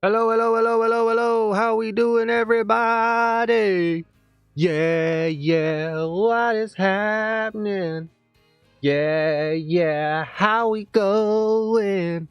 Hello, hello, hello, hello, hello. How we doing, everybody? Yeah, what is happening? Yeah, how we going?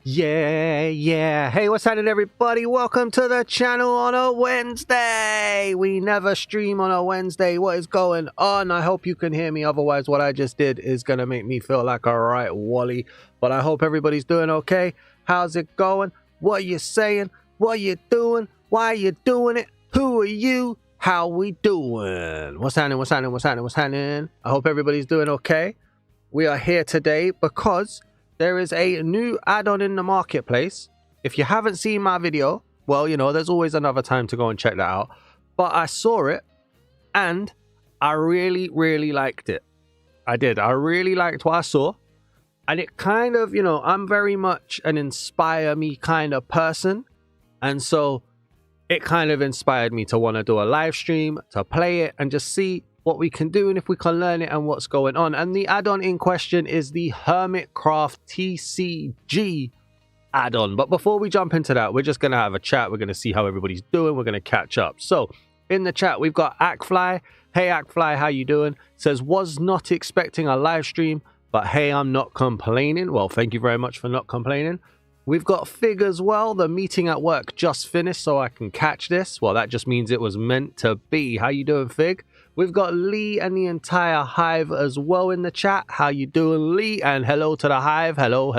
Yeah. Hey, what's happening, everybody? Welcome to the channel on a Wednesday. We never stream on a Wednesday. What is going on? I hope you can hear me. Otherwise, what I just did is going to make me feel like a right Wally. But I hope everybody's doing okay. How's it going? What you saying? What you doing? Why you doing it? Who are you? How we doing? What's happening? I hope everybody's doing okay. We are here today because there is a new add-on in the marketplace. If you haven't seen my video, well, you know, there's always another time to go and check that out. But I saw it and I really liked it. I did. I really liked what I saw. And it kind of, you know, I'm very much an inspire me kind of person. And so it kind of inspired me to want to do a live stream, to play it and just see what we can do and if we can learn it and what's going on. And the add-on in question is the Hermitcraft TCG add-on. But before we jump into that, we're just going to have a chat. We're going to see how everybody's doing. We're going to catch up. So in the chat, we've got Akfly. Hey, Akfly, how you doing? Says, was not expecting a live stream, but hey, I'm not complaining. Well, thank you very much for not complaining. We've got Fig as well. The meeting at work just finished, so I can catch this. Well, that just means it was meant to be. How you doing, Fig? We've got Lee and the entire Hive as well in the chat. How you doing, Lee? And hello to the Hive. Hello.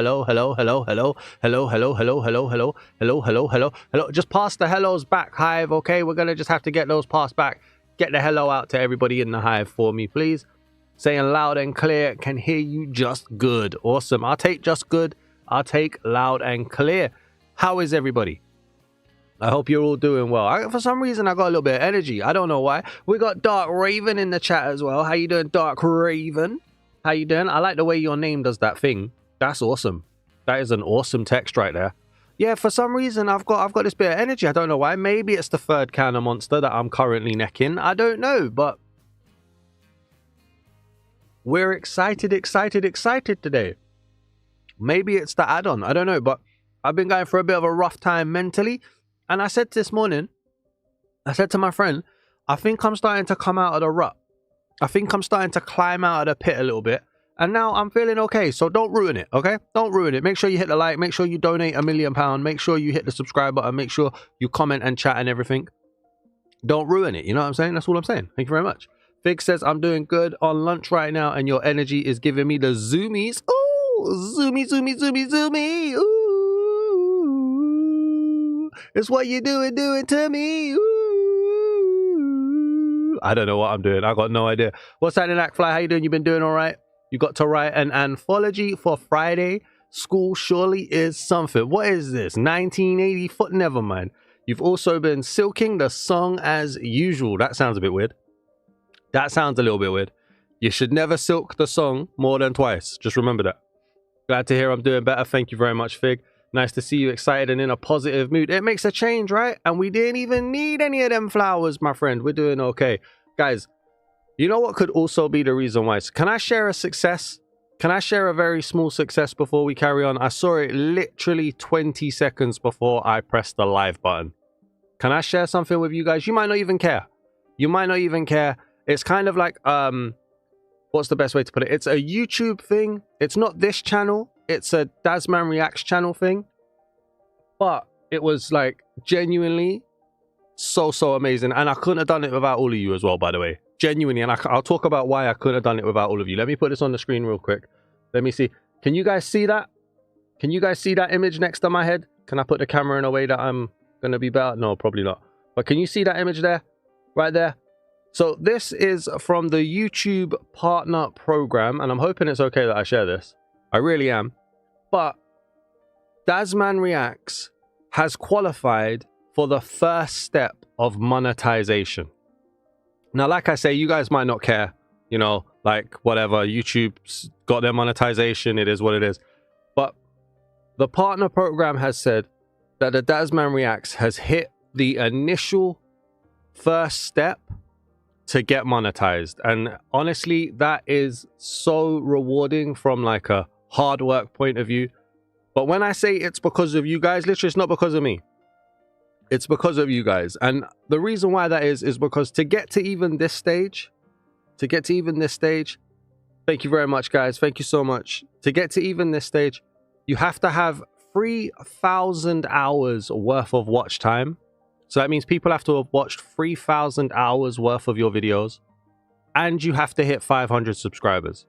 Just pass the hellos back, Hive, okay? We're going to just have to get those passed back. Get the hello out to everybody in the Hive for me, please. Saying loud and clear, can hear you just good. Awesome. I'll take just good. I'll take loud and clear. How is everybody? I hope you're all doing well. For some reason, I got a little bit of energy. I don't know why. We got Dark Raven in the chat as well. How you doing, Dark Raven? How you doing? I like the way your name does that thing. That's awesome. That is an awesome text right there. Yeah, for some reason, I've got this bit of energy. I don't know why. Maybe it's the third kind of monster that I'm currently necking. I don't know, but we're excited today. Maybe it's the add-on. I don't know, but I've been going for a bit of a rough time mentally. And I said this morning, I said to my friend, I think I'm starting to come out of the rut. I think I'm starting to climb out of the pit a little bit. And now I'm feeling okay. So don't ruin it, okay? Don't ruin it. Make sure you hit the like. Make sure you donate £1 million. Make sure you hit the subscribe button. Make sure you comment and chat and everything. Don't ruin it. You know what I'm saying? That's all I'm saying. Thank you very much. Fig says, I'm doing good on lunch right now. And your energy is giving me the zoomies. Ooh, zoomy. Ooh, it's what you doing to me. Ooh. I don't know what I'm doing. I got no idea. What's happening, Akfly? How you doing? You been doing all right? You got to write an anthology for Friday. School surely is something. What is this? 1980 foot? Never mind. You've also been silking the song as usual. That sounds a bit weird. That sounds a little bit weird. You should never silk the song more than twice. Just remember that. Glad to hear I'm doing better. Thank you very much, Fig. Nice to see you excited and in a positive mood. It makes a change, right? And we didn't even need any of them flowers, my friend. We're doing okay. Guys, you know what could also be the reason why? Can I share a success? Can I share a very small success before we carry on? I saw it literally 20 seconds before I pressed the live button. Can I share something with you guys? You might not even care. You might not even care. It's kind of like, what's the best way to put it? It's a YouTube thing. It's not this channel. It's a Dasman Reacts channel thing. But it was like genuinely so amazing. And I couldn't have done it without all of you as well, by the way. Genuinely. And I'll talk about why I couldn't have done it without all of you. Let me put this on the screen real quick. Let me see. Can you guys see that? Can you guys see that image next to my head? Can I put the camera in a way that I'm going to be better? No, probably not. But can you see that image there? Right there? So this is from the YouTube partner program, and I'm hoping it's okay that I share this. I really am. But Dasman Reacts has qualified for the first step of monetization. Now, like I say, you guys might not care, you know, like whatever, YouTube's got their monetization, it is what it is. But the partner program has said that the Dasman Reacts has hit the initial first step to get monetized. And honestly, that is so rewarding from like a hard work point of view. But when I say it's because of you guys, literally it's not because of me. It's because of you guys. And the reason why that is because to get to even this stage, thank you very much, guys. Thank you so much. To get to even this stage, you have to have 3,000 hours worth of watch time. So that means people have to have watched 3,000 hours worth of your videos, and you have to hit 500 subscribers.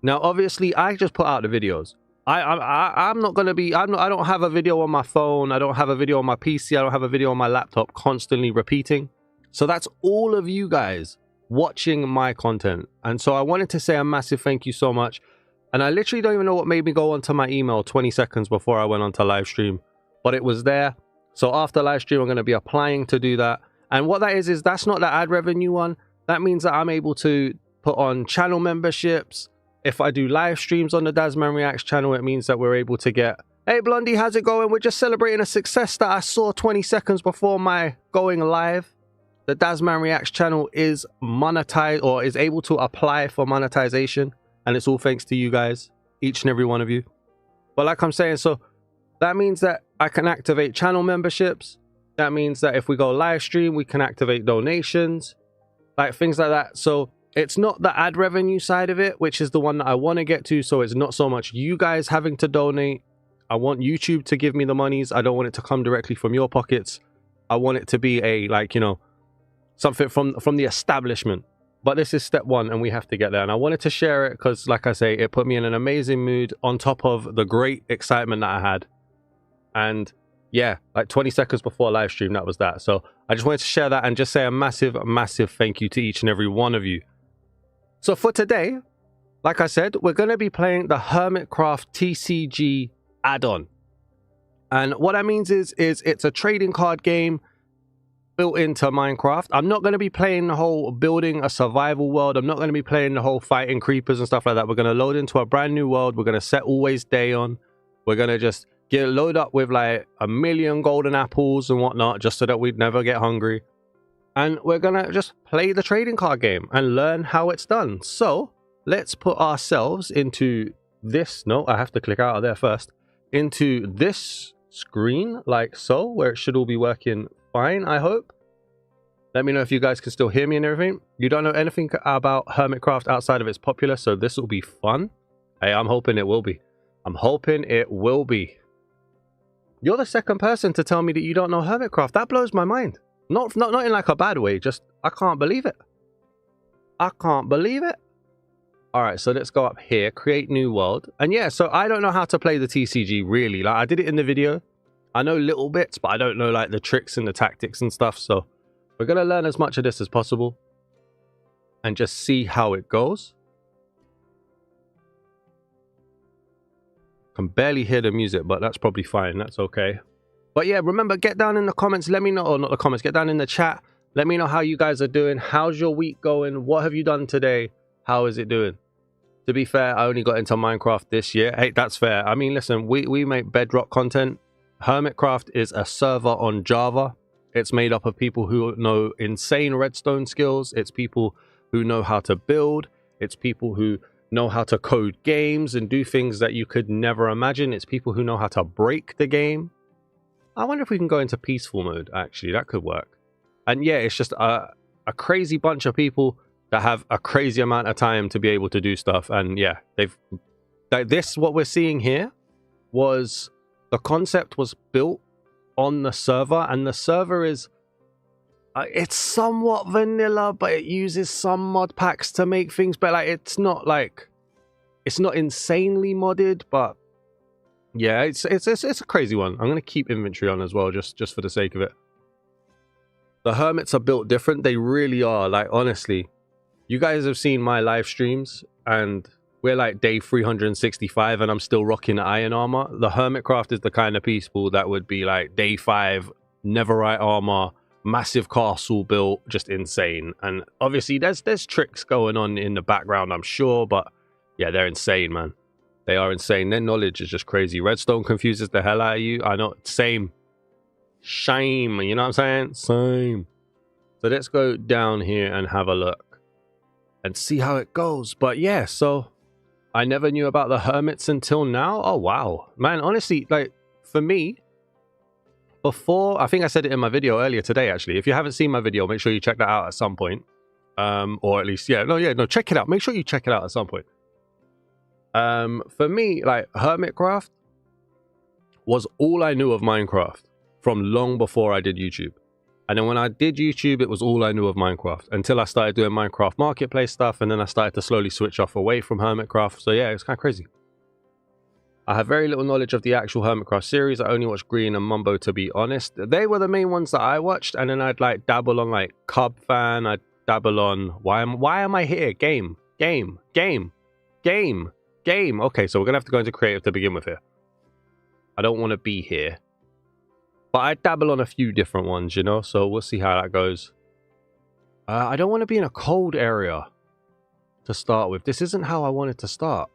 Now, obviously, I just put out the videos. I'm not gonna be. I don't have a video on my phone. I don't have a video on my PC. I don't have a video on my laptop constantly repeating. So that's all of you guys watching my content. And so I wanted to say a massive thank you so much. And I literally don't even know what made me go onto my email 20 seconds before I went onto live stream, but it was there. So after live stream, I'm going to be applying to do that. And what that is that's not the ad revenue one. That means that I'm able to put on channel memberships. If I do live streams on the Dasman Reacts channel, it means that we're able to get, hey Blondie, how's it going? We're just celebrating a success that I saw 20 seconds before my going live. The Dasman Reacts channel is monetized, or is able to apply for monetization. And it's all thanks to you guys, each and every one of you. But like I'm saying, so that means that I can activate channel memberships. That means that if we go live stream, we can activate donations, like things like that. So it's not the ad revenue side of it, which is the one that I want to get to. So it's not so much you guys having to donate. I want YouTube to give me the monies. I don't want it to come directly from your pockets. I want it to be a, like, you know, something from the establishment. But this is step one, and we have to get there. And I wanted to share it because, like I say, it put me in an amazing mood on top of the great excitement that I had. And yeah, like 20 seconds before live stream, that was that. So I just wanted to share that and just say a massive, massive thank you to each and every one of you. So for today, like I said, we're going to be playing the Hermitcraft TCG add-on. And what that means is it's a trading card game built into Minecraft. I'm not going to be playing the whole building a survival world. I'm not going to be playing the whole fighting creepers and stuff like that. We're going to load into a brand new world. We're going to set always day on. We're going to just load up with like 1,000,000 golden apples and whatnot, just so that we'd never get hungry. And we're going to just play the trading card game and learn how it's done. So let's put ourselves into this. No, I have to click out of there first. Into this screen like so, where it should all be working fine, I hope. Let me know if you guys can still hear me and everything. You don't know anything about Hermitcraft outside of its popular, so this will be fun. Hey, I'm hoping it will be. I'm hoping it will be. You're the second person to tell me that you don't know Hermitcraft. That blows my mind. Not in like a bad way, just I can't believe it. I can't believe it. All right, so let's go up here, create new world. And yeah, so I don't know how to play the TCG really. Like I did it in the video. I know little bits, but I don't know like the tricks and the tactics and stuff. So we're going to learn as much of this as possible and just see how it goes. Can barely hear the music, but that's probably fine. That's okay. But yeah, remember, get down in the comments. Let me know, or not the comments, get down in the chat. Let me know how you guys are doing. How's your week going? What have you done today? How is it doing? To be fair, I only got into Minecraft this year. Hey, that's fair. I mean, listen, we make Bedrock content. Hermitcraft is a server on Java. It's made up of people who know insane redstone skills. It's people who know how to build. It's people who know how to code games and do things that you could never imagine. It's people who know how to break the game. I wonder if we can go into peaceful mode, actually. That could work. And yeah, it's just a crazy bunch of people that have a crazy amount of time to be able to do stuff. And yeah, what we're seeing here was, the concept was built on the server, and the server is, it's somewhat vanilla, but it uses some mod packs to make things better. Like, it's not insanely modded, but yeah, it's a crazy one. I'm going to keep inventory on as well, just for the sake of it. The hermits are built different. They really are. Like, honestly, you guys have seen my live streams, and we're like day 365, and I'm still rocking iron armor. The Hermitcraft is the kind of people that would be like day 5, neverite armor, massive castle built, just insane. And obviously, there's tricks going on in the background, I'm sure, but yeah, they're insane, man. They are insane. Their knowledge is just crazy. Redstone confuses the hell out of you. I know. Same. Shame. You know what I'm saying? Same. So let's go down here and have a look and see how it goes. But yeah, so I never knew about the hermits until now. Oh, wow. Man, honestly, like, for me, before, I think I said it in my video earlier today, actually. If you haven't seen my video, make sure you check that out at some point. Or at least, check it out. Make sure you check it out at some point. For me, like, Hermitcraft was all I knew of Minecraft from long before I did YouTube. And then when I did YouTube, it was all I knew of Minecraft until I started doing Minecraft Marketplace stuff, and then I started to slowly switch off away from Hermitcraft. So yeah, it's kind of crazy. I have very little knowledge of the actual Hermitcraft series. I only watched Green and Mumbo, to be honest. They were the main ones that I watched, and then I'd like dabble on like Cub Fan. I'd dabble on why am I here? Game. Okay, so we're gonna have to go into creative to begin with here. I don't want to be here, but I dabble on a few different ones, you know. So we'll see how that goes. I don't want to be in a cold area to start with. This isn't how I wanted to start.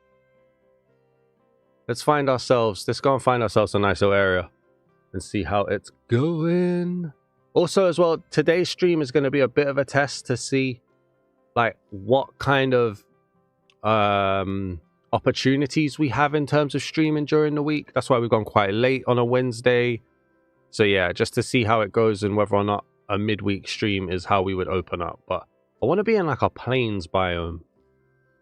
Let's go and find ourselves a nice little area and see how it's going. Also, as well, today's stream is going to be a bit of a test to see, like, what kind of opportunities we have in terms of streaming during the week. That's why we've gone quite late on a Wednesday. So yeah, just to see how it goes and whether or not a midweek stream is how we would open up. But I want to be in like a plains biome.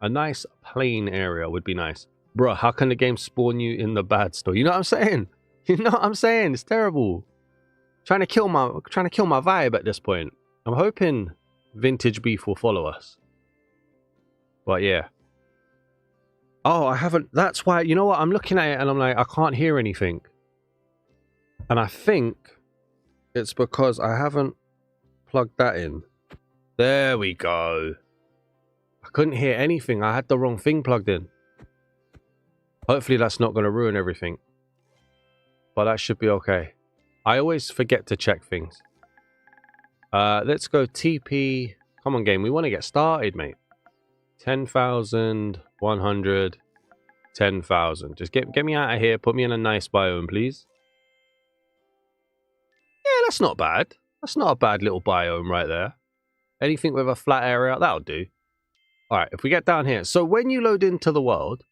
A nice plain area would be nice. Bruh, how can the game spawn you in the bad store? You know what I'm saying? You know what I'm saying? It's terrible. Trying to kill my vibe at this point. I'm hoping Vintage Beef will follow us. But yeah. Oh, I haven't. That's why, you know what? I'm looking at it and I'm like, I can't hear anything. And I think it's because I haven't plugged that in. There we go. I couldn't hear anything. I had the wrong thing plugged in. Hopefully that's not going to ruin everything. But that should be okay. I always forget to check things. Let's go TP. Come on, game. We want to get started, mate. 10,100. 10,000. Just get me out of here. Put me in a nice biome, please. Yeah, that's not bad. That's not a bad little biome right there. Anything with a flat area, that'll do. Alright, if we get down here. So when you load into the world,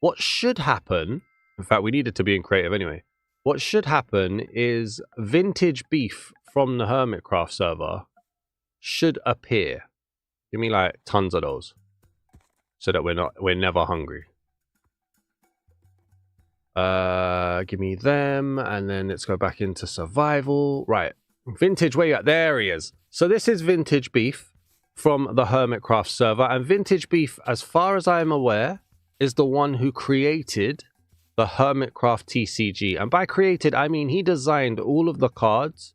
what should happen, in fact, we needed to be in creative anyway. What should happen is Vintage Beef from the Hermitcraft server should appear. Give me like tons of those. So that we're never hungry. Give me them, and then let's go back into survival. Right, Vintage, where you at? There he is. So this is Vintage Beef from the Hermitcraft server, and Vintage Beef, as far as I'm aware, is the one who created the Hermitcraft TCG. And by created, I mean he designed all of the cards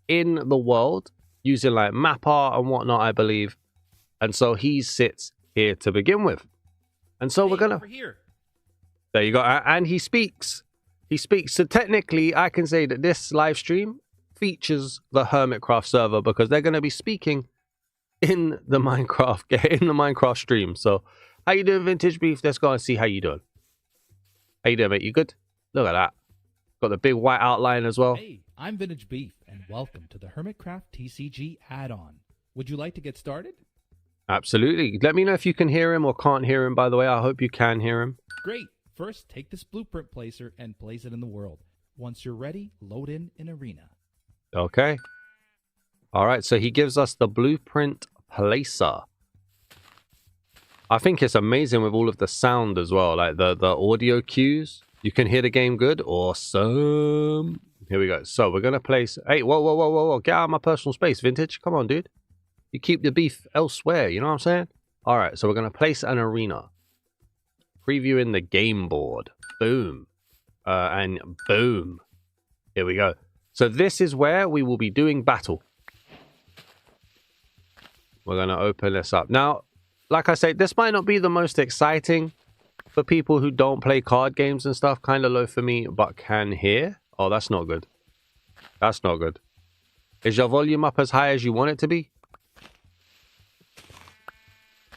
in the world using like map art and whatnot, I believe. And so he sits here to begin with. And so we're gonna... There you go. And he speaks. He speaks. So technically, I can say that this live stream features the Hermitcraft server because they're going to be speaking in the Minecraft stream. So, how you doing, Vintage Beef? Let's go and see how you doing. How you doing, mate? You good? Look at that. Got the big white outline as well. Hey, I'm Vintage Beef, and welcome to the Hermitcraft TCG add-on. Would you like to get started? Absolutely. Let me know if you can hear him or can't hear him, by the way. I hope you can hear him. Great. First, take this blueprint placer and place it in the world. Once you're ready, load in an arena. Okay. All right, so he gives us the blueprint placer. I think it's amazing with all of the sound as well, like the audio cues. You can hear the game good. Awesome. Here we go. So we're going to place... Hey, whoa. Get out of my personal space, Vintage. Come on, dude. You keep the beef elsewhere, you know what I'm saying? All right, so we're going to place an arena. Previewing the game board. Boom. And boom. Here we go. So this is where we will be doing battle. We're going to open this up. Now, like I say, this might not be the most exciting for people who don't play card games and stuff. Kind of low for me, but can hear. Oh, that's not good. That's not good. Is your volume up as high as you want it to be?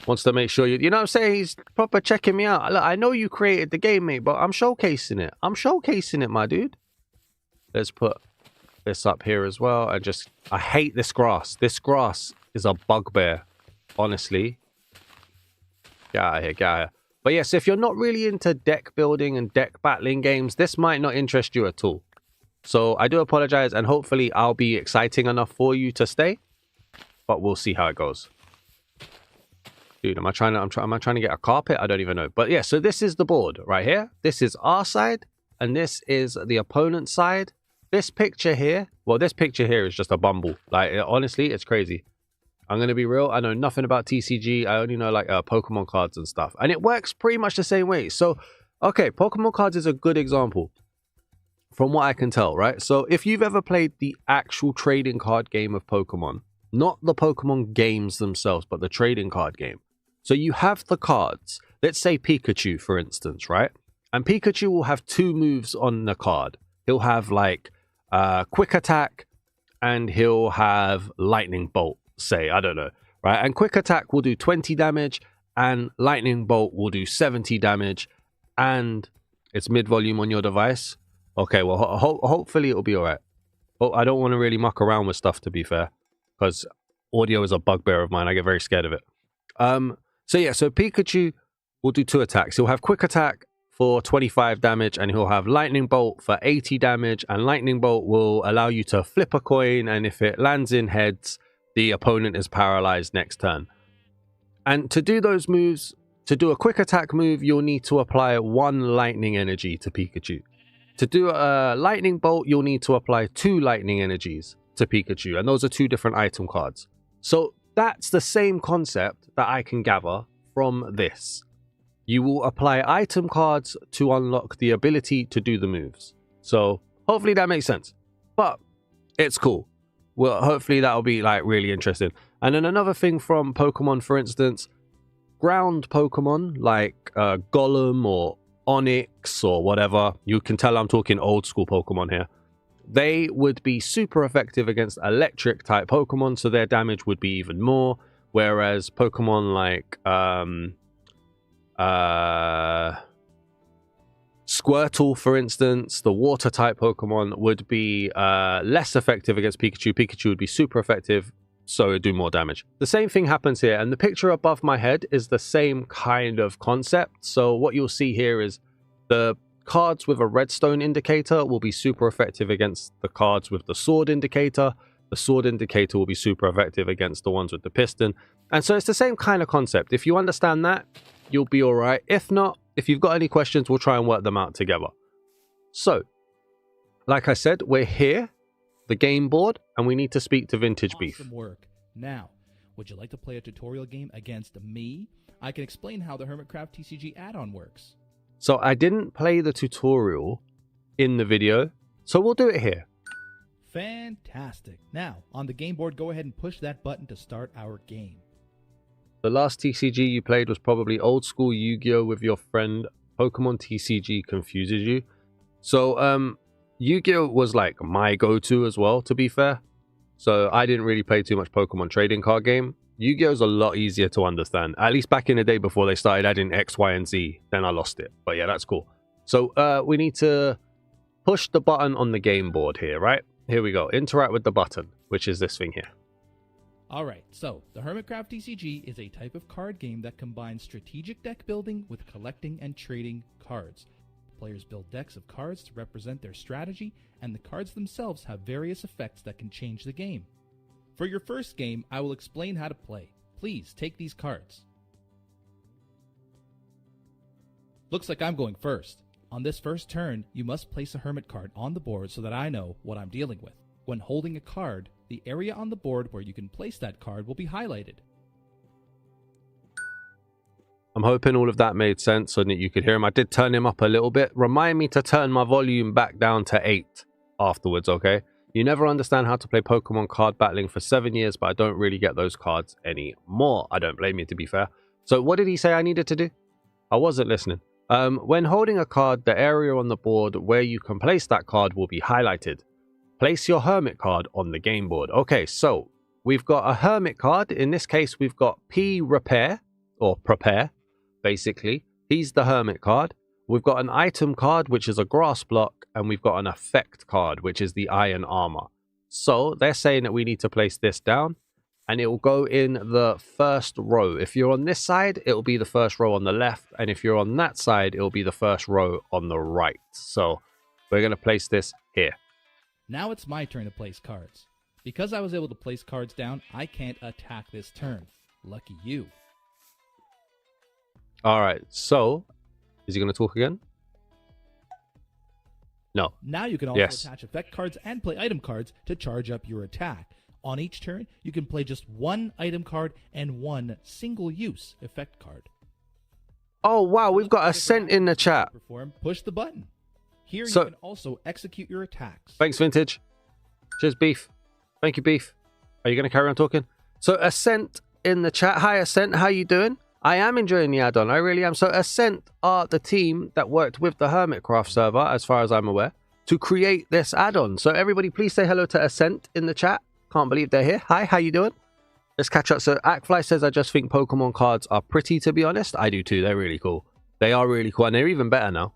Wants to make sure you know what I'm saying? He's proper checking me out. Look, I know you created the game, mate, but I'm showcasing it. I'm showcasing it, my dude. Let's put this up here as well. I hate this grass. This grass is a bugbear, honestly. Get out of here, get out of here. But yes, if you're not really into deck building and deck battling games, this might not interest you at all. So I do apologize, and hopefully I'll be exciting enough for you to stay. But we'll see how it goes. Dude, am I trying to get a carpet? I don't even know. But yeah, so this is the board right here. This is our side, and this is the opponent's side. This picture here, well, this picture here is just a bumble. Like, honestly, it's crazy. I'm going to be real. I know nothing about TCG. I only know, like, Pokemon cards and stuff. And it works pretty much the same way. So, okay, Pokemon cards is a good example from what I can tell, right? So, if you've ever played the actual trading card game of Pokemon, not the Pokemon games themselves, but the trading card game. So, you have the cards. Let's say Pikachu, for instance, right? And Pikachu will have 2 moves on the card. He'll have, like, quick attack, and he'll have lightning bolt, say, I don't know, right? And quick attack will do 20 damage, and lightning bolt will do 70 damage, and it's mid volume on your device. Okay, well, hopefully it'll be all right. Oh, I don't want to really muck around with stuff, to be fair, because audio is a bugbear of mine. I get very scared of it. So yeah, so Pikachu will do 2 attacks. He'll have quick attack for 25 damage, and he'll have lightning bolt for 80 damage, and lightning bolt will allow you to flip a coin, and if it lands in heads, the opponent is paralyzed next turn. And to do those moves, to do a quick attack move, you'll need to apply 1 lightning energy to Pikachu. To do a lightning bolt, you'll need to apply 2 lightning energies to Pikachu, and those are 2 different item cards. So that's the same concept that I can gather from this. You will apply item cards to unlock the ability to do the moves. So hopefully that makes sense. But it's cool. Well, hopefully that'll be like really interesting. And then another thing from Pokemon, for instance, ground Pokemon like Golem or Onyx or whatever. You can tell I'm talking old school Pokemon here. They would be super effective against electric type Pokemon, so their damage would be even more. Whereas Pokemon like Squirtle, for instance, the water type Pokemon, would be less effective against Pikachu. Pikachu would be super effective, so it would do more damage. The same thing happens here, and the picture above my head is the same kind of concept. So what you'll see here is the cards with a redstone indicator will be super effective against the cards with the sword indicator. The sword indicator will be super effective against the ones with the piston. And so it's the same kind of concept. If you understand that, you'll be all right. If not, if you've got any questions, we'll try and work them out together. So, like I said, we're here, the game board, and we need to speak to Vintage Beef. Awesome work. Now, would you like to play a tutorial game against me? I can explain how the Hermitcraft TCG add-on works. So I didn't play the tutorial in the video, so we'll do it here. Fantastic. Now, on the game board, go ahead and push that button to start our game. The last TCG you played was probably old school Yu-Gi-Oh with your friend. Pokemon TCG confuses you. So, Yu-Gi-Oh was like my go-to as well, to be fair. So I didn't really play too much Pokemon trading card game. Yu-Gi-Oh is a lot easier to understand. At least back in the day before they started adding X, Y, and Z. Then I lost it. But yeah, that's cool. So we need to push the button on the game board here, right? Here we go. Interact with the button, which is this thing here. Alright, so the Hermitcraft TCG is a type of card game that combines strategic deck building with collecting and trading cards. Players build decks of cards to represent their strategy, and the cards themselves have various effects that can change the game. For your first game, I will explain how to play. Please take these cards. Looks like I'm going first. On this first turn, you must place a Hermit card on the board so that I know what I'm dealing with. When holding a card, the area on the board where you can place that card will be highlighted. I'm hoping all of that made sense so that you could hear him. I did turn him up a little bit. Remind me to turn my volume back down to 8 afterwards, okay? You never understand how to play Pokemon card battling for 7 years, but I don't really get those cards anymore. I don't blame you, to be fair. So what did he say I needed to do? I wasn't listening. When holding a card, the area on the board where you can place that card will be highlighted. Place your Hermit card on the game board. Okay, so we've got a Hermit card. In this case, we've got P Repair, or Prepare, basically. He's the Hermit card. We've got an item card, which is a grass block, and we've got an effect card, which is the Iron Armor. So they're saying that we need to place this down, and it will go in the first row. If you're on this side, it will be the first row on the left, and if you're on that side, it will be the first row on the right. So we're going to place this here. Now it's my turn to place cards. Because I was able to place cards down, I can't attack this turn. Lucky you. All right, so is he going to talk again? No. Now you can also attach effect cards and play item cards to charge up your attack. On each turn, you can play just one item card and one single-use effect card. Oh, wow, we've got Ascent in the chat. Push the button. Here you can also execute your attacks. Thanks, Vintage. Cheers, Beef. Thank you, Beef. Are you going to carry on talking? So Ascent in the chat. Hi, Ascent. How you doing? I am enjoying the add-on. I really am. So Ascent are the team that worked with the Hermitcraft server, as far as I'm aware, to create this add-on. So everybody, please say hello to Ascent in the chat. Can't believe they're here. Hi, how you doing? Let's catch up. So Actfly says, I just think Pokemon cards are pretty, to be honest. I do too. They're really cool. They are really cool, and they're even better now.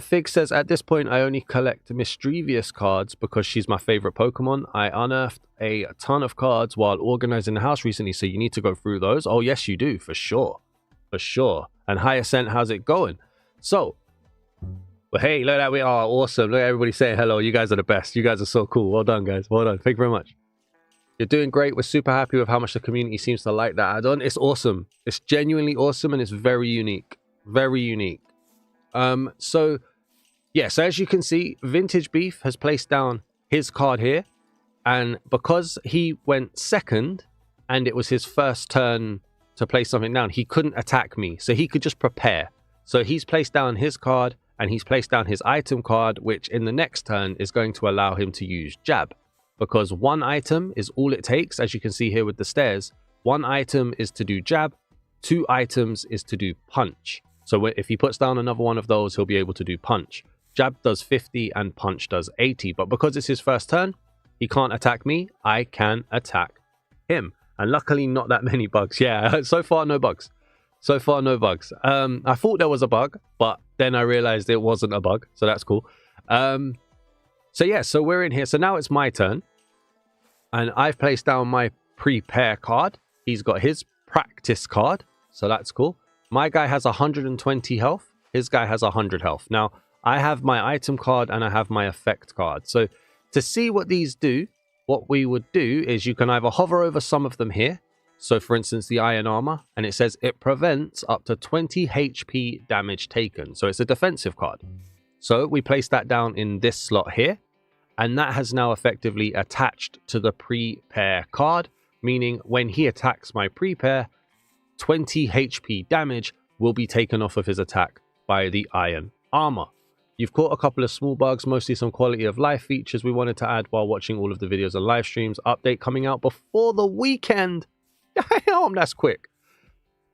Fig says, at this point, I only collect Mischievous cards because she's my favorite Pokemon. I unearthed a ton of cards while organizing the house recently, so you need to go through those. Oh, yes, you do, for sure. For sure. And Hi Ascent, how's it going? So, well, hey, look at that. We are awesome. Look at everybody saying hello. You guys are the best. You guys are so cool. Well done, guys. Well done. Thank you very much. You're doing great. We're super happy with how much the community seems to like that add-on. It's awesome. It's genuinely awesome, and it's very unique. Very unique. So as you can see, Vintage Beef has placed down his card here, and because he went second and it was his first turn to place something down, he couldn't attack me, so he could just prepare. So he's placed down his card and he's placed down his item card, which in the next turn is going to allow him to use jab, because one item is all it takes. As you can see here with the stairs, one item is to do jab, 2 items is to do punch. So if he puts down another one of those, he'll be able to do punch. Jab does 50 and punch does 80. But because it's his first turn, he can't attack me. I can attack him. And luckily, not that many bugs. Yeah, so far, no bugs. So far, no bugs. I thought there was a bug, but then I realized it wasn't a bug. So that's cool. So we're in here. So now it's my turn. And I've placed down my prepare card. He's got his practice card. So that's cool. My guy has 120 health. His guy has 100 health. Now, I have my item card and I have my effect card. So to see what these do, what we would do is you can either hover over some of them here. So for instance, the iron armor, and it says it prevents up to 20 HP damage taken. So it's a defensive card. So we place that down in this slot here, and that has now effectively attached to the prepare card, meaning when he attacks my prepare, 20 HP damage will be taken off of his attack by the iron armor. You've caught a couple of small bugs, mostly some quality of life features we wanted to add while watching all of the videos and live streams. Update coming out before the weekend. Damn, that's quick.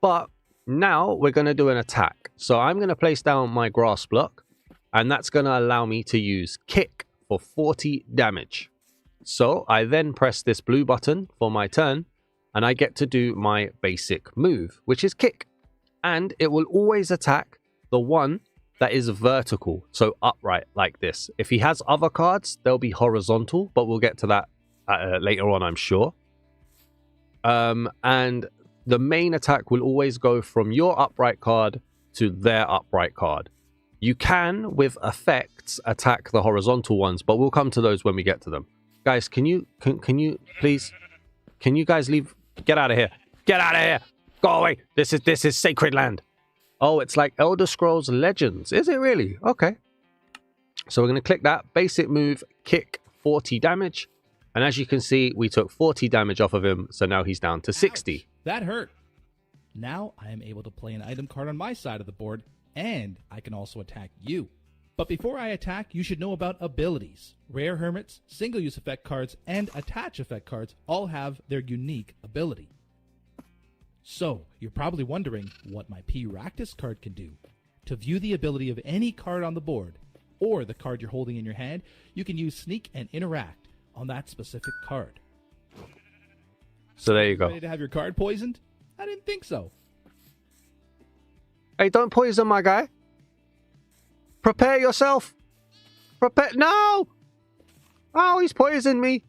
But now we're going to do an attack. So I'm going to place down my grass block, and that's going to allow me to use kick for 40 damage. So I then press this blue button for my turn, and I get to do my basic move, which is kick. And it will always attack the one that is vertical, so upright like this. If he has other cards, they'll be horizontal, but we'll get to that later on, I'm sure. And the main attack will always go from your upright card to their upright card. You can, with effects, attack the horizontal ones, but we'll come to those when we get to them. Guys, can you please, can you guys leave? Get out of here. Get out of here. Go away. This is sacred land. Oh, it's like Elder Scrolls Legends. Is it really? Okay. So we're going to click that. Basic move, kick, 40 damage. And as you can see, we took 40 damage off of him. So now he's down to 60. Ouch, that hurt. Now I am able to play an item card on my side of the board, and I can also attack you. But before I attack, you should know about abilities. Rare Hermits, single-use effect cards, and attach effect cards all have their unique ability. So, you're probably wondering what my P-Ractus card can do. To view the ability of any card on the board, or the card you're holding in your hand, you can use Sneak and Interact on that specific card. So there you go. Ready to have your card poisoned? I didn't think so. Hey, don't poison my guy. Prepare yourself. Prepare. No! Oh, he's poisoned me.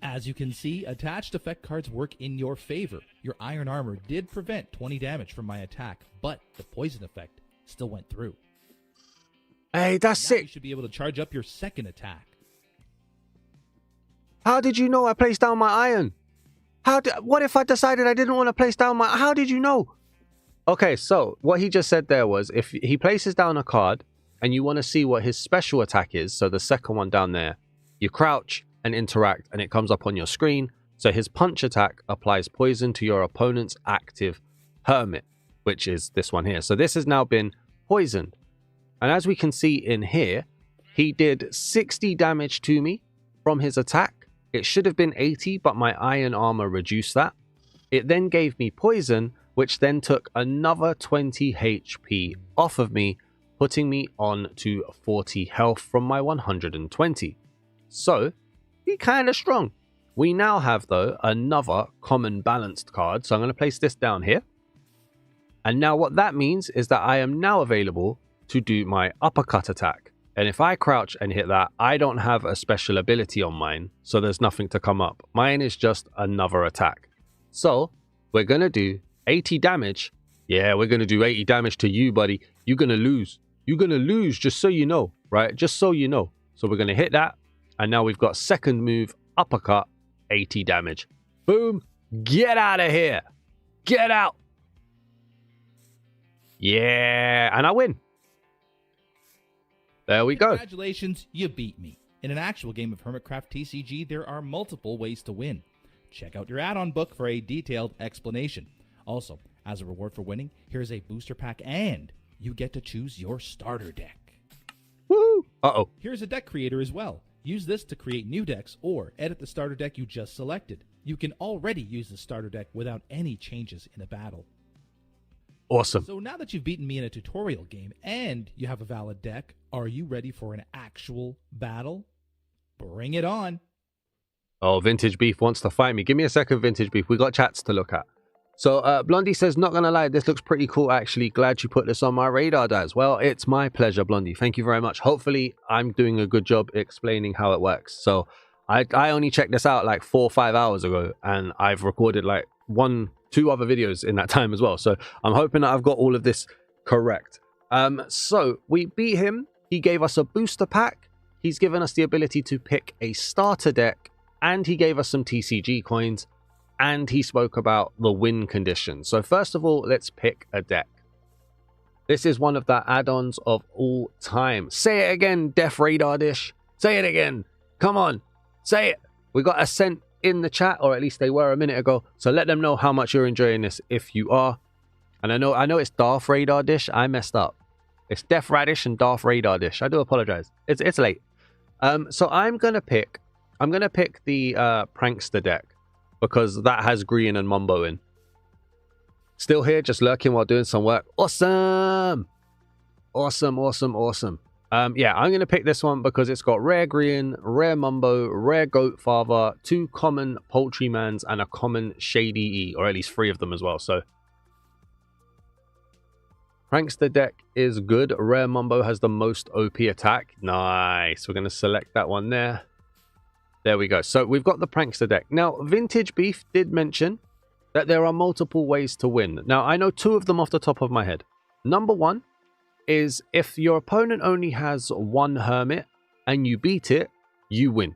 As you can see, attached effect cards work in your favor. Your iron armor did prevent 20 damage from my attack, but the poison effect still went through. Hey, that's now sick. You should be able to charge up your second attack. How did you know I placed down my iron? What if I decided I didn't want to place down my... How did you know? Okay, so what he just said there was if he places down a card and you want to see what his special attack is, so the second one down there, you crouch and interact and it comes up on your screen. So his punch attack applies poison to your opponent's active Hermit, which is this one here. So this has now been poisoned. And as we can see in here, he did 60 damage to me from his attack. It should have been 80, but my iron armor reduced that. It then gave me poison, which then took another 20 HP off of me, putting me on to 40 health from my 120. So, he kind of strong. We now have, though, another common balanced card. So I'm going to place this down here. And now what that means is that I am now available to do my uppercut attack. And if I crouch and hit that, I don't have a special ability on mine, so there's nothing to come up. Mine is just another attack. So, we're going to do 80 damage. Yeah, we're going to do 80 damage to you, buddy. You're going to lose. You're going to lose, just so you know, right? Just so you know. So we're going to hit that. And now we've got second move, uppercut, 80 damage. Boom. Get out of here. Get out. Yeah, and I win. There we go. Congratulations, you beat me. In an actual game of Hermitcraft TCG, there are multiple ways to win. Check out your add-on book for a detailed explanation. Also, as a reward for winning, here's a booster pack and you get to choose your starter deck. Woo! Uh-oh. Here's a deck creator as well. Use this to create new decks or edit the starter deck you just selected. You can already use the starter deck without any changes in a battle. Awesome. So now that you've beaten me in a tutorial game and you have a valid deck, are you ready for an actual battle? Bring it on. Oh, Vintage Beef wants to fight me. Give me a second, Vintage Beef. We got chats to look at. So, Blondie says, not going to lie, this looks pretty cool, actually. Glad you put this on my radar, Daz. Well, it's my pleasure, Blondie. Thank you very much. Hopefully, I'm doing a good job explaining how it works. So, I only checked this out like 4 or 5 hours ago, and I've recorded like 2 other videos in that time as well. So I'm hoping that I've got all of this correct. So we beat him. He gave us a booster pack. He's given us the ability to pick a starter deck, and he gave us some TCG coins, and he spoke about the win conditions. So first of all, let's pick a deck. This is one of the add-ons of all time. Say it again, Def Radar Dish. Say it again. Come on. Say it. We got a cent in the chat, or at least they were a minute ago, so let them know how much you're enjoying this if you are. And I know it's Darth Radar Dish. I messed up. It's Def Radish and Darth Radar Dish. I do apologize. It's late. So I'm gonna pick the Prankster deck because that has Green and Mumbo in. Still here, just lurking while doing some work. Awesome. Yeah, I'm going to pick this one because it's got rare Green, rare Mumbo, rare Goat Father, 2 common Poultrymans, and a common Shady E, or at least 3 of them as well. So, Prankster deck is good. Rare Mumbo has the most OP attack. Nice. We're going to select that one there. There we go. So, we've got the Prankster deck. Now, Vintage Beef did mention that there are multiple ways to win. Now, I know 2 of them off the top of my head. Number 1 is if your opponent only has 1 Hermit and you beat it, you win.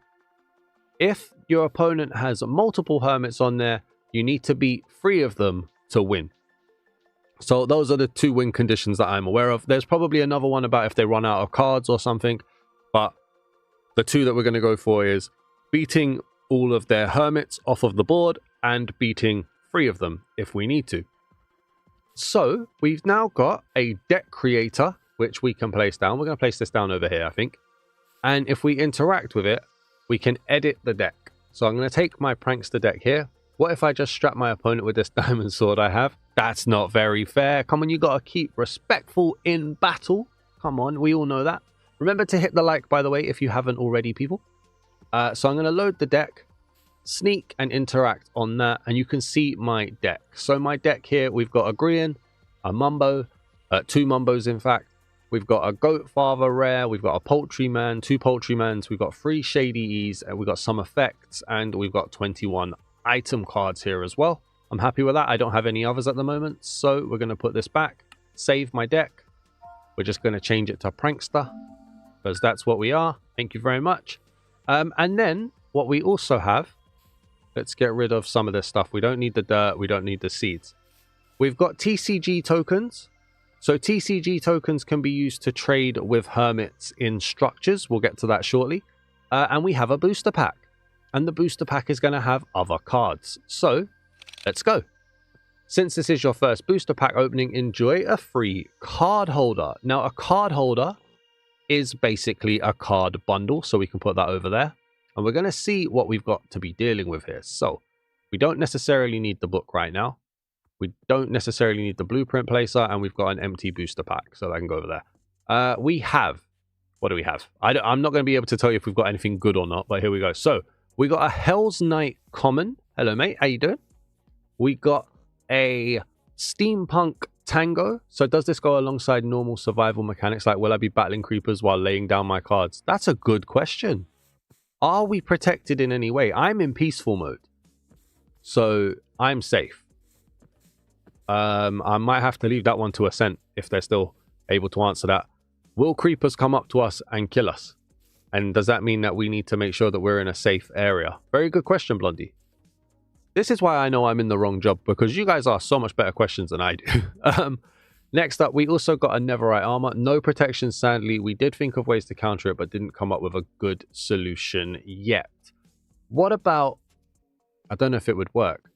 If your opponent has multiple Hermits on there, you need to beat 3 of them to win. So those are the 2 win conditions that I'm aware of. There's probably another one about if they run out of cards or something, but the 2 that we're going to go for is beating all of their Hermits off of the board and beating 3 of them if we need to. So, we've now got a deck creator, which we can place down. We're going to place this down over here, I think. And if we interact with it, we can edit the deck. So, I'm going to take my Prankster deck here. What if I just strap my opponent with this diamond sword I have? That's not very fair. Come on, you got to keep respectful in battle. Come on, we all know that. Remember to hit the like, by the way, if you haven't already, people. So, I'm going to load the deck. Sneak and interact on that, and you can see my deck. So my deck here, we've got a Green, a Mumbo, 2 Mumbos in fact. We've got a Goat Father rare, we've got a Poultryman, 2 Poultrymans, we've got 3 Shady E's, and we've got some effects, and we've got 21 item cards here as well. I'm happy with that. I don't have any others at the moment, so we're going to put this back, save my deck. We're just going to change it to Prankster, because that's what we are. Thank you very much. And then what we also have, let's get rid of some of this stuff. We don't need the dirt. We don't need the seeds. We've got TCG tokens. So TCG tokens can be used to trade with hermits in structures. We'll get to that shortly. And we have a booster pack. And the booster pack is going to have other cards. So let's go. Since this is your first booster pack opening, enjoy a free card holder. Now, a card holder is basically a card bundle. So we can put that over there. And we're going to see what we've got to be dealing with here. So we don't necessarily need the book right now. We don't necessarily need the blueprint placer, and we've got an empty booster pack, so I can go over there. We have, what do we have? I'm not going to be able to tell you if we've got anything good or not, but here we go. So we got a Hell's Knight common. Hello, mate. How you doing? We got a Steampunk Tango. So does this go alongside normal survival mechanics? Like, will I be battling creepers while laying down my cards? That's a good question. Are we protected in any way? I'm in peaceful mode, so I'm safe. I might have to leave that one to Ascent if they're still able to answer that. Will creepers come up to us and kill us? And does that mean that we need to make sure that we're in a safe area? Very good question, Blondie. This is why I know I'm in the wrong job, because you guys ask so much better questions than I do. Next up, we also got a Netherite armor. No protection, sadly. We did think of ways to counter it, but didn't come up with a good solution yet. What about... I don't know if it would work,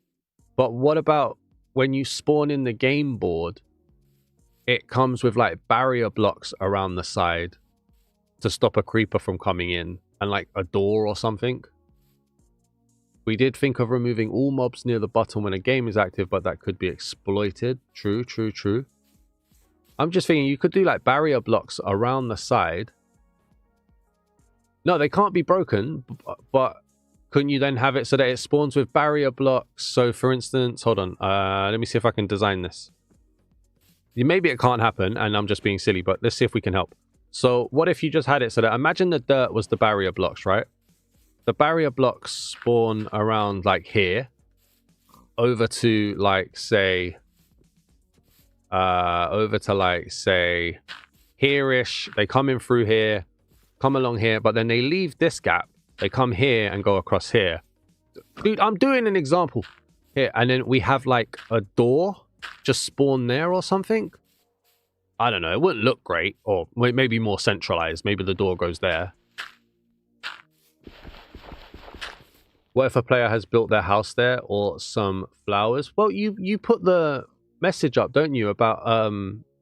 but what about... when you spawn in the game board, it comes with like barrier blocks around the side to stop a creeper from coming in, and like a door or something. We did think of removing all mobs near the bottom when a game is active, but that could be exploited. True, true, true. I'm just thinking you could do like barrier blocks around the side. No, they can't be broken, but couldn't you then have it so that it spawns with barrier blocks? So for instance, hold on, let me see if I can design this. Maybe it can't happen and I'm just being silly, but let's see if we can help. So what if you just had it so that, imagine the dirt was the barrier blocks, right? The barrier blocks spawn around like here, over to like say, here-ish. They come in through here, come along here, but then they leave this gap. They come here and go across here. Dude, I'm doing an example here. And then we have like a door just spawn there or something. I don't know. It wouldn't look great. Or maybe more centralized. Maybe the door goes there. What if a player has built their house there or some flowers? Well, you put the message up, don't you? About,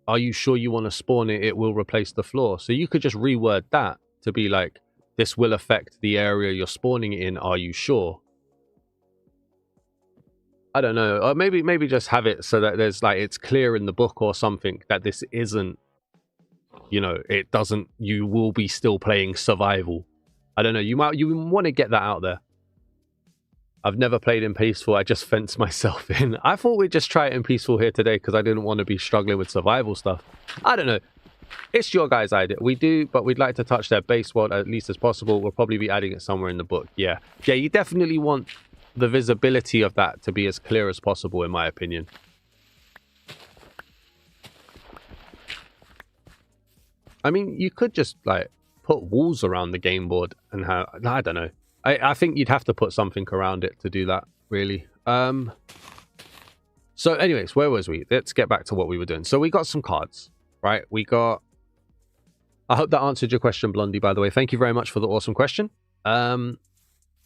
are you sure you want to spawn it? It will replace the floor. So you could just reword that to be like, this will affect the area you're spawning in. Are you sure? I don't know. Or maybe just have it so that there's like, it's clear in the book or something that this isn't, you know, it doesn't, you will be still playing survival. I don't know. You want to get that out there. I've never played in peaceful. I just fence myself in. I thought we'd just try it in peaceful here today because I didn't want to be struggling with survival stuff. I don't know. It's your guys' idea. We do, but we'd like to touch their base world as least as possible. We'll probably be adding it somewhere in the book. Yeah. Yeah, you definitely want the visibility of that to be as clear as possible, in my opinion. I mean, you could just, like, put walls around the game board and have... I don't know. I think you'd have to put something around it to do that, really. So, anyways, where was we? Let's get back to what we were doing. So, we got some cards. Right, we got... I hope that answered your question, Blondie, by the way. Thank you very much for the awesome question.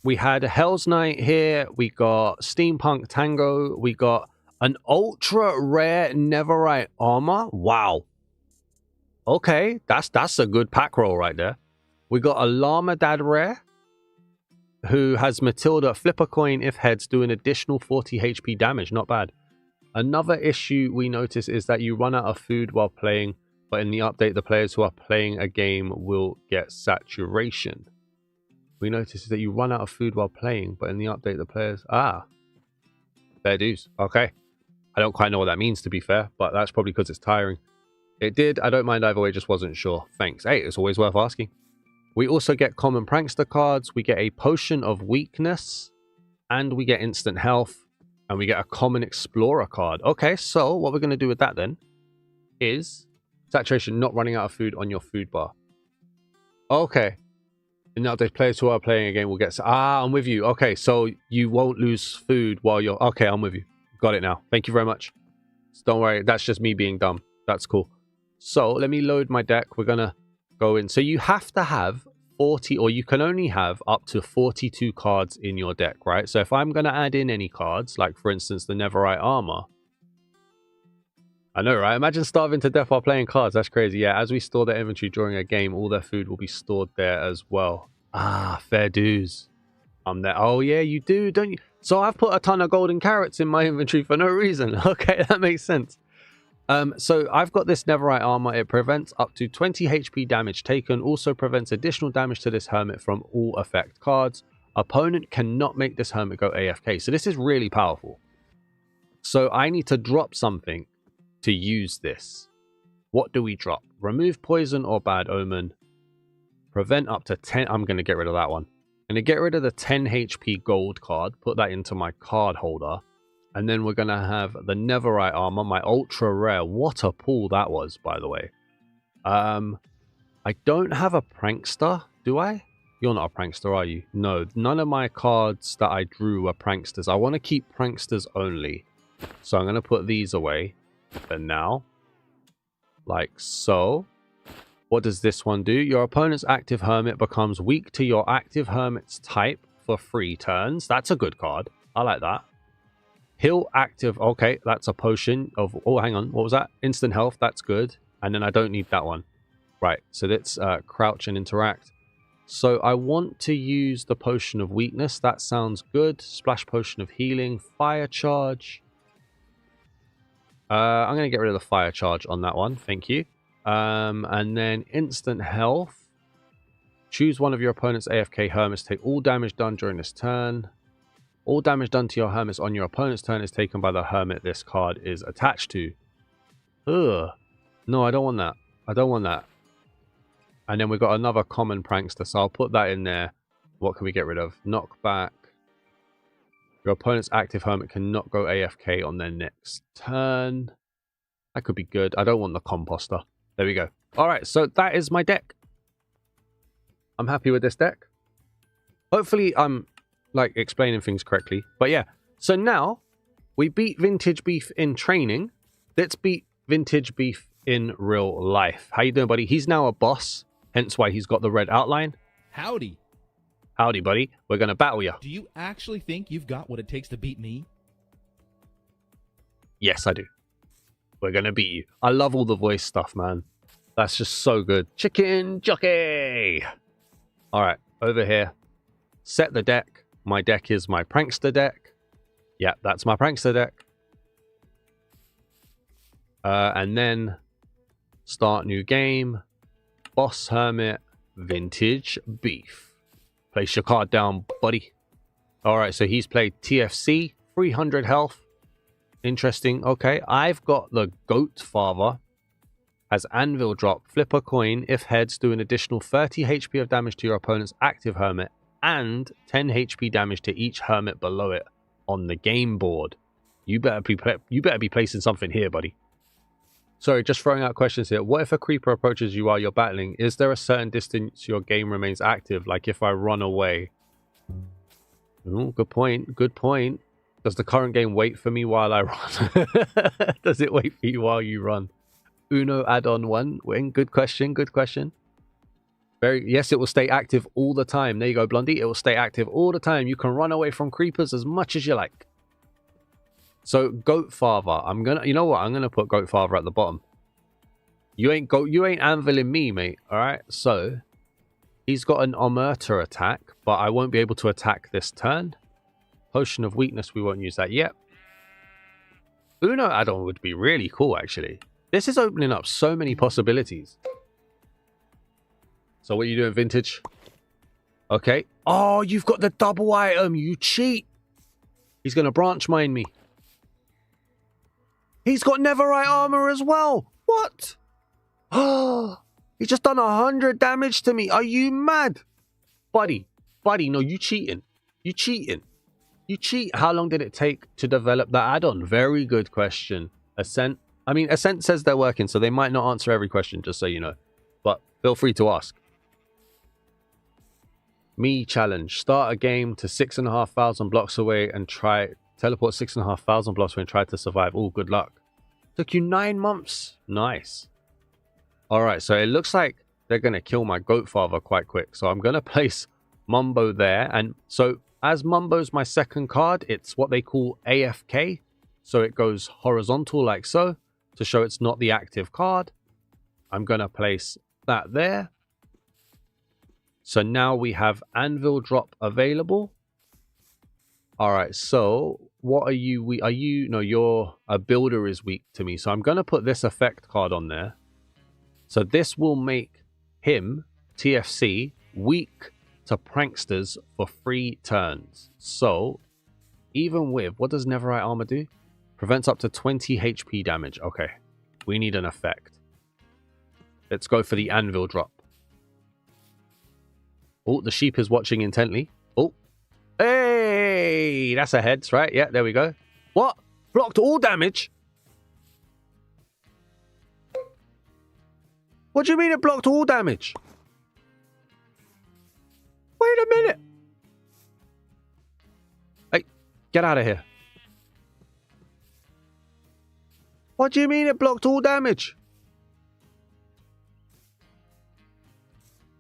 We had Hell's Knight here. We got Steampunk Tango. We got an ultra rare Netherite armor. Wow. Okay, that's a good pack roll right there. We got a Llama Dad rare, who has Matilda flip a coin if heads, do an additional 40 HP damage. Not bad. Another issue we notice is that you run out of food while playing, but in the update, the players who are playing a game will get saturation. We notice that you run out of food while playing, but in the update, the players... Ah. Fair dues. Okay. I don't quite know what that means, to be fair, but that's probably because it's tiring. It did. I don't mind either way, just wasn't sure. Thanks. Hey, it's always worth asking. We also get common prankster cards. We get a potion of weakness, and we get instant health. And we get a common explorer card. Okay, so what we're going to do with that then is saturation, not running out of food on your food bar. Okay. Now the players who are playing a game will get... I'm with you. Okay, so you won't lose food while you're... Okay, I'm with you. Got it now. Thank you very much. Don't worry, that's just me being dumb. That's cool. So let me load my deck. We're going to go in. So you have to have 40, or you can only have up to 42 cards in your deck, right? So if I'm going to add in any cards, like for instance, the Netherite Armor. I know, right? Imagine starving to death while playing cards. That's crazy. Yeah, as we store their inventory during a game, all their food will be stored there as well. Ah, fair dues. I'm there. Oh, yeah, you do, don't you? So I've put a ton of golden carrots in my inventory for no reason. Okay, that makes sense. So I've got this Netherite Armor. It prevents up to 20 HP damage taken. Also prevents additional damage to this Hermit from all effect cards. Opponent cannot make this Hermit go AFK. So this is really powerful. So I need to drop something to use this. What do we drop? Remove poison or bad omen. Prevent up to 10. I'm going to get rid of that one. I'm going to get rid of the 10 HP gold card. Put that into my card holder. And then we're going to have the Netherite Armor, my ultra rare. What a pull that was, by the way. I don't have a prankster, do I? You're not a prankster, are you? No, none of my cards that I drew are pranksters. I want to keep pranksters only. So I'm going to put these away. But now, like so. What does this one do? Your opponent's active hermit becomes weak to your active hermit's type for 3 turns. That's a good card. I like that. Heal active. Okay, that's a potion of... Oh, hang on. What was that? Instant health. That's good. And then I don't need that one. Right. So let's crouch and interact. So I want to use the potion of weakness. That sounds good. Splash potion of healing. Fire charge. I'm going to get rid of the fire charge on that one. Thank you. And then instant health. Choose one of your opponent's AFK hermits. Take all damage done during this turn. All damage done to your hermits on your opponent's turn is taken by the hermit this card is attached to. Ugh. No, I don't want that. I don't want that. And then we've got another common prankster, so I'll put that in there. What can we get rid of? Knockback. Your opponent's active hermit cannot go AFK on their next turn. That could be good. I don't want the composter. There we go. All right, so that is my deck. I'm happy with this deck. Hopefully I'm like explaining things correctly. But yeah, so now we beat Vintage Beef in training. Let's beat Vintage Beef in real life. How you doing, buddy? He's now a boss, hence why he's got the red outline. Howdy. Howdy, buddy. We're going to battle you. Do you actually think you've got what it takes to beat me? Yes, I do. We're going to beat you. I love all the voice stuff, man. That's just so good. Chicken jockey. All right, over here. Set the deck. My deck is my prankster deck. Yeah, that's my prankster deck. And then start new game. Boss Hermit. Vintage Beef. Place your card down, buddy. All right, so he's played TFC, 300 health. Interesting. Okay, I've got the Goat Father. Has Anvil drop. Flip a coin. If heads, do an additional 30 HP of damage to your opponent's active hermit and 10 HP damage to each hermit below it on the game board. You better be placing something here, buddy. Sorry, just throwing out questions here. What if a creeper approaches you while you're battling? Is there a certain distance your game remains active? Like if I run away? Ooh, good point. Good point. Does the current game wait for me while I run? Does it wait for you while you run? Uno add-on 1. Win. Good question. Good question. Yes, it will stay active all the time. There you go, Blondie. It will stay active all the time. You can run away from creepers as much as you like. So Goat Father, you know what? I'm gonna put Goat Father at the bottom. You ain't anviling me, mate. All right. So he's got an Omerta attack, but I won't be able to attack this turn. Potion of Weakness, we won't use that yet. Uno add-on would be really cool, actually. This is opening up so many possibilities. So what are you doing, Vintage? Okay. Oh, you've got the double item. You cheat. He's gonna branch mine me. He's got Netherite armor as well. What? Oh, he just done 100 damage to me. Are you mad? Buddy, no, you cheating. You cheating. You cheat. How long did it take to develop that add-on? Very good question. Ascent. I mean, Ascent says they're working, so they might not answer every question, just so you know. But feel free to ask. Me challenge. Start a game to 6,500 blocks away and try teleport 6,500 blocks away and try to survive. Oh, good luck. Took you 9 months. Nice. Alright, so it looks like they're going to kill my goat father quite quick. So I'm going to place Mumbo there. And so as Mumbo's my second card, it's what they call AFK. So it goes horizontal like so to show it's not the active card. I'm going to place that there. So now we have Anvil Drop available. All right, so what are you? No, you're a builder is weak to me. So I'm going to put this effect card on there. So this will make him, TFC, weak to pranksters for 3 turns. So even with, what does Netherite Armor do? Prevents up to 20 HP damage. Okay, we need an effect. Let's go for the Anvil Drop. Oh, the sheep is watching intently. Oh, hey, that's a heads, right? Yeah, there we go. What? Blocked all damage? What do you mean it blocked all damage? Wait a minute. Hey, get out of here. What do you mean it blocked all damage?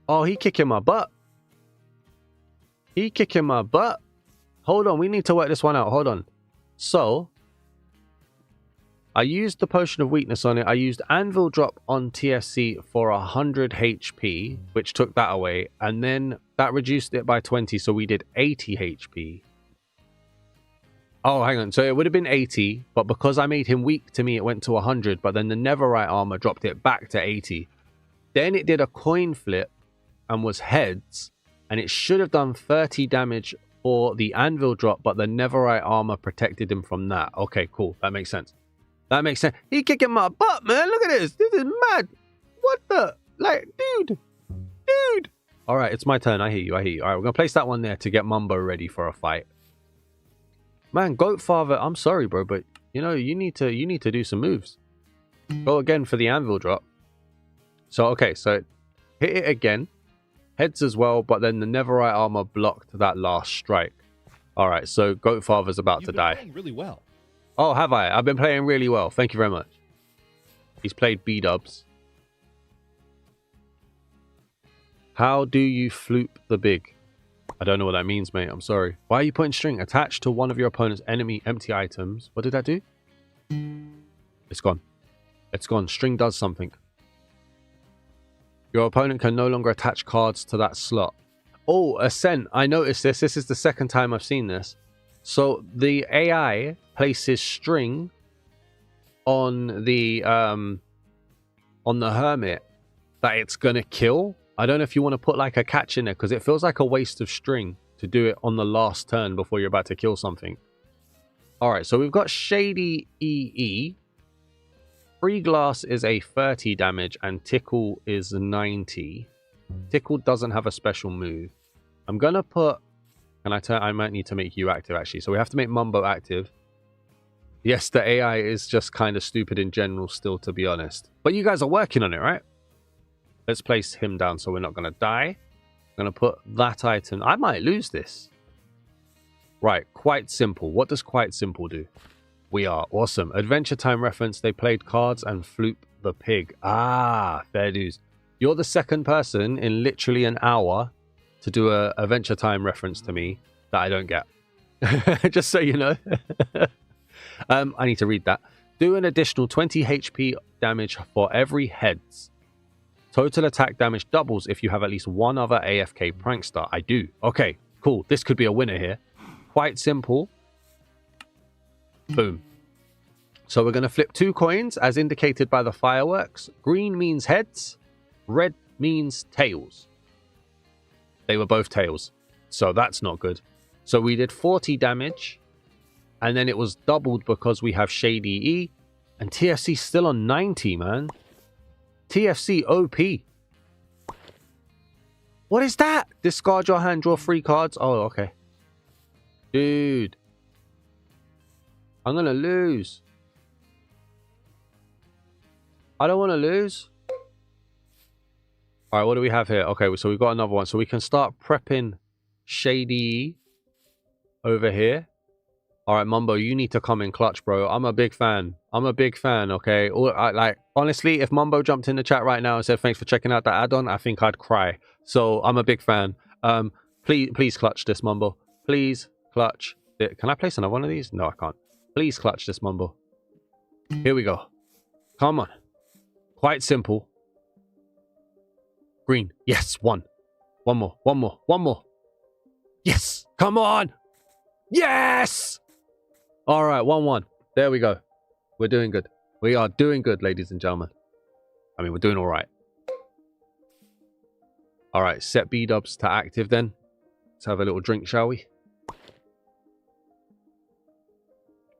Oh, he kicking my butt. He kicking my butt. Hold on, we need to work this one out. Hold on. So, I used the Potion of Weakness on it. I used Anvil Drop on TFC for 100 HP, which took that away. And then that reduced it by 20, so we did 80 HP. Oh, hang on. So it would have been 80, but because I made him weak to me, it went to 100. But then the Netherite Armor dropped it back to 80. Then it did a coin flip and was heads. And it should have done 30 damage for the Anvil Drop, but the Netherite Armor protected him from that. Okay, cool. That makes sense. That makes sense. He kicking my butt, man. Look at this. This is mad. What the? Like, dude. Dude. All right, it's my turn. I hear you. I hear you. All right, we're going to place that one there to get Mumbo ready for a fight. Man, Goat Father, I'm sorry, bro, but, you know, you need to do some moves. Go again for the Anvil Drop. So, okay, so hit it again. Heads as well, but then the Netherite Armor blocked that last strike. All right, so Goat Father's about to die. Playing really well. Oh, have I? I've been playing really well. Thank you very much. He's played B-dubs. How do you floop the big? I don't know what that means, mate. I'm sorry. Why are you putting string attached to one of your opponent's enemy empty items? What did that do? It's gone. It's gone. String does something. Your opponent can no longer attach cards to that slot. Oh, Ascent. I noticed this. This is the second time I've seen this. So the AI places string on the Hermit that it's gonna kill. I don't know if you want to put like a catch in there because it feels like a waste of string to do it on the last turn before you're about to kill something. All right, so we've got Shady EE. Free Glass is a 30 damage and Tickle is 90. Tickle doesn't have a special move. I'm gonna put. Can I turn? I might need to make you active actually. So we have to make Mumbo active. Yes, the AI is just kind of stupid in general still, to be honest. But you guys are working on it, right? Let's place him down so we're not gonna die. I'm gonna put that item. I might lose this. Right, Quite Simple. What does Quite Simple do? We are awesome. Adventure Time reference. They played cards and Floop the pig. Ah, fair dues. You're the second person in literally an hour to do a Adventure Time reference to me that I don't get. Just so you know. I need to read that. Do an additional 20 HP damage for every heads. Total attack damage doubles if you have at least one other AFK prankster. I do. Okay, cool. This could be a winner here. Quite Simple. Boom. So we're going to flip 2 coins as indicated by the fireworks. Green means heads. Red means tails. They were both tails. So that's not good. So we did 40 damage. And then it was doubled because we have Shady E. And TFC still on 90, man. TFC OP. What is that? Discard your hand, draw 3 cards. Oh, okay. Dude. I'm going to lose. I don't want to lose. All right, what do we have here? Okay, so we've got another one. So we can start prepping Shady over here. All right, Mumbo, you need to come in clutch, bro. I'm a big fan. I'm a big fan, okay? Like, honestly, if Mumbo jumped in the chat right now and said thanks for checking out that add-on, I think I'd cry. So I'm a big fan. Please clutch this, Mumbo. Please clutch it. Can I place another one of these? No, I can't. Please clutch this, Mumbo. Here we go. Come on. Quite simple. Green. Yes, one. One more. One more. One more. Yes. Come on. Yes. All right, 1-1. There we go. We're doing good. We are doing good, ladies and gentlemen. I mean, we're doing all right. All right, set B-dubs to active then. Let's have a little drink, shall we?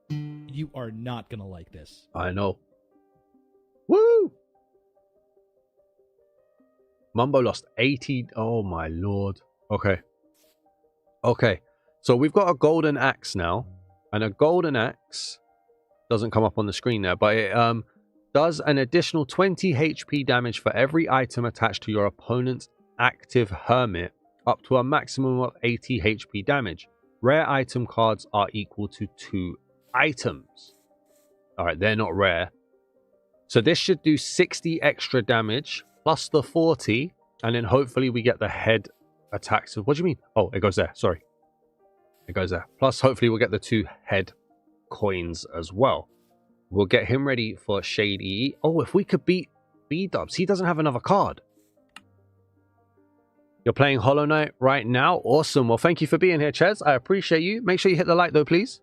You are not going to like this. I know. Woo! Mumbo lost 80. Oh, my lord. Okay. Okay. So we've got a golden axe now. And a golden axe doesn't come up on the screen there, but it does an additional 20 HP damage for every item attached to your opponent's active hermit, up to a maximum of 80 HP damage. Rare item cards are equal to 2 items. All right, they're not rare. So this should do 60 extra damage plus the 40, and then hopefully we get the head attacks. What do you mean? Oh, it goes there. Sorry. It goes there. Plus, hopefully, we'll get the 2 head coins as well. We'll get him ready for Shady. Oh, if we could beat B-dubs. He doesn't have another card. You're playing Hollow Knight right now? Awesome. Well, thank you for being here, Ches. I appreciate you. Make sure you hit the like, though, please.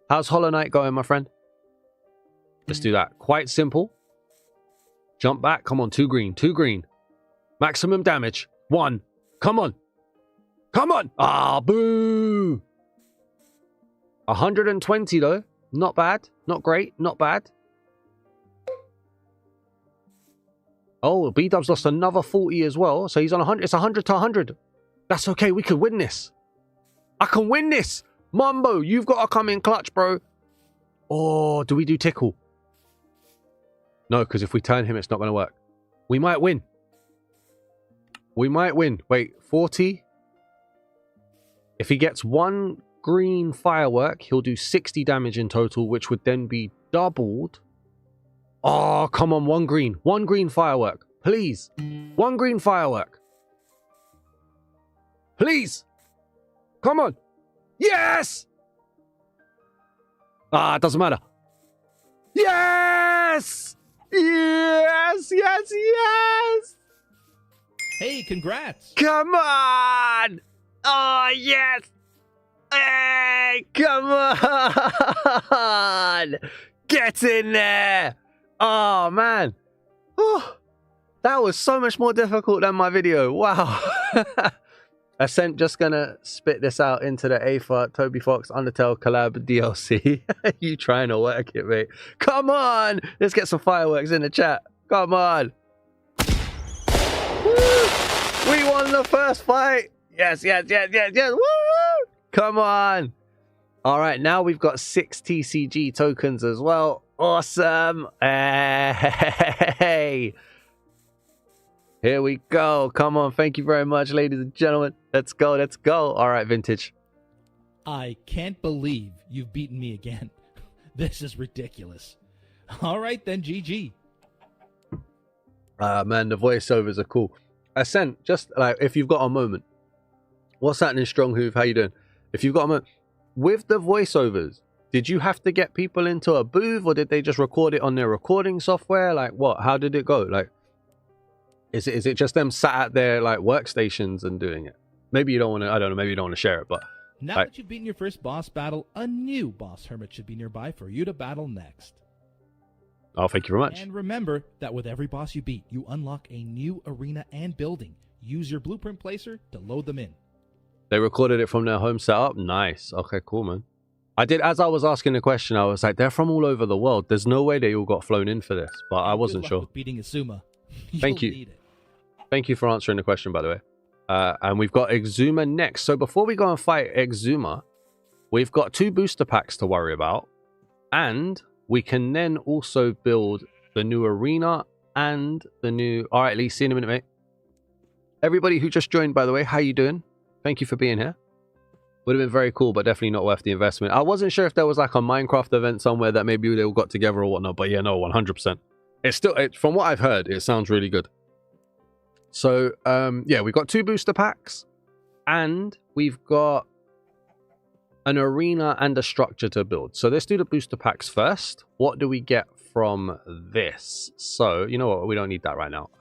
How's Hollow Knight going, my friend? Let's do that. Quite simple. Jump back. Come on, 2 green. 2 green. Maximum damage. 1. Come on. Come on. Ah, boo. 120 though. Not bad. Not great. Not bad. Oh, B-dubs lost another 40 as well. So he's on 100. It's 100 to 100. That's okay. We could win this. I can win this. Mumbo, you've got to come in clutch, bro. Oh, do we do tickle? No, because if we turn him, it's not going to work. We might win. We might win. Wait, 40? If he gets 1 green firework, he'll do 60 damage in total, which would then be doubled. Oh, come on, 1 green. 1 green firework. Please. 1 green firework. Please. Come on. Yes! Ah, it doesn't matter. Yes! Yes, yes, yes! Hey, congrats! Come on! Oh, yes! Hey, come on! Get in there! Oh, man. Oh, that was so much more difficult than my video. Wow. Ascent just gonna spit this out into the AFA Toby Fox Undertale collab DLC. You trying to work it, mate. Come on! Let's get some fireworks in the chat. Come on. Woo! We won the first fight. Yes, yes, yes, yes, yes. Woo! Come on. All right, now we've got 6 TCG tokens as well. Awesome. Hey. Here we go. Come on. Thank you very much, ladies and gentlemen. Let's go. Let's go. All right, Vintage. I can't believe you've beaten me again. This is ridiculous. All right, then, GG. Man, the voiceovers are cool. Ascent, just like if you've got a moment. What's happening, Strong Hoof? How you doing? If you've got a moment. With the voiceovers, did you have to get people into a booth or did they just record it on their recording software? Like what? How did it go? Like, is it just them sat at their like workstations and doing it? Maybe you don't want to, I don't know, maybe you don't want to share it, but now that you've beaten your first boss battle, a new boss hermit should be nearby for you to battle next. Oh, thank you very much. And remember that with every boss you beat, you unlock a new arena and building. Use your blueprint placer to load them in. They recorded it from their home setup? Nice. Okay, cool, man. I did, as I was asking the question, I was like, they're from all over the world. There's no way they all got flown in for this, but I wasn't sure. With beating Azuma. Thank you. Thank you for answering the question, by the way. And we've got Exuma next. So before we go and fight Exuma, we've got 2 booster packs to worry about. And we can then also build the new arena and the new... All right, Lee, see you in a minute, mate. Everybody who just joined, by the way, how you doing? Thank you for being here. Would have been very cool, but definitely not worth the investment. I wasn't sure if there was like a Minecraft event somewhere that maybe they all got together or whatnot, but yeah, no, 100%. It's still, from what I've heard, it sounds really good. So, yeah, we've got 2 booster packs, and we've got an arena and a structure to build. So let's do the booster packs first. What do we get from this? So, you know what? We don't need that right now.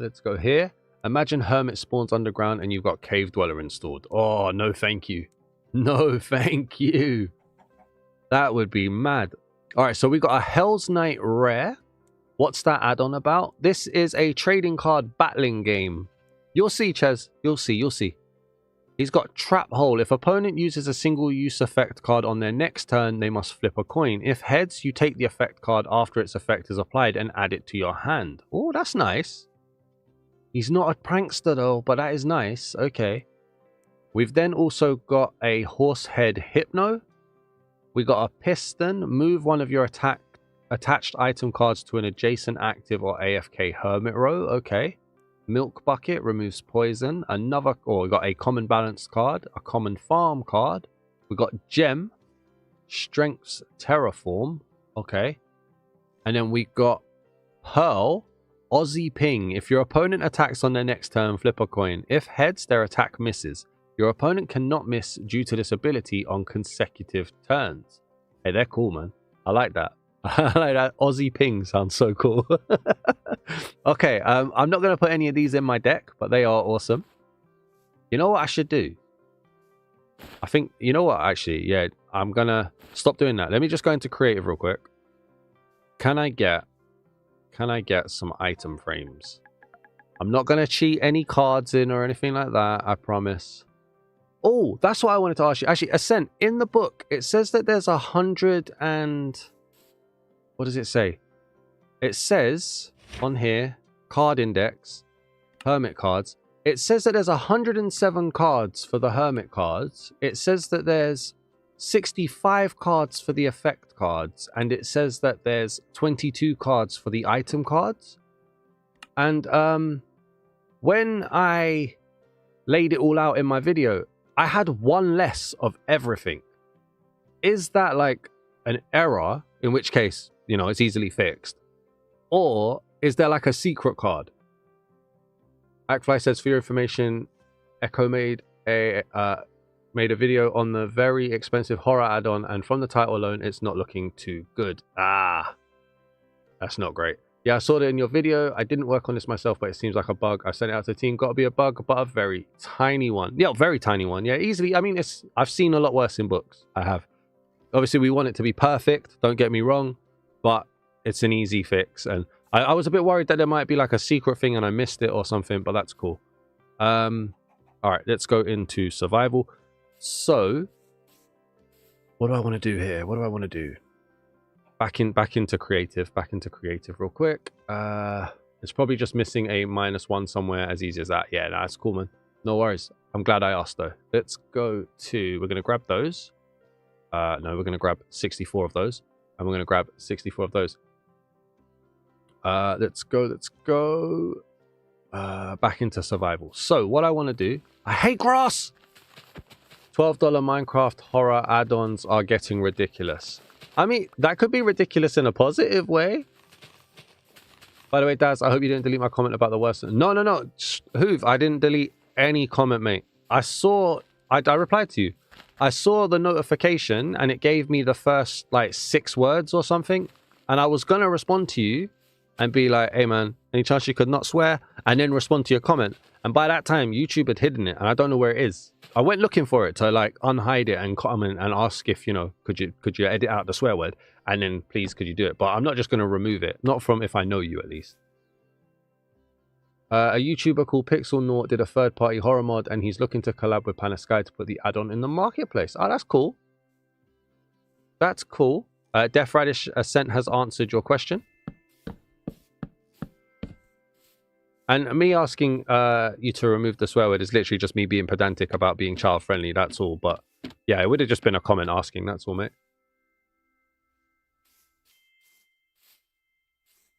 Let's go here. Imagine Hermit spawns underground and you've got Cave Dweller installed. Oh, no thank you. No thank you. That would be mad. All right, so we got a Hell's Knight rare. What's that add-on about? This is a trading card battling game. You'll see, Ches. You'll see. He's got Trap Hole. If opponent uses a single-use effect card on their next turn, they must flip a coin. If heads, you take the effect card after its effect is applied and add it to your hand. Oh, that's nice. He's not a prankster though, but that is nice. Okay. We've then also got a Horsehead Hypno. We got a Piston. Move one of your attached item cards to an adjacent active or AFK Hermit row. Okay. Milk Bucket removes poison. Another, we got a common balance card, a common farm card. We got Gem, Strength's Terraform. Okay. And then we got Pearl, Aussie Ping. If your opponent attacks on their next turn, flip a coin. If heads, their attack misses. Your opponent cannot miss due to this ability on consecutive turns. Hey, they're cool, man. I like that. I like that. Aussie Ping sounds so cool. Okay, I'm not going to put any of these in my deck, but they are awesome. You know what I should do? I think, you know what, actually, yeah, I'm going to stop doing that. Let me just go into creative real quick. Can I get some item frames? I'm not going to cheat any cards in or anything like that, I promise. Oh, that's what I wanted to ask you. Actually, Ascent, in the book, it says that there's 100 and... What does it say? It says on here, card index, Hermit cards. It says that there's 107 cards for the Hermit cards. It says that there's 65 cards for the effect cards. And it says that there's 22 cards for the item cards. And when I laid it all out in my video, I had one less of everything. Is that like an error? In which case, you know, it's easily fixed. Or is there like a secret card? Actfly says, for your information, Echo made a video on the very expensive horror add-on, and from the title alone, it's not looking too good. Ah, that's not great. Yeah, I saw it in your video. I didn't work on this myself, but it seems like a bug. I sent it out to the team. Got to be a bug, but a very tiny one. Yeah, very tiny one. Yeah, easily. I mean, I've seen a lot worse in books. I have. Obviously, we want it to be perfect. Don't get me wrong, but it's an easy fix. And I was a bit worried that there might be like a secret thing and I missed it or something, but that's cool. All right, let's go into survival. So, what do I want to do here? What do I want to do? Back into creative real quick. It's probably just missing a -1 somewhere, as easy as that. Yeah, that's cool, man. No worries. I'm glad I asked though. Let's go to, we're going to grab those. No, we're going to grab 64 of those. And we're going to grab 64 of those. Let's go. Back into survival. So, what I want to do... I hate grass! $12 Minecraft horror add-ons are getting ridiculous. I mean, that could be ridiculous in a positive way. By the way, Daz, I hope you didn't delete my comment about the worst... No. Hoov, I didn't delete any comment, mate. I replied to you. I saw the notification and it gave me the first like 6 words or something, and I was gonna respond to you and be like, hey man, any chance you could not swear, and then respond to your comment. And by that time YouTube had hidden it and I don't know where it is. I went looking for it to like unhide it and comment and ask if, you know, could you edit out the swear word, and then please could you do it. But I'm not just gonna remove it, not from if I know you at least. A YouTuber called Pixel Naught did a third-party horror mod, and he's looking to collab with Panasky to put the add-on in the marketplace. Oh, that's cool. That's cool. Death Radish Ascent has answered your question. And me asking you to remove the swear word is literally just me being pedantic about being child-friendly, that's all. But yeah, it would have just been a comment asking, that's all, mate.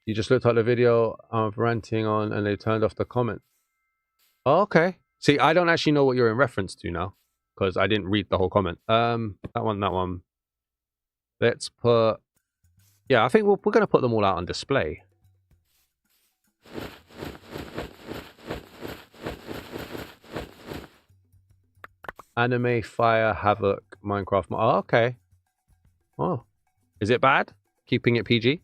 You just looked at the video of ranting on and they turned off the comment. Oh, okay. See, I don't actually know what you're in reference to now because I didn't read the whole comment. That one. Let's put... Yeah, I think we're going to put them all out on display. Anime, Fire, Havoc, Minecraft. Oh, okay. Oh. Is it bad? Keeping it PG?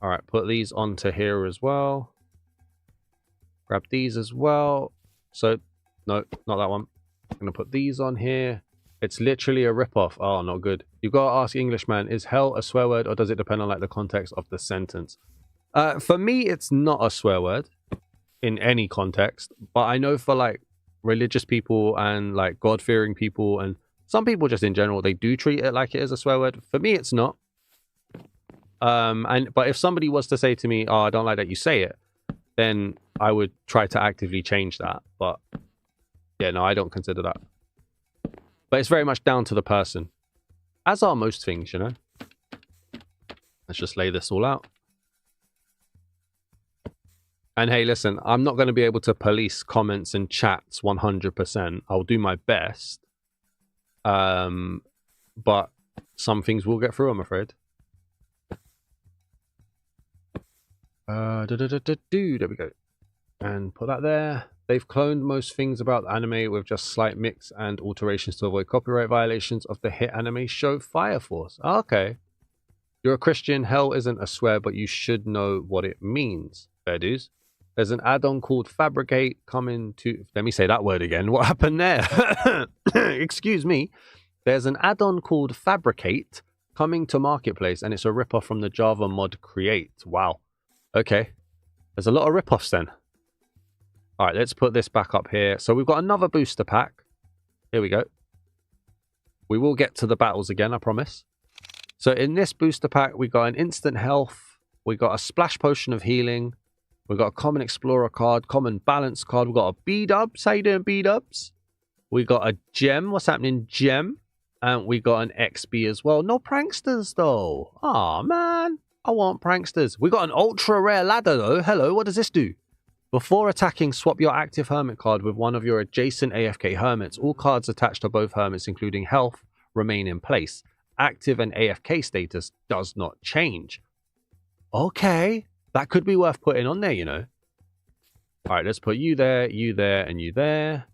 Alright, put these onto here as well. Grab these as well. So, no, not that one. I'm going to put these on here. It's literally a ripoff. Oh, not good. You've got to ask Englishman, is hell a swear word or does it depend on like the context of the sentence? For me, it's not a swear word in any context. But I know for like religious people and like God-fearing people and some people just in general, they do treat it like it is a swear word. For me, it's not. But if somebody was to say to me, oh, I don't like that you say it, then I would try to actively change that. But yeah, no, I don't consider that. But it's very much down to the person. As are most things, you know. Let's just lay this all out. And hey, listen, I'm not going to be able to police comments and chats 100%. I'll do my best. But some things will get through, I'm afraid. There we go. And put that there. They've cloned most things about the anime with just slight mix and alterations to avoid copyright violations of the hit anime show Fire Force. Oh, okay. You're a Christian. Hell isn't a swear, but you should know what it means. Fair dues. There's an add-on called Fabricate coming to... Let me say that word again. What happened there? Excuse me. There's an add-on called Fabricate coming to Marketplace, and it's a ripoff from the Java mod Create. Wow. Okay. There's a lot of ripoffs then. All right, let's put this back up here. So we've got another booster pack. Here we go. We will get to the battles again, I promise. So in this booster pack, we got an instant health. We got a splash potion of healing. We got a common explorer card, common balance card. We got a B-dubs. How you doing, B-dubs? We got a gem. What's happening, gem? And we got an XB as well. No pranksters though. Aw, man. I want pranksters. We got an ultra rare ladder though. Hello, what does this do? Before attacking, swap your active hermit card with one of your adjacent AFK hermits. All cards attached to both hermits, including health, remain in place. Active and AFK status does not change. Okay, that could be worth putting on there, you know. All right, let's put you there, and you there.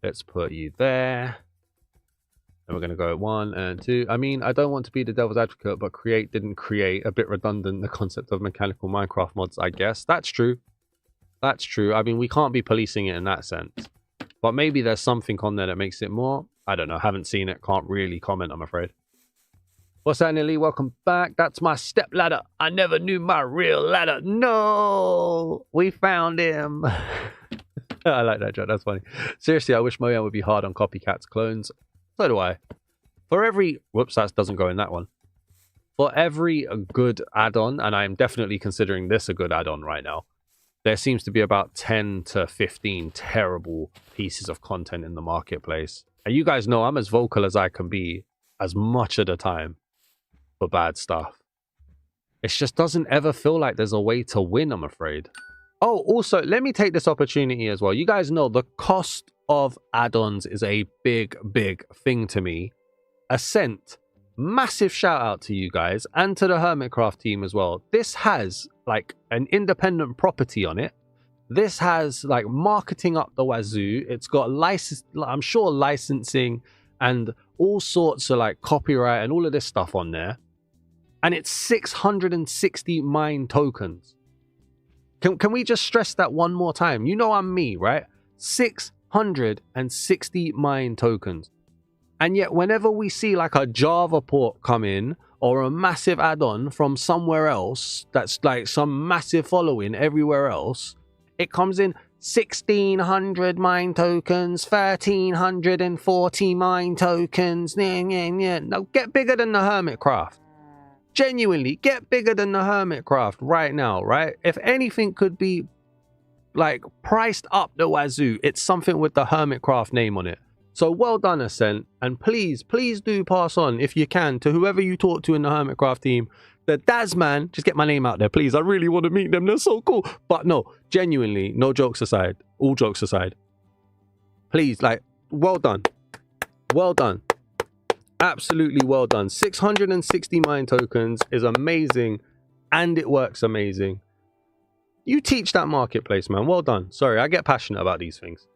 Let's put you there. And we're going to go 1 and 2. I mean, I don't want to be the devil's advocate, but create didn't create. A bit redundant, the concept of mechanical Minecraft mods, I guess. That's true. That's true. I mean, we can't be policing it in that sense. But maybe there's something on there that makes it more. I don't know. Haven't seen it. Can't really comment, I'm afraid. What's that, Nelly? Welcome back. That's my step ladder. I never knew my real ladder. No! We found him. I like that joke. That's funny. Seriously, I wish Mojang would be hard on copycats clones. So do I. For every... Whoops, that doesn't go in that one. For every good add-on, and I am definitely considering this a good add-on right now, there seems to be about 10 to 15 terrible pieces of content in the marketplace. And you guys know I'm as vocal as I can be as much of the time for bad stuff. It just doesn't ever feel like there's a way to win, I'm afraid. Oh, also, let me take this opportunity as well. You guys know the cost of add-ons is a big, big thing to me. Ascent, massive shout out to you guys and to the Hermitcraft team as well. This has like an independent property on it. This has like marketing up the wazoo. It's got license, I'm sure licensing and all sorts of like copyright and all of this stuff on there. And it's 660 mine tokens. Can we just stress that one more time? You know I'm me, right? 660 mine tokens. And yet whenever we see like a Java port come in or a massive add-on from somewhere else that's like some massive following everywhere else, it comes in 1600 mine tokens, 1340 mine tokens. No, get bigger than the Hermitcraft. Genuinely, get bigger than the Hermitcraft right now, right? If anything could be like priced up the wazoo, it's something with the Hermitcraft name on it. So well done, Ascent, and please do pass on, if you can, to whoever you talk to in the Hermitcraft team, the Dazman, just get my name out there, please. I really want to meet them. They're so cool. But no, genuinely, no jokes aside, All jokes aside. Please, like, well done. Well done. Absolutely well done. 660 mine tokens is amazing, and it works amazing. You teach that marketplace, man. Well done. Sorry, I get passionate about these things.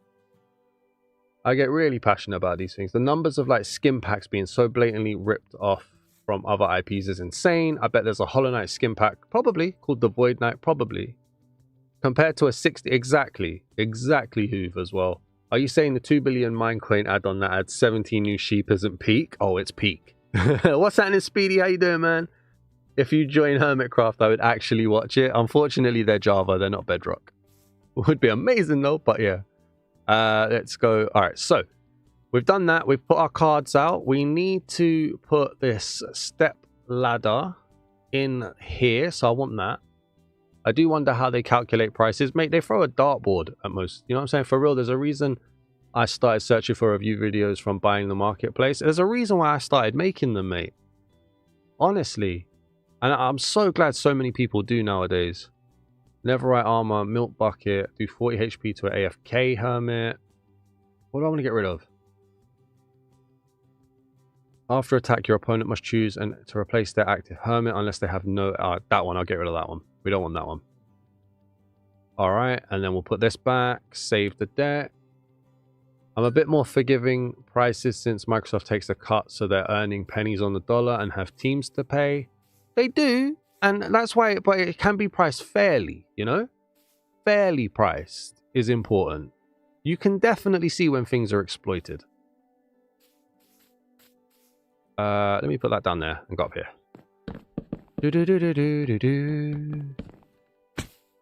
I get really passionate about these things. The numbers of like skin packs being so blatantly ripped off from other IPs is insane. I bet there's a Hollow Knight skin pack, probably, called the Void Knight, probably. Compared to a 60, exactly Hoove as well. Are you saying the 2 billion Minecoin add-on that adds 17 new sheep isn't peak? Oh, it's peak. What's happening, Speedy? How you doing, man? If you join Hermitcraft, I would actually watch it. Unfortunately, they're Java, they're not Bedrock. Would be amazing though, but yeah. Let's go. All right, so we've done that. We've put our cards out. We need to put this step ladder in here, so I want that. I do wonder how they calculate prices. Mate, they throw a dartboard at most. You know what I'm saying? For real, there's a reason I started searching for review videos from buying the marketplace. There's a reason why I started making them, mate. Honestly. And I'm so glad so many people do nowadays. Neverite armor, milk bucket, do 40 HP to an AFK hermit. What do I want to get rid of? After attack, your opponent must choose and to replace their active hermit unless they have no... that one, I'll get rid of that one. We don't want that one. Alright, and then we'll put this back. Save the deck. I'm a bit more forgiving prices since Microsoft takes a cut, so they're earning pennies on the dollar and have teams to pay. They do, and that's why, but it can be priced fairly, you know? Fairly priced is important. You can definitely see when things are exploited. Let me put that down there and go up here.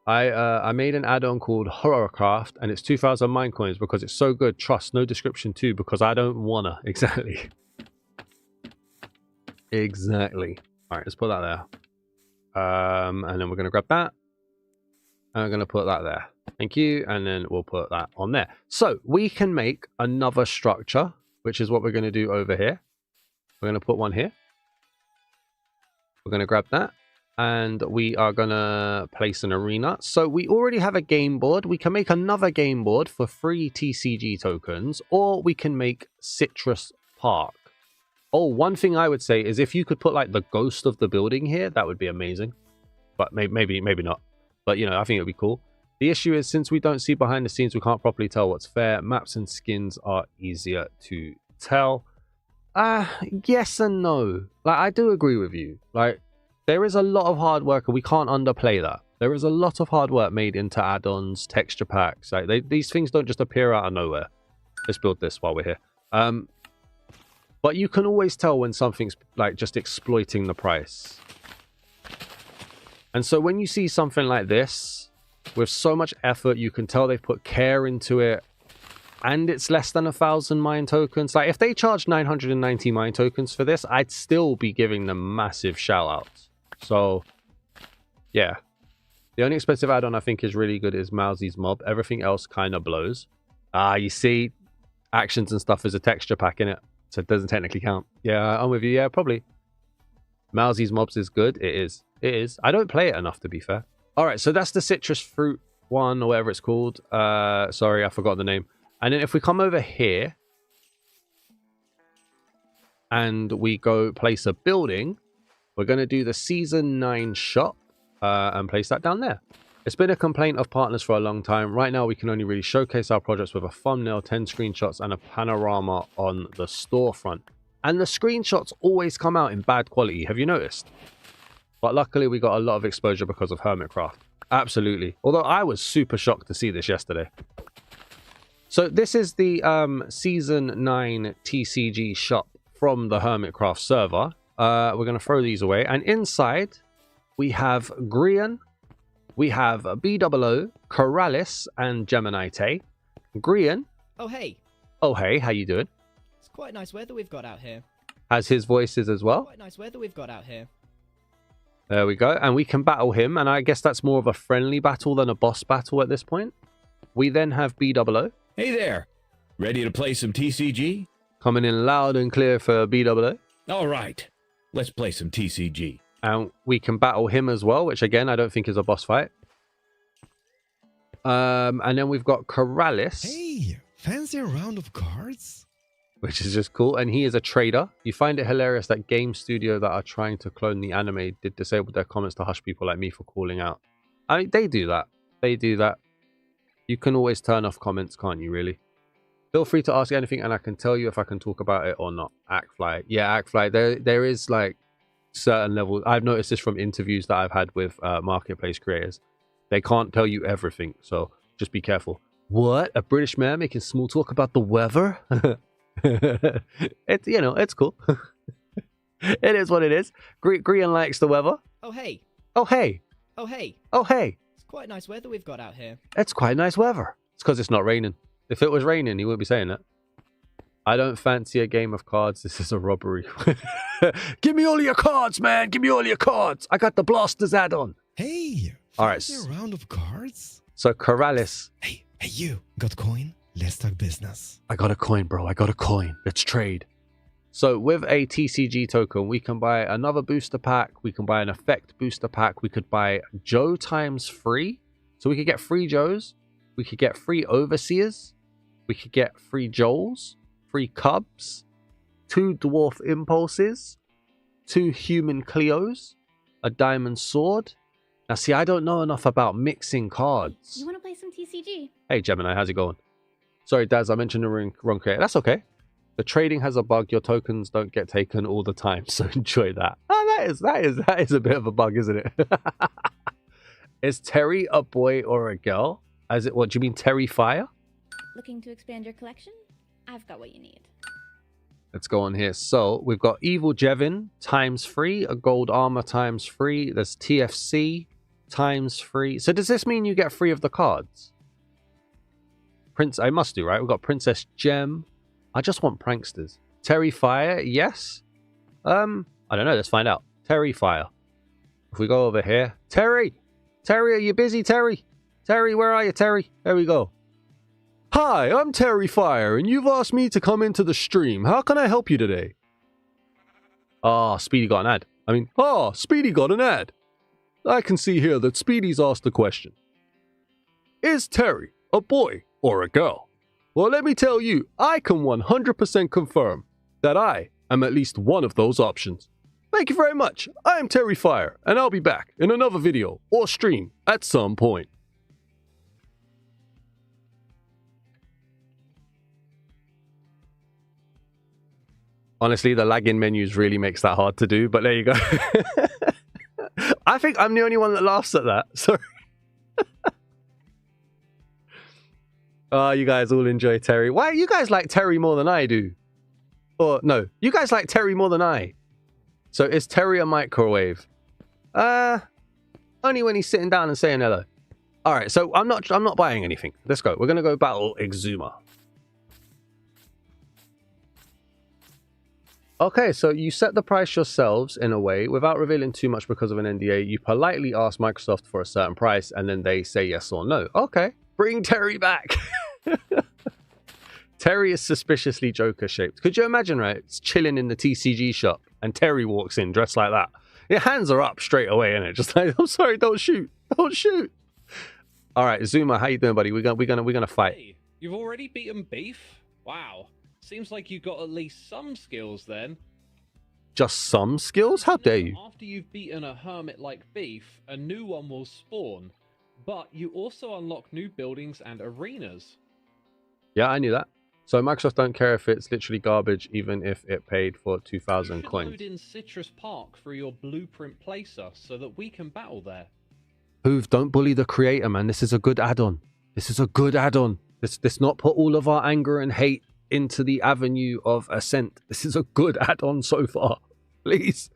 I made an add-on called Hermitcraft, and it's 2,000 Minecoins because it's so good. Trust, no description too, because I don't wanna. Exactly. Exactly. Alright, let's put that there. And then we're going to grab that. And we're going to put that there. Thank you. And then we'll put that on there. So we can make another structure, which is what we're going to do over here. We're going to put one here. We're going to grab that. And we are going to place an arena. So we already have a game board. We can make another game board for free TCG tokens. Or we can make Citrus Park. Oh, one thing I would say is if you could put like the ghost of the building here, that would be amazing. But maybe not. But you know, I think it would be cool. The issue is since we don't see behind the scenes, we can't properly tell what's fair. Maps and skins are easier to tell. Yes and no. Like, I do agree with you. Like, there is a lot of hard work and we can't underplay that. There is a lot of hard work made into add-ons, texture packs. Like, these things don't just appear out of nowhere. Let's build this while we're here. But you can always tell when something's like just exploiting the price. And so when you see something like this, with so much effort, you can tell they've put care into it. And it's less than 1,000 mine tokens. Like if they charged 990 mine tokens for this, I'd still be giving them massive shout outs. So yeah. The only expensive add-on I think is really good is Mousie's Mob. Everything else kind of blows. You see, actions and stuff is a texture pack in it. So it doesn't technically count. Yeah, I'm with you. Yeah, probably. Mousie's Mobs is good. It is. It is. I don't play it enough, to be fair. All right, so that's the citrus fruit one, or whatever it's called. Sorry, I forgot the name. And then if we come over here and we go place a building, we're going to do the Season 9 shop and place that down there. It's been a complaint of partners for a long time. Right now, we can only really showcase our projects with a thumbnail, 10 screenshots, and a panorama on the storefront. And the screenshots always come out in bad quality. Have you noticed? But luckily, we got a lot of exposure because of Hermitcraft. Absolutely. Although I was super shocked to see this yesterday. So this is the Season 9 TCG shop from the Hermitcraft server. We're going to throw these away. And inside, we have Grian. We have BOO, Corralis, and Geminite. Grian. Oh, hey. Oh, hey. How you doing? It's quite nice weather we've got out here. Has his voices as well? Quite nice weather we've got out here. There we go. And we can battle him. And I guess that's more of a friendly battle than a boss battle at this point. We then have BOO. Hey there. Ready to play some TCG? Coming in loud and clear for BOO. All right. Let's play some TCG. And we can battle him as well, which again, I don't think is a boss fight. And then we've got Corrales, Hey, fancy a round of cards? which is just cool. And he is a trader. You find it hilarious that game studio that are trying to clone the anime did disable their comments to hush people like me for calling out. I mean, they do that. They do that. You can always turn off comments, can't you, really? Feel free to ask anything and I can tell you if I can talk about it or not. Actfly. Yeah, Actfly. There is like certain levels. I've noticed this from interviews that I've had with marketplace creators. They can't tell you everything, so just be careful. What? A British man making small talk about the weather? It's, you know, it's cool. It is what it is. Grian likes the weather. Oh, hey. Oh, hey. Oh, hey. Oh, hey. It's quite nice weather we've got out here. It's quite nice weather. It's because it's not raining. If it was raining, he wouldn't be saying that. I don't fancy a game of cards. This is a robbery. Give me all your cards, man. Give me all your cards. I got the Blasters add-on. Hey, All right. fancy a round of cards? So Corrales. Hey, you. Got coin? Let's talk business. I got a coin, bro. I got a coin. Let's trade. So with a TCG token, we can buy another booster pack. We can buy an effect booster pack. We could buy Joe times 3. So we could get 3 Joes. We could get 3 Overseers. We could get 3 Joels. 3 Cubs. 2 Dwarf Impulses. 2 Human Cleos. A Diamond Sword. Now see, I don't know enough about mixing cards. You want to play some TCG? Hey Gemini, how's it going? Sorry Daz, I mentioned the wrong creator. That's okay. The trading has a bug. Your tokens don't get taken all the time, so enjoy that. Oh, that is a bit of a bug, isn't it? Is Terry a boy or a girl? What do you mean, Terry Fire? Looking to expand your collection? I've got what you need. Let's go on here. So we've got Evil Jevin times 3, a gold armor times 3. There's TFC times 3. So does this mean you get 3 of the cards? I must do, right? We've got Princess Gem. I just want pranksters. Terry Fire, yes. I don't know. Let's find out. Terry Fire. If we go over here, Terry, are you busy, Terry? Terry, where are you, Terry? There we go. Hi, I'm Terry Fire, and you've asked me to come into the stream. How can I help you today? Speedy got an ad. Speedy got an ad. I can see here that Speedy's asked a question. Is Terry a boy or a girl? Well, let me tell you, I can 100% confirm that I am at least one of those options. Thank you very much. I am Terry Fire, and I'll be back in another video or stream at some point. Honestly, the lagging menus really makes that hard to do, but there you go. I think I'm the only one that laughs at that. Sorry. Oh, you guys all enjoy Terry. Why you guys like Terry more than I do? Or no, you guys like Terry more than I. So is Terry a microwave? Only when he's sitting down and saying hello. All right, so I'm not buying anything. Let's go. We're gonna go battle Exuma. Okay, so you set the price yourselves in a way without revealing too much because of an NDA. You politely ask Microsoft for a certain price and then they say yes or no. Okay, bring Terry back. Terry is suspiciously Joker shaped. Could you imagine, right? It's chilling in the TCG shop and Terry walks in dressed like that. Your hands are up straight away, innit? Just like, I'm sorry, don't shoot. Don't shoot. All right, Zuma, how you doing, buddy? We're gonna fight. Hey, you've already beaten Beef? Wow. Seems like you got at least some skills then. Just some skills? How dare you? After you've beaten a hermit like Beef, a new one will spawn. But you also unlock new buildings and arenas. Yeah, I knew that. So Microsoft don't care if it's literally garbage, even if it paid for 2,000 coins. Load in Citrus Park through your blueprint placer so that we can battle there. Hoove, don't bully the creator, man. This is a good add-on. This is a good add-on. Let's not put all of our anger and hate into the avenue of Ascent. This is a good add-on so far. Please.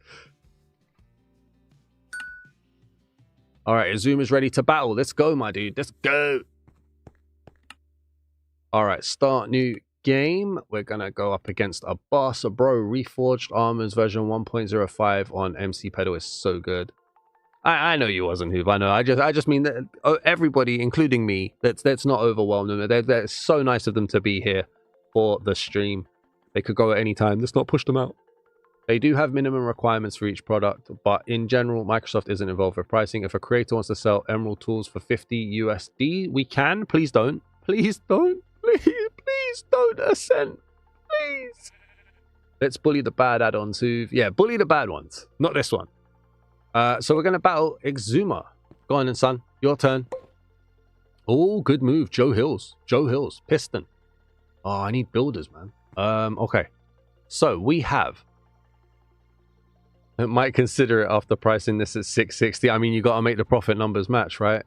All right, Azuma's ready to battle. Let's go, my dude. Let's go. All right, start new game. We're going to go up against a boss, bro. Reforged Armors version 1.05 on MC Pedal is so good. I know you wasn't, Hoove. I know. I just mean that everybody, including me, that's not overwhelmed. They're so nice of them to be here for the stream. They could go at any time. Let's not push them out. They do have minimum requirements for each product, but in general, Microsoft isn't involved with pricing. If a creator wants to sell Emerald tools for 50 USD, we can. Please don't. Please don't. Please don't ascend. Please. Let's bully the bad add-ons who... Yeah, bully the bad ones. Not this one. So we're going to battle Exuma. Go on then, son. Your turn. Oh, good move. Joe Hills. Joe Hills. Piston. Oh, I need builders, man. Okay. So we have... I might consider it after pricing this at 660. I mean, you got to make the profit numbers match, right?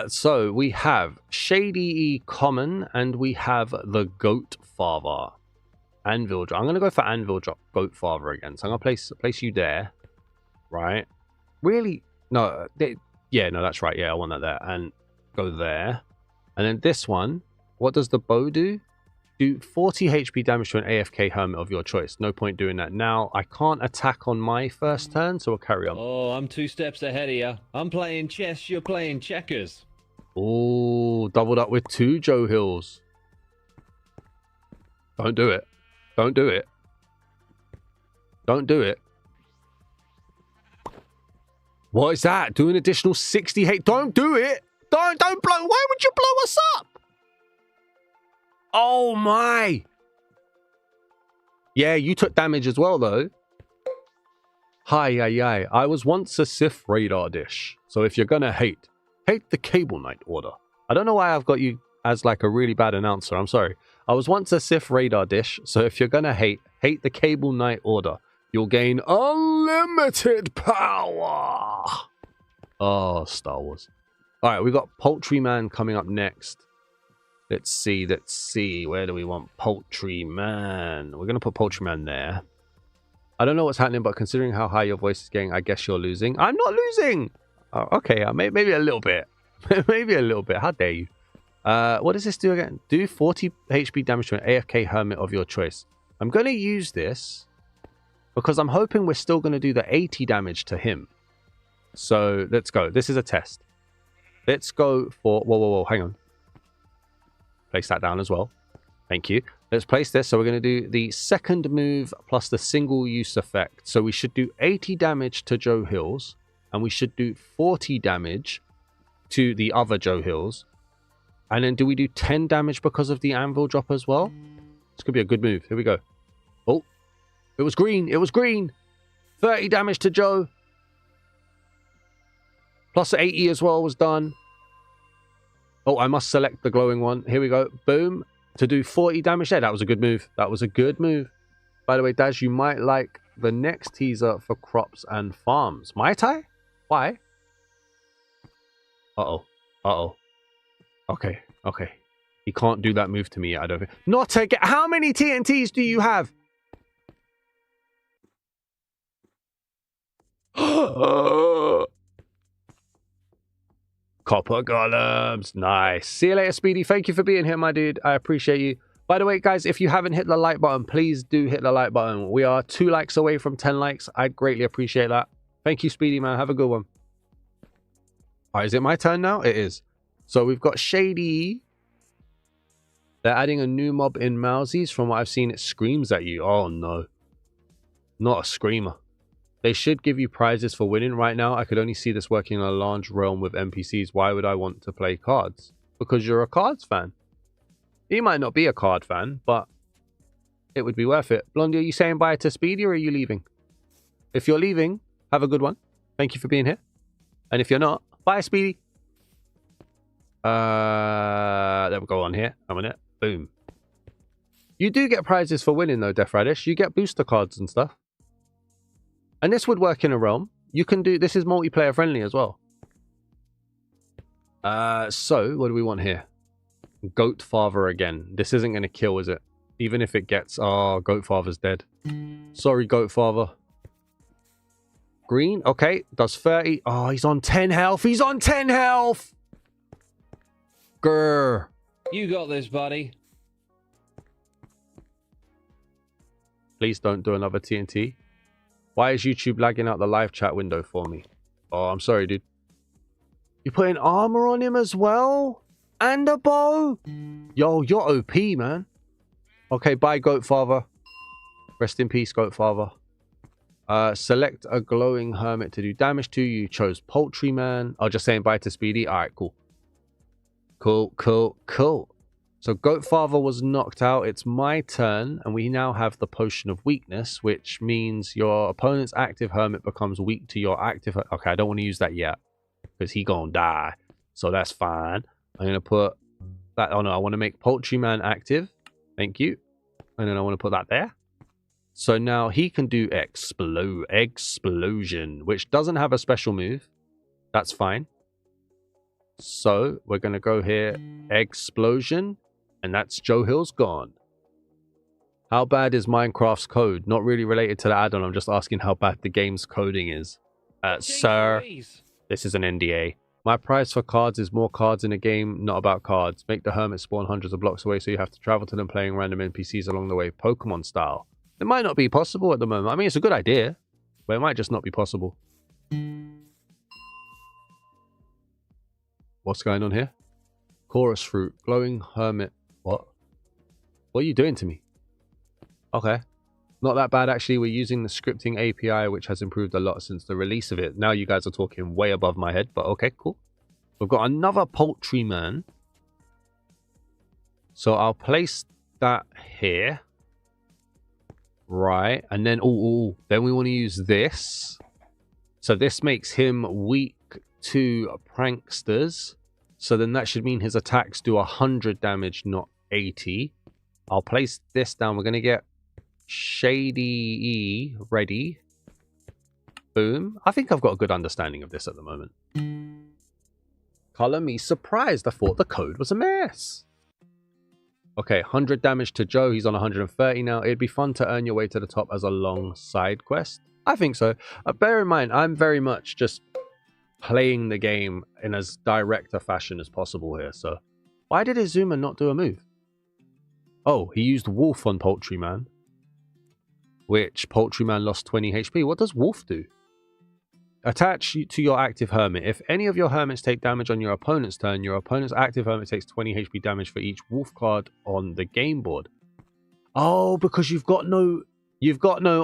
So we have Shady E Common and we have the Goat Father. Anvil Drop. I'm going to go for Anvil Drop Goat Father again. So I'm going to place you there. Right? Really? No. Yeah, no, that's right. Yeah, I want that there. And go there. And then this one. What does the bow do? Do 40 HP damage to an AFK Hermit of your choice. No point doing that now. I can't attack on my first turn, so we'll carry on. Oh, I'm 2 steps ahead of you. I'm playing chess, you're playing checkers. Oh, doubled up with 2 Joe Hills. Don't do it. Don't do it. Don't do it. What is that? Do an additional 60 hate. Don't do it. Don't blow. Why would you blow us up? Oh my. Yeah, you took damage as well though. Hi. I was once a Sith radar dish. So if you're gonna hate the Cable Knight order. I don't know why I've got you as like a really bad announcer. I'm sorry. I was once a Sith radar dish. So if you're gonna hate the Cable Knight order. You'll gain unlimited power. Oh, Star Wars. All right, we've got Poultry Man coming up next. Let's see. Where do we want Poultry Man? We're going to put Poultry Man there. I don't know what's happening, but considering how high your voice is getting, I guess you're losing. I'm not losing. Oh, okay, maybe a little bit. Maybe a little bit. How dare you? What does this do again? Do 40 HP damage to an AFK Hermit of your choice. I'm going to use this because I'm hoping we're still going to do the 80 damage to him. So let's go. This is a test. Let's go for... Whoa. Hang on. Place that down as well. Thank you. Let's place this. So we're going to do the second move plus the single use effect. So we should do 80 damage to Joe Hills. And we should do 40 damage to the other Joe Hills. And then do we do 10 damage because of the anvil drop as well? This could be a good move. Here we go. Oh. It was green. It was green. 30 damage to Joe. Plus 80 as well was done. Oh, I must select the glowing one. Here we go. Boom. To do 40 damage there. That was a good move. That was a good move. By the way, Daz, you might like the next teaser for crops and farms. Might I? Why? Uh-oh. Okay. He can't do that move to me yet, I don't think. Not again. How many TNTs do you have? Copper golems. Nice. See you later, Speedy. Thank you for being here, my dude. I appreciate you. By the way, guys, if you haven't hit the like button, please do hit the like button. We are 2 likes away from 10 likes. I'd greatly appreciate that. Thank you, Speedy, man. Have a good one. All right, is it my turn now? It is. So we've got Shady. They're adding a new mob in Mousies. From what I've seen, it screams at you. Oh, no. Not a screamer. They should give you prizes for winning. Right now, I could only see this working in a large realm with NPCs. Why would I want to play cards? Because you're a cards fan. You might not be a card fan, but it would be worth it. Blondie, are you saying bye to Speedy or are you leaving? If you're leaving, have a good one. Thank you for being here. And if you're not, bye, Speedy. There we go on here. I'm on it. Boom. You do get prizes for winning, though, Death Radish. You get booster cards and stuff. And this would work in a realm. You can do... This is multiplayer friendly as well. So, what do we want here? Goat Father again. This isn't going to kill, is it? Even if it gets... Oh, Goat Father's dead. Sorry, Goat Father. Green. Okay. Does 30. Oh, he's on 10 health. He's on 10 health! Grr. You got this, buddy. Please don't do another TNT. Why is YouTube lagging out the live chat window for me? Oh, I'm sorry, dude. You putting armor on him as well? And a bow? Yo, you're OP, man. Okay, bye, Goat Father. Rest in peace, Goatfather. Select a glowing hermit to do damage to. You chose Poultryman. Oh, just saying bye to Speedy. All right, cool. Cool. So Goatfather was knocked out. It's my turn, and we now have the Potion of Weakness, which means your opponent's active hermit becomes weak to your active... Okay, I don't want to use that yet, because he gonna die. So that's fine. I'm gonna put that... Oh no, I want to make Poultryman active. Thank you. And then I want to put that there. So now he can do Explosion, which doesn't have a special move. That's fine. So we're going to go here, Explosion, and that's Joe Hill's gone. How bad is Minecraft's code? Not really related to the add-on. I'm just asking how bad the game's coding is. Sir, this is an NDA. My price for cards is more cards in a game, not about cards. Make the hermit spawn hundreds of blocks away so you have to travel to them playing random NPCs along the way, Pokemon style. It might not be possible at the moment. I mean, it's a good idea, but it might just not be possible. What's going on here? Chorus fruit, glowing hermit. What? What are you doing to me? Okay. Not that bad, actually. We're using the scripting API, which has improved a lot since the release of it. Now you guys are talking way above my head, but okay, cool. We've got another Poultryman. So I'll place that here. Right, and then then we want to use this. So this makes him weak to pranksters. So then that should mean his attacks do 100 damage, not 80. I'll place this down. We're going to get Shady E ready. Boom. I think I've got a good understanding of this at the moment. Color me surprised. I thought the code was a mess. Okay, 100 damage to Joe. He's on 130 now. It'd be fun to earn your way to the top as a long side quest. I think so. Bear in mind, I'm very much just playing the game in as direct a fashion as possible here. So, why did Izuma not do a move? Oh, he used Wolf on Poultryman, which Poultryman lost 20 HP. What does Wolf do? Attach to your active hermit. If any of your hermits take damage on your opponent's turn, your opponent's active hermit takes 20 HP damage for each wolf card on the game board. Oh, because you've got no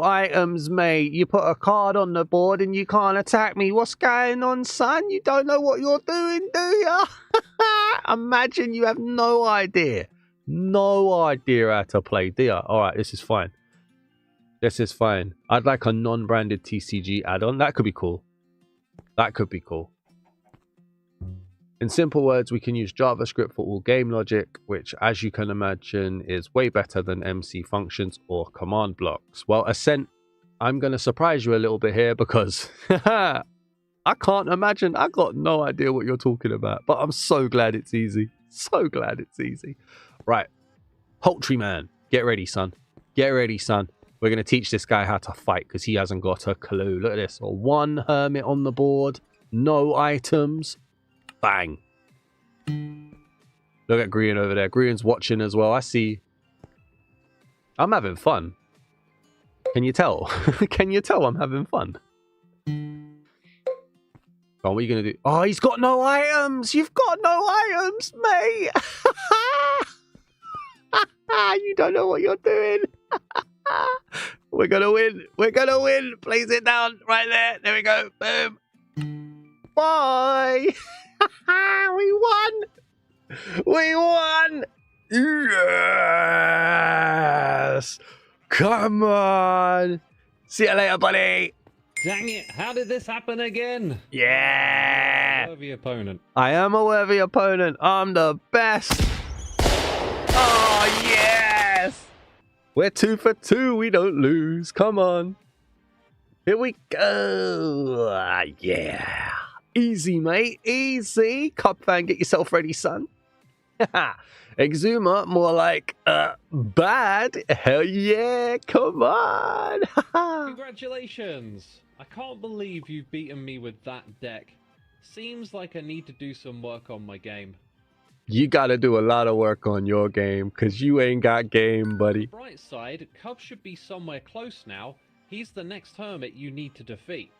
items, mate. You put a card on the board and you can't attack me. What's going on, son? You don't know what you're doing, do you? Imagine you have no idea. No idea how to play, do you? Alright, this is fine. This is fine. I'd like a non-branded TCG add-on. That could be cool. That could be cool. In simple words, we can use JavaScript for all game logic, which, as you can imagine, is way better than MC functions or command blocks. Well, Ascent, I'm going to surprise you a little bit here because I can't imagine. I got no idea what you're talking about, but I'm so glad it's easy. So glad it's easy. Right. Poultryman, get ready, son. Get ready, son. We're going to teach this guy how to fight because he hasn't got a clue. Look at this. One hermit on the board. No items. Bang. Look at Green over there. Green's watching as well. I see. I'm having fun. Can you tell? Can you tell I'm having fun? Oh, what are you going to do? Oh, he's got no items. You've got no items, mate. You don't know what you're doing. We're gonna win. We're gonna win. Place it down right there. There we go. Boom. Bye. We won. We won. Yes. Come on. See you later, buddy. Dang it, how did this happen again? Yeah. Worthy opponent. I am a worthy opponent. I'm the best. Oh, yes. We're 2 for 2. We don't lose. Come on. Here we go. Yeah. Easy, mate. Easy. Cub fan, get yourself ready, son. Exuma, more like bad. Hell yeah. Come on. Congratulations. I can't believe you've beaten me with that deck. Seems like I need to do some work on my game. You gotta do a lot of work on your game, because you ain't got game, buddy. Bright side, Cub should be somewhere close now. He's the next Hermit you need to defeat.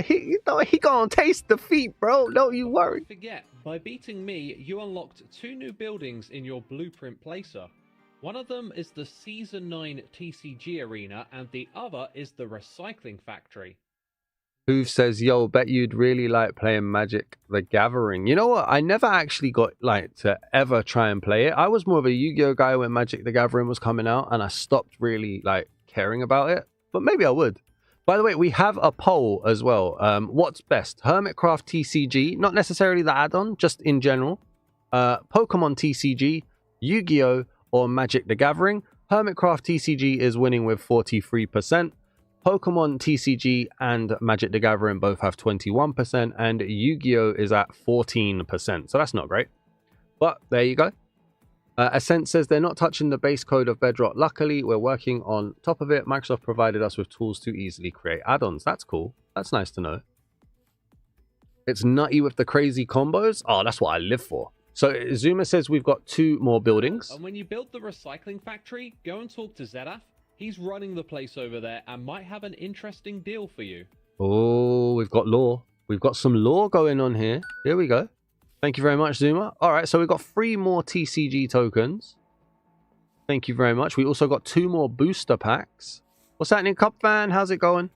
He gonna taste defeat, bro. Don't you worry. Don't forget, by beating me, you unlocked 2 new buildings in your blueprint placer. One of them is the Season 9 TCG Arena, and the other is the Recycling Factory. Hoove says, yo, bet you'd really like playing Magic the Gathering. You know what? I never actually got like to ever try and play it. I was more of a Yu-Gi-Oh guy when Magic the Gathering was coming out, and I stopped really like caring about it. But maybe I would. By the way, we have a poll as well. What's best? Hermitcraft TCG, not necessarily the add-on, just in general. Pokemon TCG, Yu-Gi-Oh, or Magic the Gathering. Hermitcraft TCG is winning with 43%. Pokemon TCG and Magic the Gathering both have 21%, and Yu-Gi-Oh is at 14%. So that's not great. But there you go. Ascent says they're not touching the base code of Bedrock. Luckily, we're working on top of it. Microsoft provided us with tools to easily create add-ons. That's cool. That's nice to know. It's nutty with the crazy combos. Oh, that's what I live for. So Zuma says we've got 2 more buildings. And when you build the Recycling Factory, go and talk to Zedaf. He's running the place over there and might have an interesting deal for you. Oh, we've got lore. We've got some lore going on here. Here we go. Thank you very much, Zuma. All right, so we've got 3 more TCG tokens. Thank you very much. We also got 2 more booster packs. What's happening, Cup Fan? How's it going?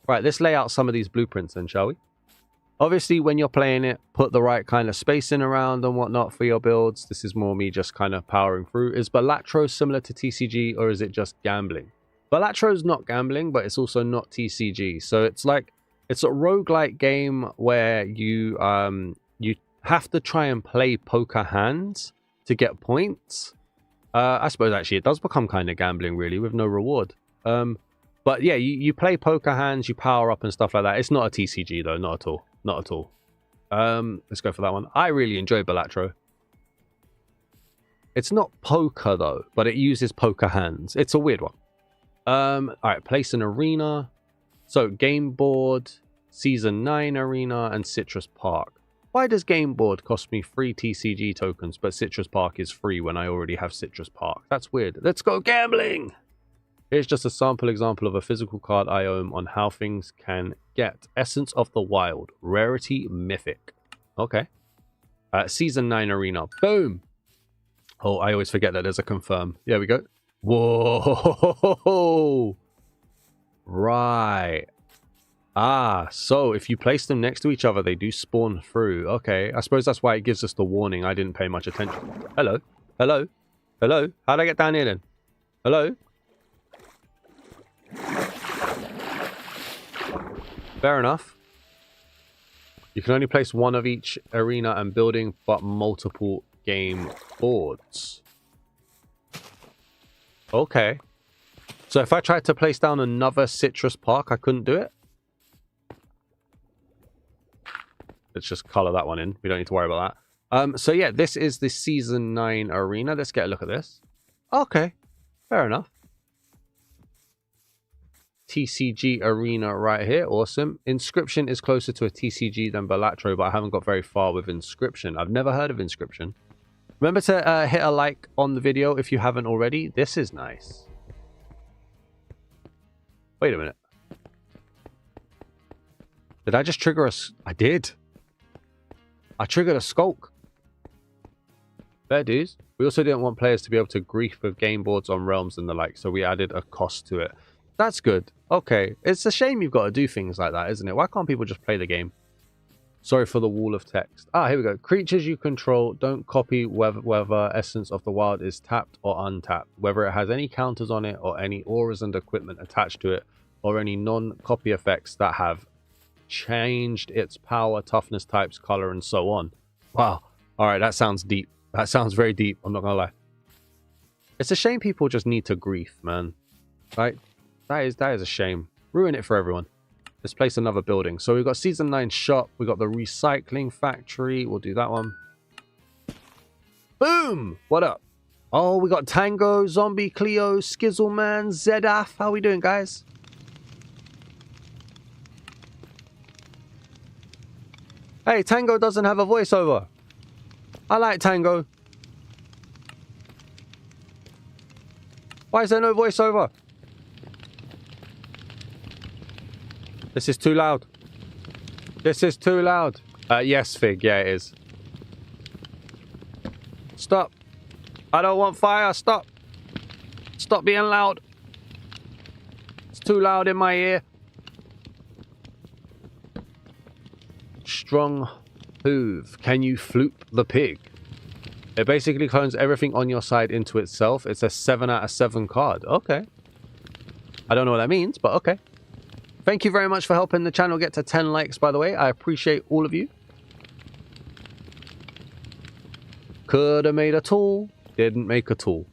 Right, let's lay out some of these blueprints then, shall we? Obviously, when you're playing it, put the right kind of spacing around and whatnot for your builds. This is more me just kind of powering through. Is Balatro similar to TCG, or is it just gambling? Balatro's not gambling, but it's also not TCG. So it's like, it's a roguelike game where you have to try and play poker hands to get points. I suppose actually it does become kind of gambling really, with no reward. But yeah, you play poker hands, you power up and stuff like that. It's not a TCG though, not at all. Not at all. Let's go for that one. I really enjoy Balatro. It's not poker though, but it uses poker hands. It's a weird one. All right, place an arena. So game board, Season 9 arena, and Citrus Park. Why does game board cost me 3 TCG tokens, but Citrus Park is free when I already have Citrus Park? That's weird. Let's go gambling! Here's just a sample example of a physical card I own on how things can get. Essence of the Wild. Rarity Mythic. Okay. Season 9 arena. Boom! Oh, I always forget that there's a confirm. There we go. Whoa! Right. Ah, so if you place them next to each other, they do spawn through. Okay, I suppose that's why it gives us the warning. I didn't pay much attention. Hello? Hello? Hello? How'd I get down here then? Hello? Fair enough. You can only place 1 of each arena and building, but multiple game boards. Okay. So if I tried to place down another Citrus Park, I couldn't do it? Let's just color that one in. We don't need to worry about that. So yeah, this is the Season 9 arena. Let's get a look at this. Okay. Fair enough. TCG arena right here. Awesome. Inscription is closer to a TCG than Balatro, but I haven't got very far with Inscription. I've never heard of Inscription. Remember to hit a like on the video if you haven't already. This is nice. Wait a minute. Did I just trigger a... I did. I triggered a Skulk. Fair dues. We also didn't want players to be able to grief with game boards on realms and the like, so we added a cost to it. That's good. Okay. It's a shame you've got to do things like that, isn't it? Why can't people just play the game? Sorry for the wall of text. Ah, here we go. Creatures you control don't copy whether Essence of the Wild is tapped or untapped, whether it has any counters on it or any auras and equipment attached to it, or any non-copy effects that have changed its power, toughness, types, color, and so on. Wow. All right, that sounds deep. That sounds very deep. I'm not gonna lie. It's a shame people just need to grief, man. Right? That is a shame. Ruin it for everyone. Let's place another building. So we've got Season 9 shop. We've got the Recycling Factory. We'll do that one. Boom! What up? Oh, we got Tango, Zombie, Cleo, Skizzleman, Zedaf. How we doing, guys? Hey, Tango doesn't have a voiceover. I like Tango. Why is there no voiceover? This is too loud. This is too loud. Yes, Fig. Yeah, it is. Stop. I don't want fire. Stop. Stop being loud. It's too loud in my ear. Strong hoof. Can you floop the pig? It basically clones everything on your side into itself. It's a 7 out of 7 card. Okay. I don't know what that means, but okay. Thank you very much for helping the channel get to 10 likes, by the way. I appreciate all of you. Could have made a tool. Didn't make a tool.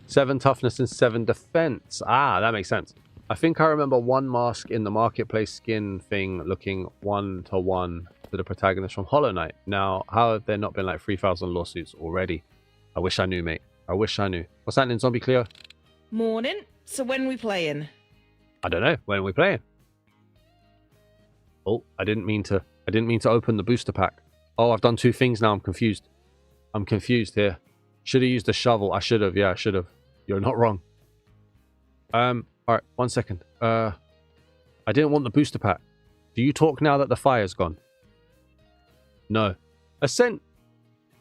7 toughness and 7 defense. Ah, that makes sense. I think I remember one mask in the marketplace skin thing looking 1-to-1 to the protagonist from Hollow Knight. Now, how have there not been like 3,000 lawsuits already? I wish I knew, mate. I wish I knew. What's happening, Zombie Cleo? Morning. So when we playing? I don't know. When are we playing? Oh, I didn't mean to open the booster pack. Oh, I've done 2 things now. I'm confused. I'm confused here. Should have used a shovel. I should have. Yeah, I should have. You're not wrong. Alright, 1 second. I didn't want the booster pack. Do you talk now that the fire's gone? No. Ascent!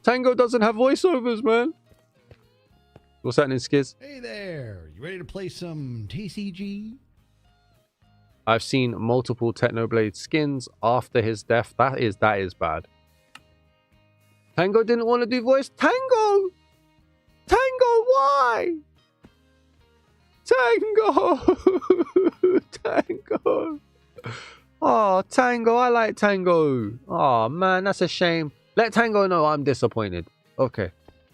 Tango doesn't have voiceovers, man! What's happening, Skiz? Hey there, you ready to play some TCG? I've seen multiple Technoblade skins after his death. That is bad. Tango didn't want to do voice. Tango! Tango, why? Tango! Tango! Oh, Tango, I like Tango. Oh, man, that's a shame. Let Tango know I'm disappointed. Okay.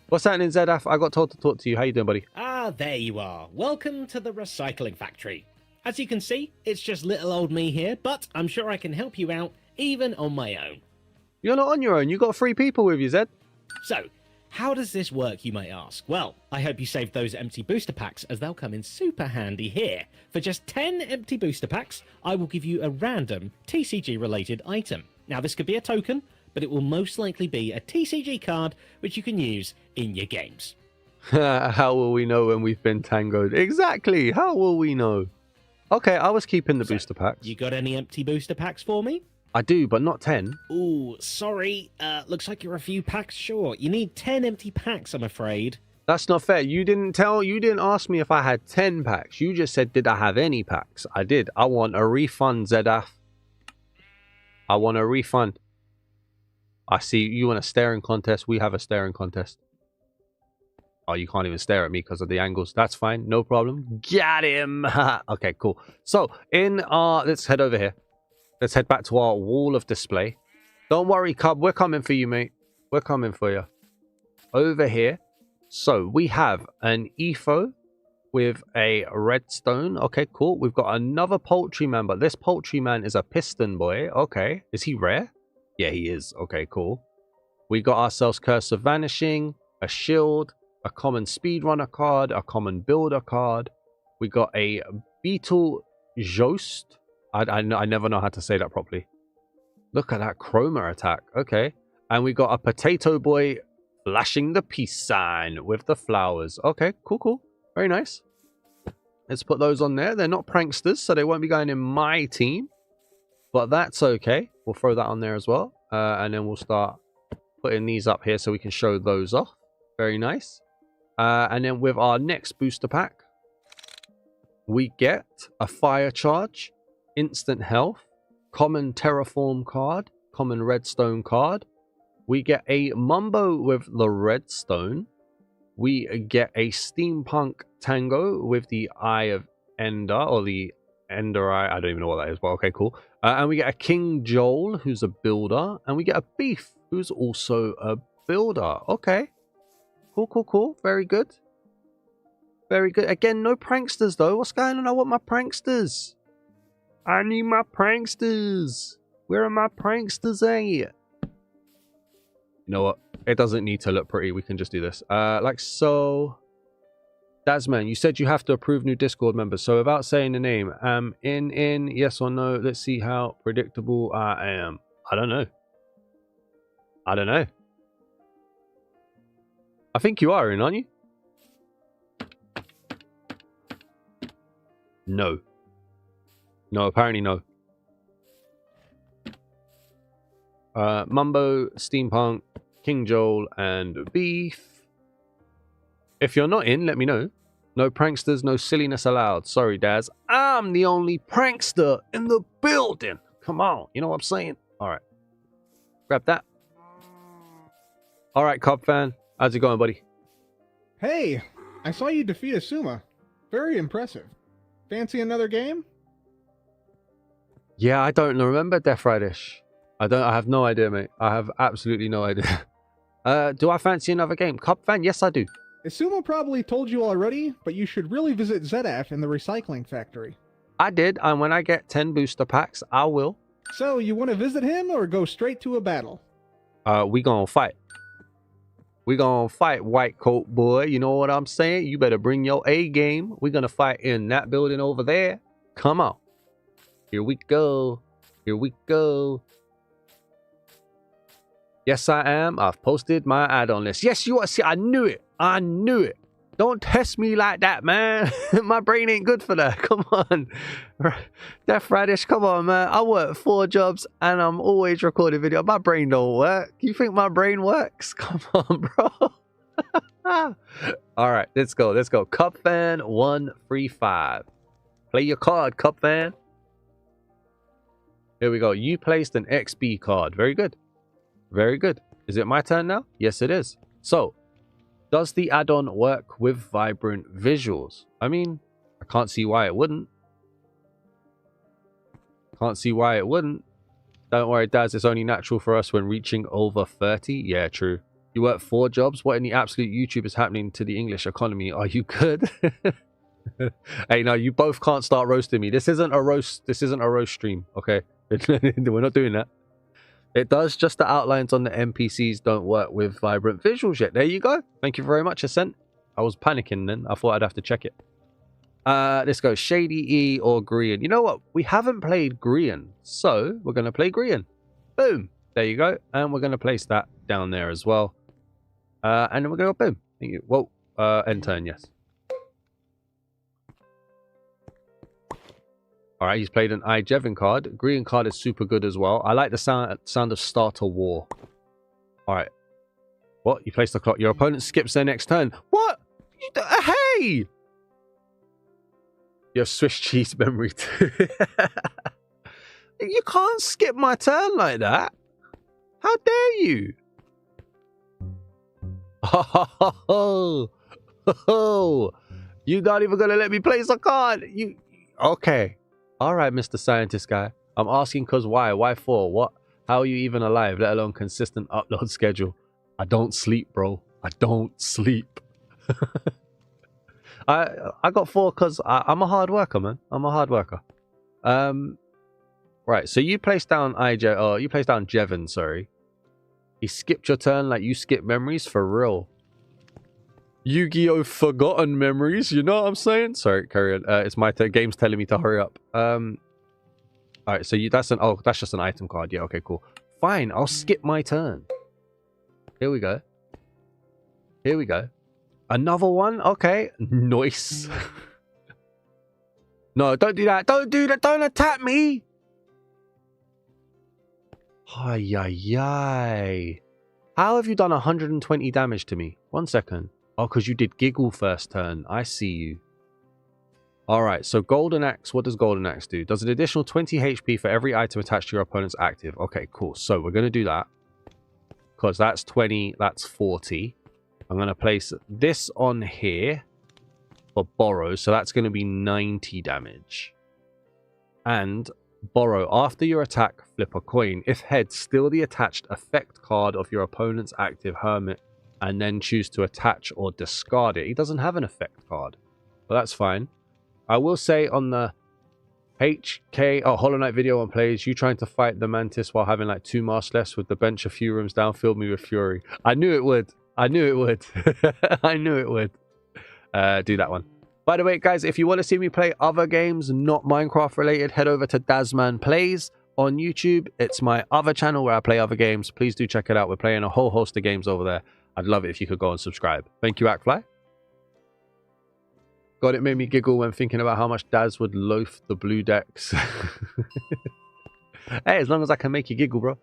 What's happening, Zedaf? I got told to talk to you. How you doing, buddy? Ah, there you are. Welcome to the recycling factory. As you can see, it's just little old me here, but I'm sure I can help you out, even on my own. You're not on your own. You got 3 people with you, Zed. So, how does this work, you may ask? Well, I hope you saved those empty booster packs, as they'll come in super handy here. For just 10 empty booster packs, I will give you a random TCG-related item. Now, this could be a token, but it will most likely be a TCG card, which you can use in your games. How will we know when we've been tangoed? Exactly. How will we know? Okay, I was keeping the booster packs. You got any empty booster packs for me? I do, but not 10. Ooh, sorry. Looks like you're a few packs short. You need 10 empty packs, I'm afraid. That's not fair. You didn't ask me if I had 10 packs. You just said, did I have any packs? I did. I want a refund, Zedaf. I want a refund. I see you want a staring contest. We have a staring contest. Oh, you can't even stare at me because of the angles. That's fine. No problem. Got him. Okay, cool. So, let's head over here. Let's head back to our wall of display. Don't worry, Cub. We're coming for you, mate. We're coming for you. Over here. So, we have an EFO with a redstone. Okay, cool. We've got another poultry man, but this poultry man is a piston boy. Okay. Is he rare? Yeah, he is. Okay, cool. We got ourselves Curse of Vanishing, a shield, a common speedrunner card, a common builder card. We got a Beetle Jost. I never know how to say that properly. Look at that chroma attack. Okay. And we got a Potato Boy flashing the peace sign with the flowers. Okay, cool, cool. Very nice. Let's put those on there. They're not pranksters, so they won't be going in my team. But that's okay. We'll throw that on there as well. And then we'll start putting these up here so we can show those off. Very nice. And then with our next booster pack, we get a fire charge, instant health, common terraform card, common redstone card. We get a Mumbo with the redstone. We get a steampunk tango with the Eye of Ender, or the Ender Eye. I don't even know what that is, but okay, cool. And we get a King Joel, who's a builder. And we get a Beef, who's also a builder. Okay. Cool, cool, cool. Very good. Very good. Again, no pranksters, though. What's going on? I want my pranksters. I need my pranksters. Where are my pranksters at? You know what? It doesn't need to look pretty. We can just do this. Like so. Dazman, you said you have to approve new Discord members. So without saying the name, in, yes or no. Let's see how predictable I am. I don't know. I don't know. I think you are in, aren't you? No. No, apparently no. Mumbo, Steampunk, King Joel, and Beef. If you're not in, let me know. No pranksters, no silliness allowed. Sorry, Daz. I'm the only prankster in the building. Come on. You know what I'm saying? All right. Grab that. All right, Cub fan. How's it going, buddy? Hey, I saw you defeat Asuma. Very impressive. Fancy another game? Yeah, I don't remember Death Ridish. I have no idea, mate. I have absolutely no idea. Do I fancy another game? Cub fan? Yes, I do. Asuma probably told you already, but you should really visit ZF in the recycling factory. I did, and when I get 10 booster packs, I will. So, you want to visit him or go straight to a battle? We gonna fight. We gonna fight, white coat boy. You know what I'm saying? You better bring your A game. We're gonna fight in that building over there. Come on. Here we go. Here we go. Yes, I am. I've posted my add-on list. Yes, you are. See, I knew it. I knew it. Don't test me like that, man. My brain ain't good for that. Come on. Death Radish, come on, man. I work 4 jobs and I'm always recording video. My brain don't work. You think my brain works? Come on, bro. All right, let's go. Let's go. Cup fan 135. Play your card, Cup fan. Here we go. You placed an XB card. Very good. Very good. Is it my turn now? Yes, it is. So, does the add-on work with vibrant visuals? I mean, I can't see why it wouldn't. Can't see why it wouldn't. Don't worry, Daz. It's only natural for us when reaching over 30. Yeah, true. You work 4 jobs? What in the absolute YouTube is happening to the English economy? Are you good? Hey, no, you both can't start roasting me. This isn't a roast. This isn't a roast stream, okay? We're not doing that. It does, just the outlines on the NPCs don't work with vibrant visuals yet. There you go. Thank you very much, Ascent. I was panicking then. I thought I'd have to check it. Let's go Shady E or Grian. You know what? We haven't played Grian, so we're going to play Grian. Boom. There you go. And we're going to place that down there as well. And then we're going to go boom. Thank you. Whoa. End turn, yes. All right, he's played an Jevin card. Green card is super good as well. I like the sound of Starter War. All right. What? You placed the clock. Your opponent skips their next turn. What? Hey! You have Swiss cheese memory too. You can't skip my turn like that. How dare you? Oh, you're not even gonna let me place a card. You okay? All right, Mr. Scientist guy. I'm asking because why? Why for? What? How are you even alive? Let alone consistent upload schedule. I don't sleep, bro. I don't sleep. I got 4 because I'm a hard worker, man. I'm a hard worker. Right. So you placed down you placed down Jevin. Sorry. He skipped your turn like you skip memories for real. Yu-Gi-Oh! Forgotten memories, you know what I'm saying? Sorry, carry on. It's my turn. Game's telling me to hurry up. Alright, so that's just an item card. Yeah, okay, cool. Fine, I'll skip my turn. Here we go. Here we go. Another one? Okay. Nice. No, don't do that. Don't do that. Don't attack me. Ay, ay, ay. How have you done 120 damage to me? 1 second. Oh, because you did Giggle first turn. I see you. Alright, so Golden Axe. What does Golden Axe do? Does an additional 20 HP for every item attached to your opponent's active. Okay, cool. So we're going to do that. Because that's 20, that's 40. I'm going to place this on here for borrow. So that's going to be 90 damage. And borrow. After your attack, flip a coin. If heads, steal the attached effect card of your opponent's active Hermit. And then choose to attach or discard it. He doesn't have an effect card. But that's fine. I will say on the Hollow Knight video on plays, you trying to fight the Mantis while having like 2 masks left with the bench a few rooms down filled me with fury. I knew it would. I knew it would. I knew it would. Do that one. By the way, guys, if you want to see me play other games not Minecraft related, head over to Dazman Plays on YouTube. It's my other channel where I play other games. Please do check it out. We're playing a whole host of games over there. I'd love it if you could go and subscribe. Thank you, Ackfly. God, it made me giggle when thinking about how much Daz would loaf the blue decks. Hey, as long as I can make you giggle, bro.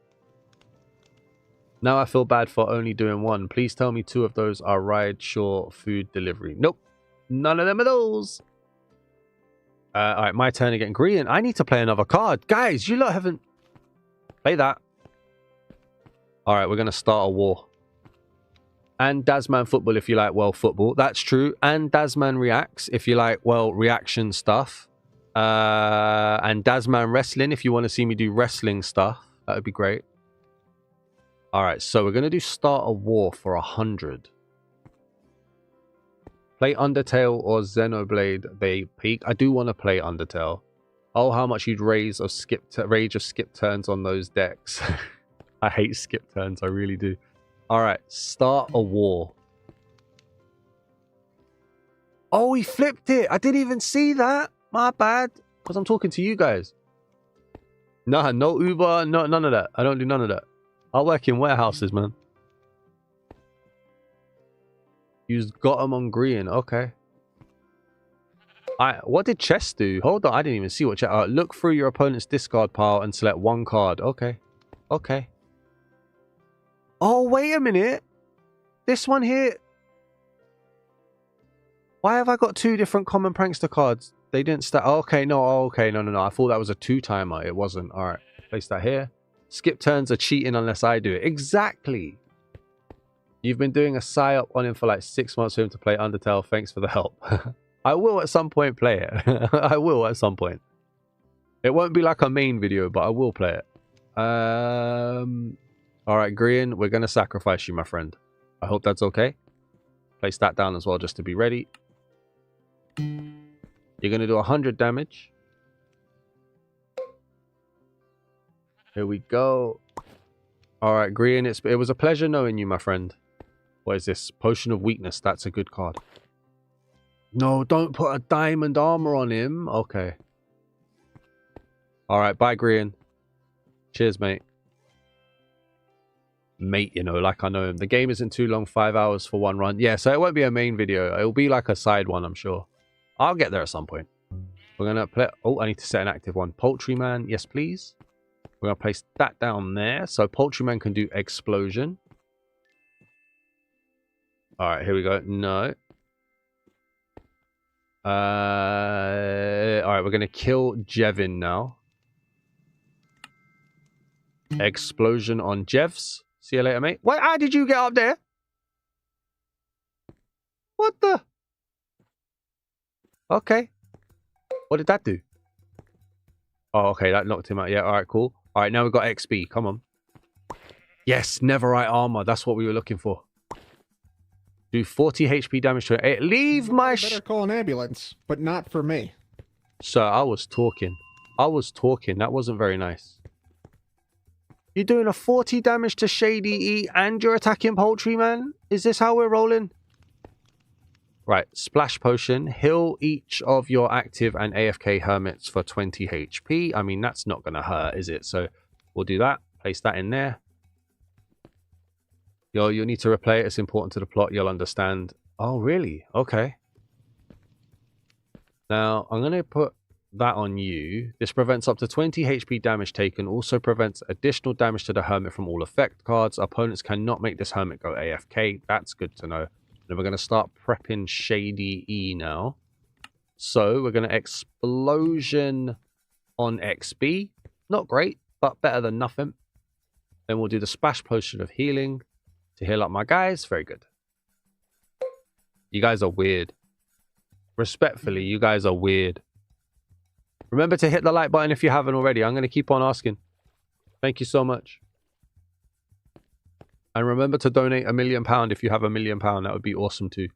Now I feel bad for only doing one. Please tell me 2 of those are ride shore food delivery. Nope. None of them are those. All right, my turn again. Green, I need to play another card. Guys, you lot haven't... Play that. All right, we're going to start a war. And Dasman Football if you like, well, football. That's true. And Dasman Reacts if you like, well, reaction stuff. And Dasman Wrestling if you want to see me do wrestling stuff. That would be great. All right, so we're going to do start a war for 100. Play Undertale or Xenoblade Bay Peak. I do want to play Undertale. Oh, how much you'd rage of skip turns on those decks. I hate skip turns, I really do. All right, start a war. Oh, he flipped it. I didn't even see that. My bad. Because I'm talking to you guys. Nah, no Uber, no, none of that. I don't do none of that. I work in warehouses, man. You've got them on green. Okay. What did chess do? Hold on, I didn't even see what chess... look through your opponent's discard pile and select 1 card. Okay. Okay. Oh, wait a minute. This one here... Why have I got 2 different common prankster cards? They didn't start... Oh, okay, no. Oh, okay, no. I thought that was a 2-timer. It wasn't. All right. Place that here. Skip turns are cheating unless I do it. Exactly. You've been doing a psyop on him for like 6 months for him to play Undertale. Thanks for the help. I will at some point play it. I will at some point. It won't be like a main video, but I will play it. All right, Green, we're going to sacrifice you, my friend. I hope that's okay. Place that down as well just to be ready. You're going to do 100 damage. Here we go. All right, Green, it was a pleasure knowing you, my friend. What is this? Potion of Weakness. That's a good card. No, don't put a diamond armor on him. Okay. All right, bye, Green. Cheers, mate. Mate, you know, like I know him. The game isn't too long, 5 hours for 1 run. Yeah, so it won't be a main video. It'll be like a side one, I'm sure. I'll get there at some point. We're going to play... Oh, I need to set an active one. Poultryman, yes, please. We're going to place that down there. So Poultryman can do Explosion. All right, here we go. No. All right, we're going to kill Jevin now. Explosion on Jevs. See you later, mate. What? How did you get up there? What the? Okay. What did that do? Oh, okay. That knocked him out. Yeah, all right, cool. All right, now we've got XP. Come on. Yes, Neverite Armor. That's what we were looking for. Do 40 HP damage to it. Leave my... Better call an ambulance, but not for me. Sir, I was talking. That wasn't very nice. You're doing a 40 damage to Shady E and you're attacking Poultryman? Is this how we're rolling? Right, Splash Potion. Heal each of your active and AFK Hermits for 20 HP. I mean, that's not going to hurt, is it? So we'll do that. Place that in there. You'll need to replay it. It's important to the plot. You'll understand. Oh, really? Okay. Now, I'm going to put that on you. This prevents up to 20 HP damage taken. Also prevents additional damage to the Hermit from all effect cards. Opponents cannot make this Hermit go AFK. That's good to know. Then we're going to start prepping Shady E now. So we're going to Explosion on XB. Not great, but better than nothing. Then we'll do the Splash Potion of Healing to heal up my guys. Very good. You guys are weird. Respectfully, you guys are weird. Remember to hit the like button if you haven't already. I'm going to keep on asking. Thank you so much. And remember to donate £1 million if you have £1 million. That would be awesome too.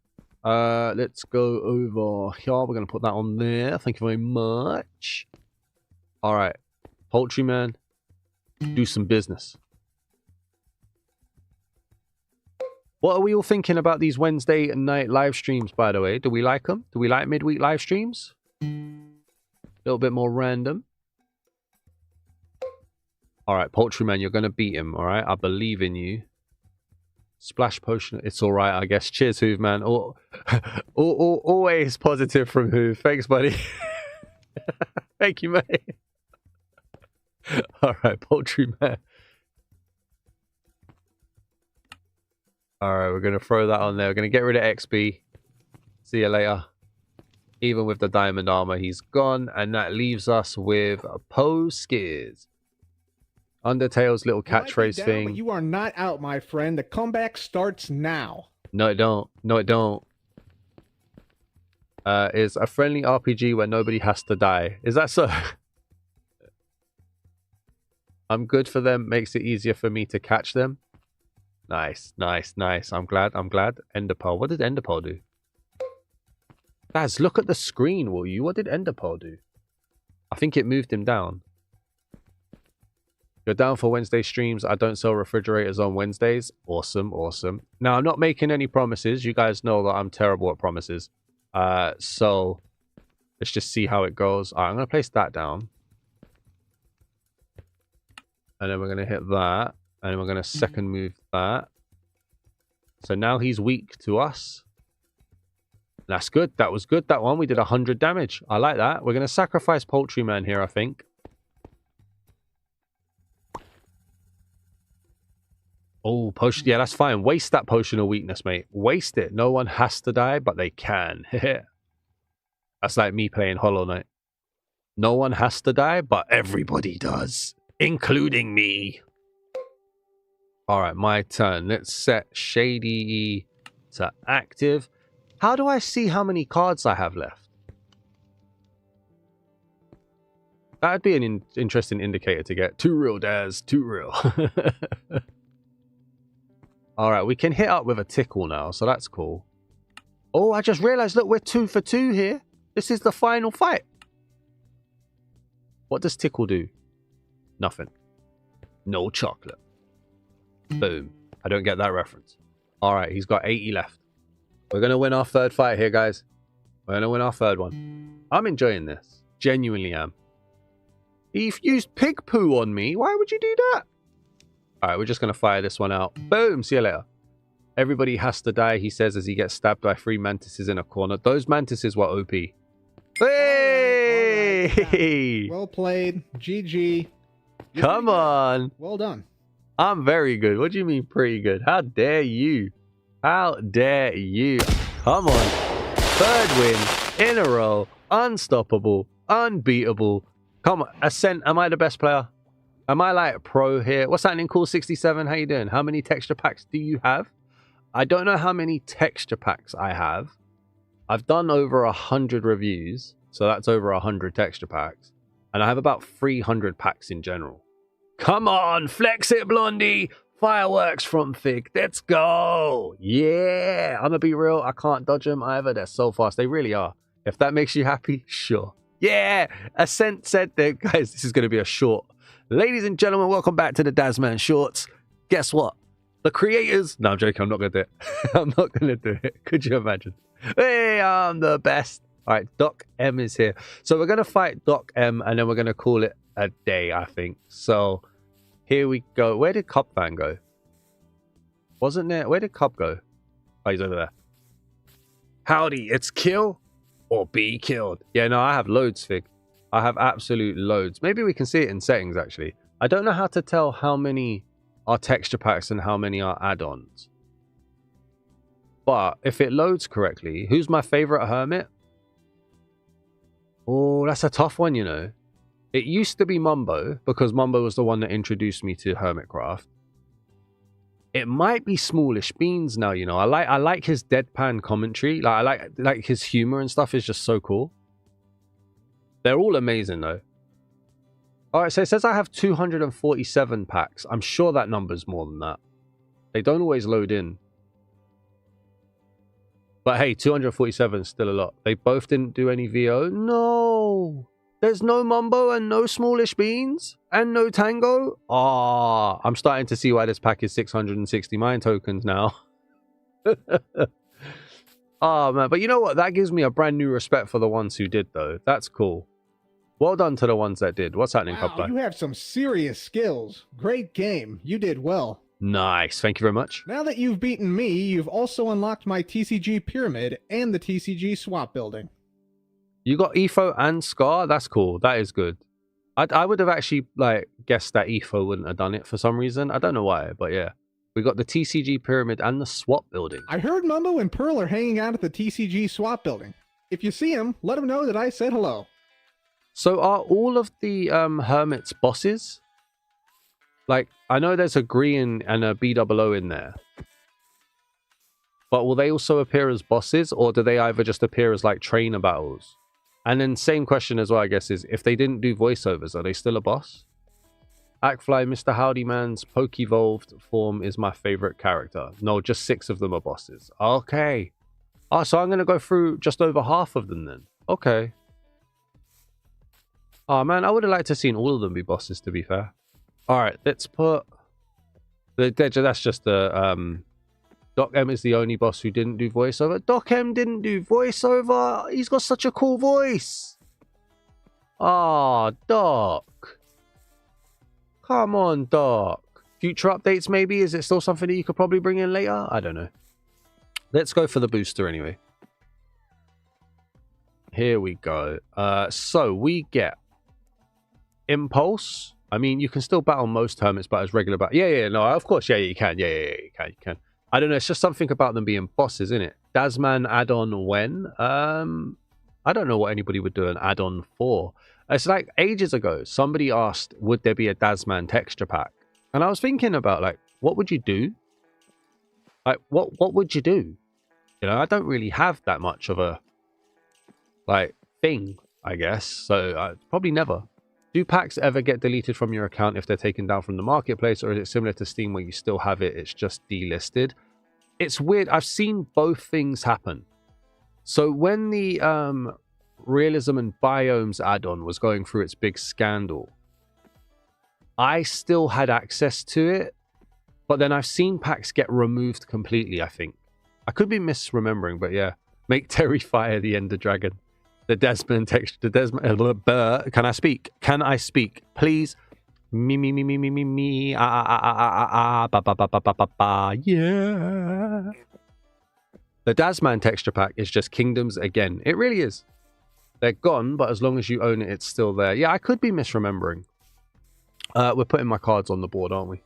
Let's go over here. We're going to put that on there. Thank you very much. All right. Poultryman, do some business. What are we all thinking about these Wednesday night live streams, by the way? Do we like them? Do we like midweek live streams? A little bit more random. All right, Poultryman, you're going to beat him, all right? I believe in you. Splash Potion, it's all right, I guess. Cheers, Hoove, man. Always positive from Hoove. Thanks, buddy. Thank you, mate. All right, Poultryman. All right, we're going to throw that on there. We're going to get rid of XP. See you later. Even with the diamond armor, he's gone. And that leaves us with Poe Skiz. Undertale's little You might be catchphrase down, thing. But you are not out, my friend. The comeback starts now. No, it don't. No, it don't. Is a friendly RPG where nobody has to die. Is that so? I'm good for them. Makes it easier for me to catch them. Nice, nice, nice. I'm glad. I'm glad. Enderpearl. What did Enderpearl do? Guys, look at the screen, will you? What did Enderpearl do? I think it moved him down. You're down for Wednesday streams. I don't sell refrigerators on Wednesdays. Awesome, awesome. Now, I'm not making any promises. You guys know that I'm terrible at promises. So, let's just see how it goes. All right, I'm going to place that down. And then we're going to hit that. And then we're going to second move that. So now he's weak to us. That's good. That was good, that one. We did 100 damage. I like that. We're going to sacrifice Poultryman here, I think. Oh, potion. Yeah, that's fine. Waste that potion of weakness, mate. Waste it. No one has to die, but they can. That's like me playing Hollow Knight. No one has to die, but everybody does. Including me. Alright, my turn. Let's set Shady to active. How do I see how many cards I have left? That'd be an interesting indicator to get. Too real, Daz. Too real. Alright, we can hit up with a tickle now, so that's cool. Oh, I just realized, look, we're 2 for 2 here. This is the final fight. What does tickle do? Nothing. No chocolate. Boom. I don't get that reference. Alright, he's got 80 left. We're going to win our third fight here, guys. We're going to win our third one. I'm enjoying this. Genuinely am. He used pig poo on me. Why would you do that? Alright, we're just going to fire this one out. Boom. See you later. Everybody has to die, he says, as he gets stabbed by 3 mantises in a corner. Those mantises were OP. Hey! All right. Well played. GG. Come on. Well done. I'm very good. What do you mean pretty good? How dare you? How dare you? Come on. 3rd win in a row. Unstoppable. Unbeatable. Come on. Ascent, am I the best player? Am I like pro here? What's happening, Cool 67? How you doing? How many texture packs do you have? I don't know how many texture packs I have. I've done over 100 reviews. So that's over 100 texture packs. And I have about 300 packs in general. Come on, flex it, Blondie. Fireworks from Fig. Let's go. Yeah. I'm going to be real. I can't dodge them either. They're so fast. They really are. If that makes you happy, sure. Yeah. Ascent said that, guys, this is going to be a short. Ladies and gentlemen, welcome back to the Dazman Shorts. Guess what? The creators... No, I'm joking. I'm not going to do it. I'm not going to do it. Could you imagine? Hey, I'm the best. All right, Doc M is here. So we're going to fight Doc M, and then we're going to call it a day, I think. So here we go. Where did Cubfan go? Wasn't there? Where did Cub go? Oh, he's over there. Howdy, it's kill or be killed. Yeah, no, I have loads, Fig. I have absolute loads. Maybe we can see it in settings, actually. I don't know how to tell how many are texture packs and how many are add-ons. But if it loads correctly, who's my favorite hermit? Oh, that's a tough one, you know. It used to be Mumbo, because Mumbo was the one that introduced me to Hermitcraft. It might be Smallish Beans now, you know. I like his deadpan commentary. Like I like his humor and stuff is just so cool. They're all amazing though. Alright, so it says I have 247 packs. I'm sure that number's more than that. They don't always load in. But hey, 247 is still a lot. They both didn't do any VO. No! There's no Mumbo and no Smallish Beans? And no Tango? Ah, I'm starting to see why this pack is 660 mine tokens now. Oh man, but you know what? That gives me a brand new respect for the ones who did though. That's cool. Well done to the ones that did. What's happening, Wow, Cubfly? you have some serious skills. Great game. You did well. Nice. Thank you very much. Now that you've beaten me, you've also unlocked my TCG Pyramid and the TCG Swap Building. You got Etho and Scar? That's cool. That is good. I would have actually like guessed that Etho wouldn't have done it for some reason. I don't know why, but yeah. We got the TCG pyramid and the swap building. I heard Mumbo and Pearl are hanging out at the TCG swap building. If you see them, let them know that I said hello. So are all of the hermits bosses? Like, I know there's a green and a BOO in there. But will they also appear as bosses, or do they either just appear as like trainer battles? And then same question as well, I guess, is if they didn't do voiceovers, are they still a boss? Actfly, Mr. Howdy Man's Pokevolved form is my favorite character. No, just 6 of them are bosses. Okay. Oh, so I'm going to go through just over half of them then. Okay. Oh, man, I would have liked to have seen all of them be bosses, to be fair. All right, let's put... That's just the... Doc M is the only boss who didn't do voiceover. Doc M didn't do voiceover. He's got such a cool voice. Ah, Doc. Come on, Doc. Future updates, maybe? Is it still something that you could probably bring in later? I don't know. Let's go for the booster anyway. Here we go. So we get Impulse. I mean, you can still battle most hermits, but as regular battle. Yeah, no, of course. Yeah, you can. Yeah, you can. I don't know. It's just something about them being bosses, isn't it? Dasman add-on when? I don't know what anybody would do an add-on for. It's like ages ago, somebody asked, would there be a Dasman texture pack? And I was thinking about, like, what would you do? Like, what would you do? You know, I don't really have that much of a, like, thing, I guess. So, probably never. Do packs ever get deleted from your account if they're taken down from the marketplace, or is it similar to Steam where you still have it, it's just delisted? It's weird. I've seen both things happen. So when the Realism and Biomes add-on was going through its big scandal, I still had access to it, but then I've seen packs get removed completely, I think. I could be misremembering, but yeah. Make Terry fire the Ender Dragon. The Desmond text, the Desmond. Can I speak? Can I speak? Please. Me. Yeah. The Dasman texture pack is just Kingdoms again. It really is. They're gone, but as long as you own it, it's still there. Yeah, I could be misremembering. We're putting my cards on the board, aren't we?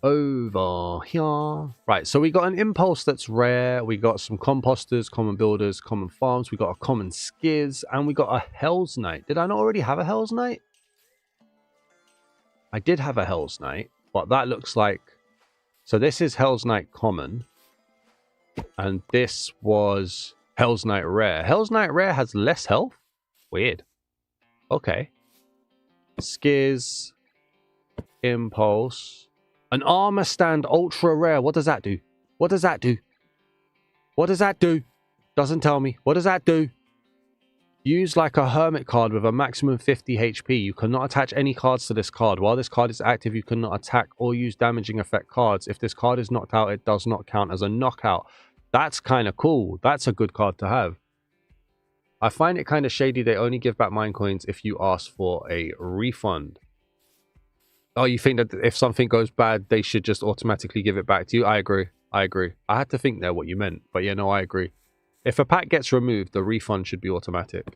Over here. Right, so we got an Impulse that's rare. We got some Composters, Common Builders, Common Farms. We got a Common Skiz, and we got a Hell's Knight. Did I not already have a Hell's Knight? I did have a Hell's Knight, but that looks like... So this is Hell's Knight Common, and this was Hell's Knight Rare. Hell's Knight Rare has less health? Weird. Okay. Skiz. Impulse. An Armor Stand Ultra Rare. What does that do? What does that do? What does that do? Doesn't tell me. What does that do? Use like a Hermit card with a maximum 50 HP. You cannot attach any cards to this card. While this card is active, you cannot attack or use damaging effect cards. If this card is knocked out, it does not count as a knockout. That's kind of cool. That's a good card to have. I find it kind of shady they only give back Minecoins if you ask for a refund. Oh, you think that if something goes bad, they should just automatically give it back to you? I agree. I had to think there what you meant. But yeah, no, I agree. If a pack gets removed, the refund should be automatic.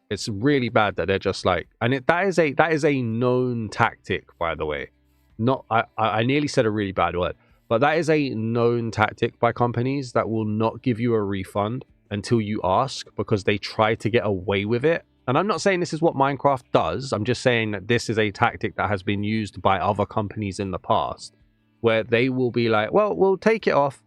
It's really bad that they're just like... And that is a known tactic, by the way. Not I nearly said a really bad word. But that is a known tactic by companies that will not give you a refund until you ask, because they try to get away with it. And I'm not saying this is what Minecraft does. I'm just saying that this is a tactic that has been used by other companies in the past, where they will be like, well, we'll take it off.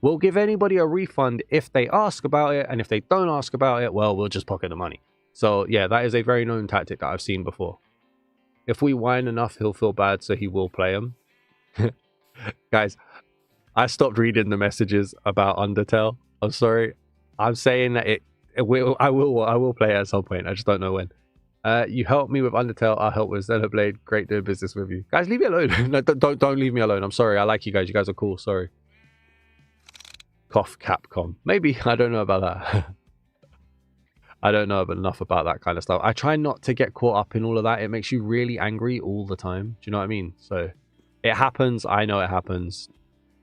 We'll give anybody a refund if they ask about it. And if they don't ask about it, well, we'll just pocket the money. So yeah, that is a very known tactic that I've seen before. If we whine enough, he'll feel bad, so he will play them. Guys, I stopped reading the messages about Undertale. I'm sorry. I'm saying that I will play it at some point. I just don't know when. You help me with Undertale. I'll help with Xenoblade. Great doing business with you. Guys, leave me alone. No, don't leave me alone. I'm sorry. I like you guys. You guys are cool. Sorry. Cough Capcom. Maybe. I don't know about that. I don't know enough about that kind of stuff. I try not to get caught up in all of that. It makes you really angry all the time. Do you know what I mean? So it happens. I know it happens.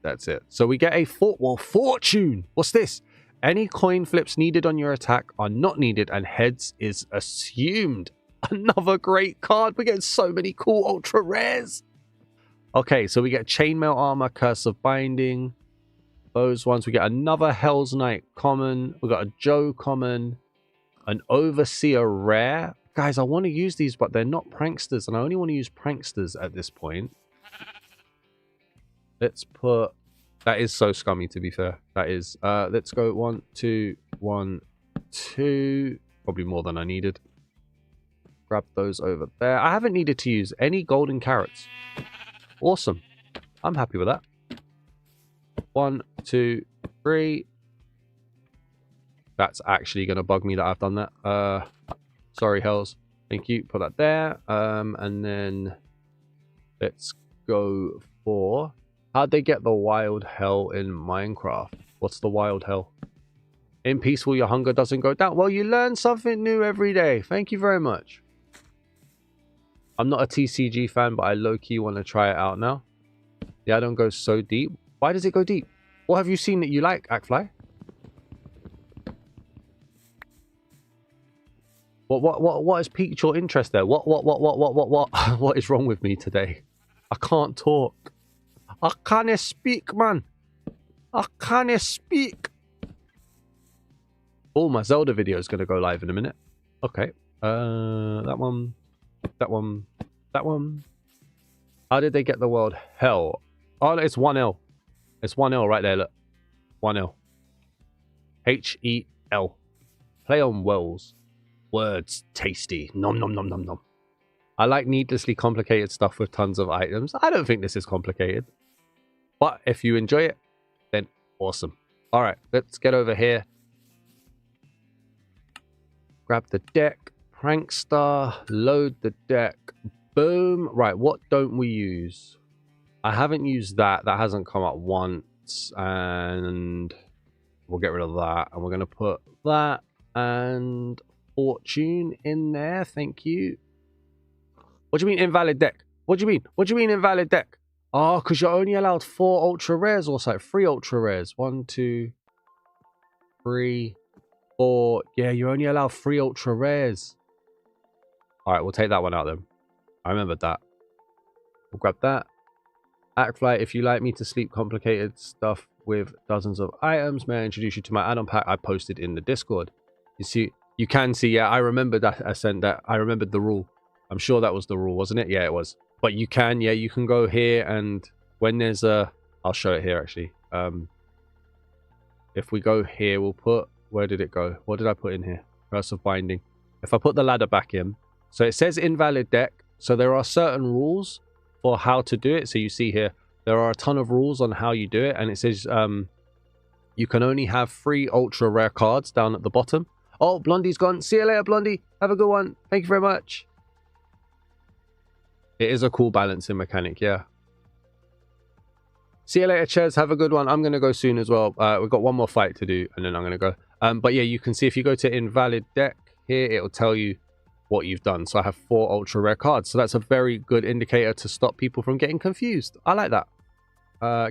That's it. So we get a fortune. What's this? Any coin flips needed on your attack are not needed, and heads is assumed. Another great card. We're getting so many cool ultra rares. Okay, so we get Chainmail Armor, Curse of Binding. Those ones. We get another Hell's Knight common. We got a Joe common. An Overseer rare. Guys, I want to use these, but they're not pranksters. And I only want to use pranksters at this point. Let's put... That is so scummy, to be fair. That is. Let's go 1, 2, 1, 2. Probably more than I needed. Grab those over there. I haven't needed to use any golden carrots. Awesome. I'm happy with that. 1, 2, 3. That's actually going to bug me that I've done that. Sorry, Hells. Thank you. Put that there. And then let's go for... How'd they get the wild hell in Minecraft? What's the wild hell? In peaceful, your hunger doesn't go down. Well, you learn something new every day. Thank you very much. I'm not a TCG fan, but I low-key want to try it out now. Yeah, I don't go so deep. Why does it go deep? What have you seen that you like, Actfly? What has piqued your interest there? What is wrong with me today? I can't talk. I can't speak, man. I can't speak. Oh, my Zelda video is going to go live in a minute. Okay. That one. That one. That one. How did they get the world? Hell. Oh, it's 1L. It's 1L right there, look. 1L. H-E-L. Play on Wells. Words. Tasty. Nom nom nom nom nom. I like needlessly complicated stuff with tons of items. I don't think this is complicated. But if you enjoy it, then awesome. Alright, let's get over here. Grab the deck. Prankster. Load the deck. Boom. Right, what don't we use? I haven't used that. That hasn't come up once. And we'll get rid of that. And we're going to put that and Fortune in there. Thank you. What do you mean invalid deck? What do you mean? What do you mean invalid deck? Oh, because you're only allowed 4 ultra rares or so. 3 ultra rares. 1, 2, 3, 4. Yeah, you only allow 3 ultra rares. Alright, we'll take that one out then. I remembered that. We'll grab that. Actfly, if you like me to sleep complicated stuff with dozens of items, may I introduce you to my add-on pack I posted in the Discord. You see, you can see, yeah, I remember that I sent that. I remembered the rule. I'm sure that was the rule, wasn't it? Yeah, it was. But you can, yeah, you can go here and when there's a... I'll show it here, actually. If we go here, we'll put... Where did it go? What did I put in here? Curse of Binding. If I put the ladder back in... So it says invalid deck. So there are certain rules for how to do it. So you see here, there are a ton of rules on how you do it. And it says you can only have 3 ultra rare cards down at the bottom. Oh, Blondie's gone. See you later, Blondie. Have a good one. Thank you very much. It is a cool balancing mechanic, yeah. See you later, Ches. Have a good one. I'm going to go soon as well. We've got one more fight to do, and then I'm going to go. But yeah, you can see if you go to invalid deck here, it'll tell you what you've done. So I have 4 ultra rare cards. So that's a very good indicator to stop people from getting confused. I like that.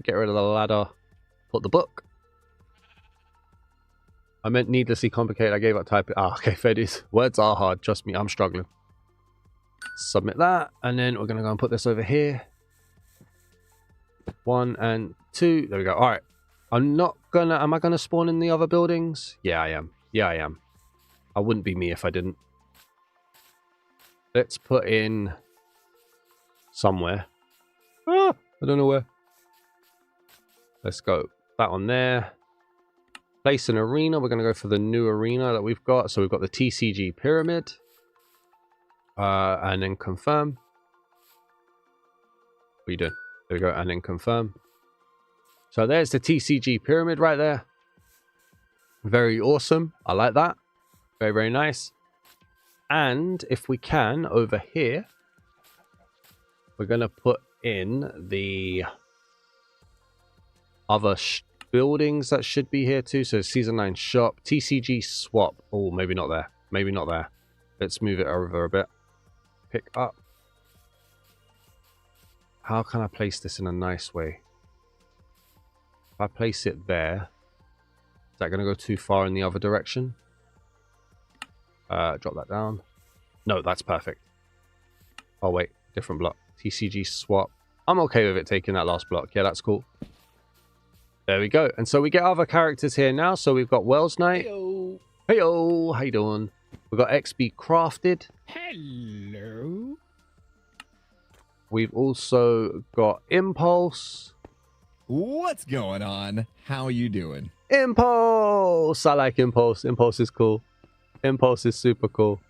Get rid of the ladder. Put the book. I meant needlessly complicated. I gave up typing. Ah, okay, fair dues. Words are hard. Trust me, I'm struggling. Submit that, and then we're going to go and put this over here. 1 and 2. There we go. All right. I'm not going to... Am I going to spawn in the other buildings? Yeah, I am. Yeah, I am. I wouldn't be me if I didn't. Let's put in somewhere. Ah, I don't know where. Let's go. That one there. Place an arena. We're going to go for the new arena that we've got. So we've got the TCG Pyramid. And then confirm. What are you doing? There we go. And then confirm. So there's the TCG Pyramid right there. Very awesome. I like that. Very, very nice. And if we can, over here, we're going to put in the other buildings that should be here too. So Season 9 shop, TCG swap. Oh, maybe not there. Maybe not there. Let's move it over a bit. Pick up. How can I place this in a nice way? If I place it there, is that going to go too far in the other direction? Drop that down. No, that's perfect. Oh wait, different block. TCG swap. I'm okay with it taking that last block. Yeah, that's cool. There we go. And so we get other characters here now. So we've got Wells Knight. Heyo. Heyo, how you doing? We've got XB Crafted. Hello. We've also got Impulse. What's going on? How you doing? Impulse! I like Impulse. Impulse is cool. Impulse is super cool.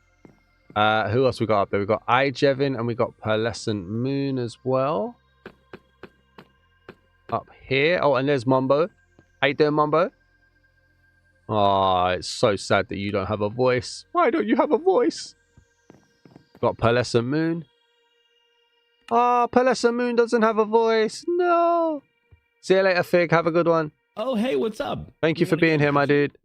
Who else we got up there? We got iJevin and we got Pearlescent Moon as well. Up here. Oh, and there's Mumbo. How you doing, Mumbo? Oh, it's so sad that you don't have a voice. Why don't you have a voice? Got Pearlescent Moon. Oh, Pearlescent Moon doesn't have a voice. No. See you later, Fig. Have a good one. Oh, hey, what's up? Thank you for being here, my dude.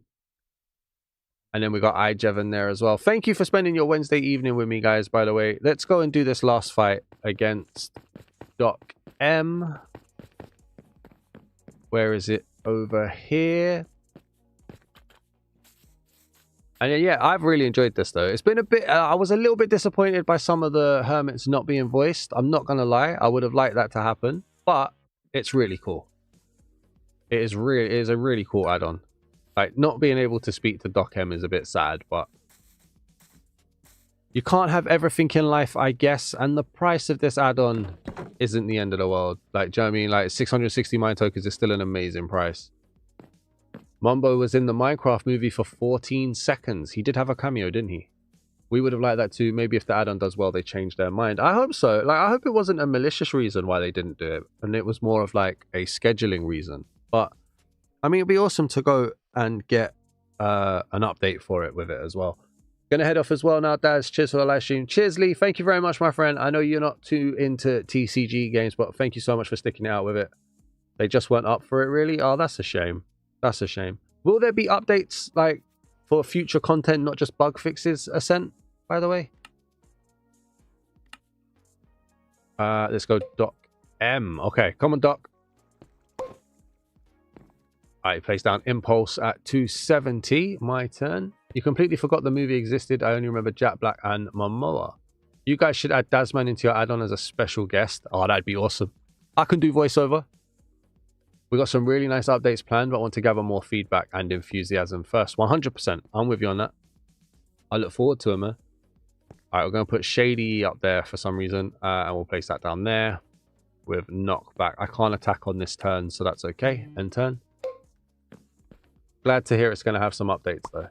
And then we got iJevin there as well. Thank you for spending your Wednesday evening with me, guys, by the way. Let's go and do this last fight against Doc M. Where is it? Over here. And yeah, I've really enjoyed this, though. It's been a bit... I was a little bit disappointed by some of the Hermits not being voiced. I'm not going to lie. I would have liked that to happen. But it's really cool. It is a really cool add-on. Like, not being able to speak to Doc M is a bit sad, but... You can't have everything in life, I guess. And the price of this add-on isn't the end of the world. Like, do you know what I mean? Like, 660 mine tokens is still an amazing price. Mumbo was in the Minecraft movie for 14 seconds. He did have a cameo, didn't he? We would have liked that too. Maybe if the add-on does well, they change their mind. I hope so. Like, I hope it wasn't a malicious reason why they didn't do it. And it was more of like a scheduling reason. But, I mean, it'd be awesome to go and get an update for it with it as well. Gonna head off as well now, Daz. Cheers for the live stream. Cheers, Lee. Thank you very much, my friend. I know you're not too into TCG games, but thank you so much for sticking it out with it. They just weren't up for it, really? Oh, that's a shame. That's a shame. Will there be updates, like, for future content, not just bug fixes, Ascent, by the way? Let's go Doc M. Okay, come on, Doc. I place down Impulse at 270. My turn. You completely forgot the movie existed. I only remember Jack Black and Momoa. You guys should add Dasman into your add-on as a special guest. Oh, that'd be awesome. I can do voiceover. We got some really nice updates planned, but I want to gather more feedback and enthusiasm first. 100%. I'm with you on that. I look forward to it, man. All right, we're going to put Shady up there for some reason, and we'll place that down there with knockback. I can't attack on this turn, so that's okay. End turn. Glad to hear it's going to have some updates, though.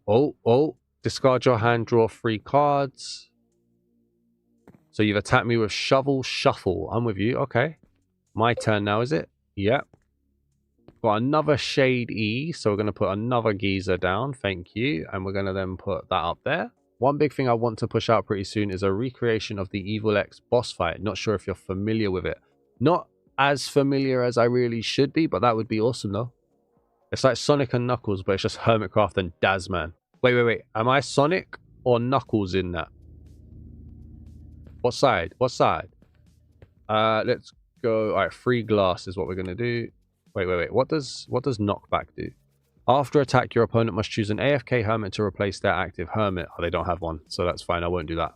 Oh. Discard your hand, draw 3 cards. So you've attacked me with Shovel Shuffle. I'm with you. Okay. My turn now, is it? Yep. Got another Shade E. So we're going to put another Geezer down. Thank you. And we're going to then put that up there. One big thing I want to push out pretty soon is a recreation of the Evil X boss fight. Not sure if you're familiar with it. Not as familiar as I really should be, but that would be awesome, though. It's like Sonic and Knuckles, but it's just Hermitcraft and Dazman. Wait. Am I Sonic or Knuckles in that? What side? What side? Let's go. All right, 3 glass is what we're gonna do. Wait. What does knockback do? After attack, your opponent must choose an AFK hermit to replace their active hermit. Oh, they don't have one, so that's fine. I won't do that.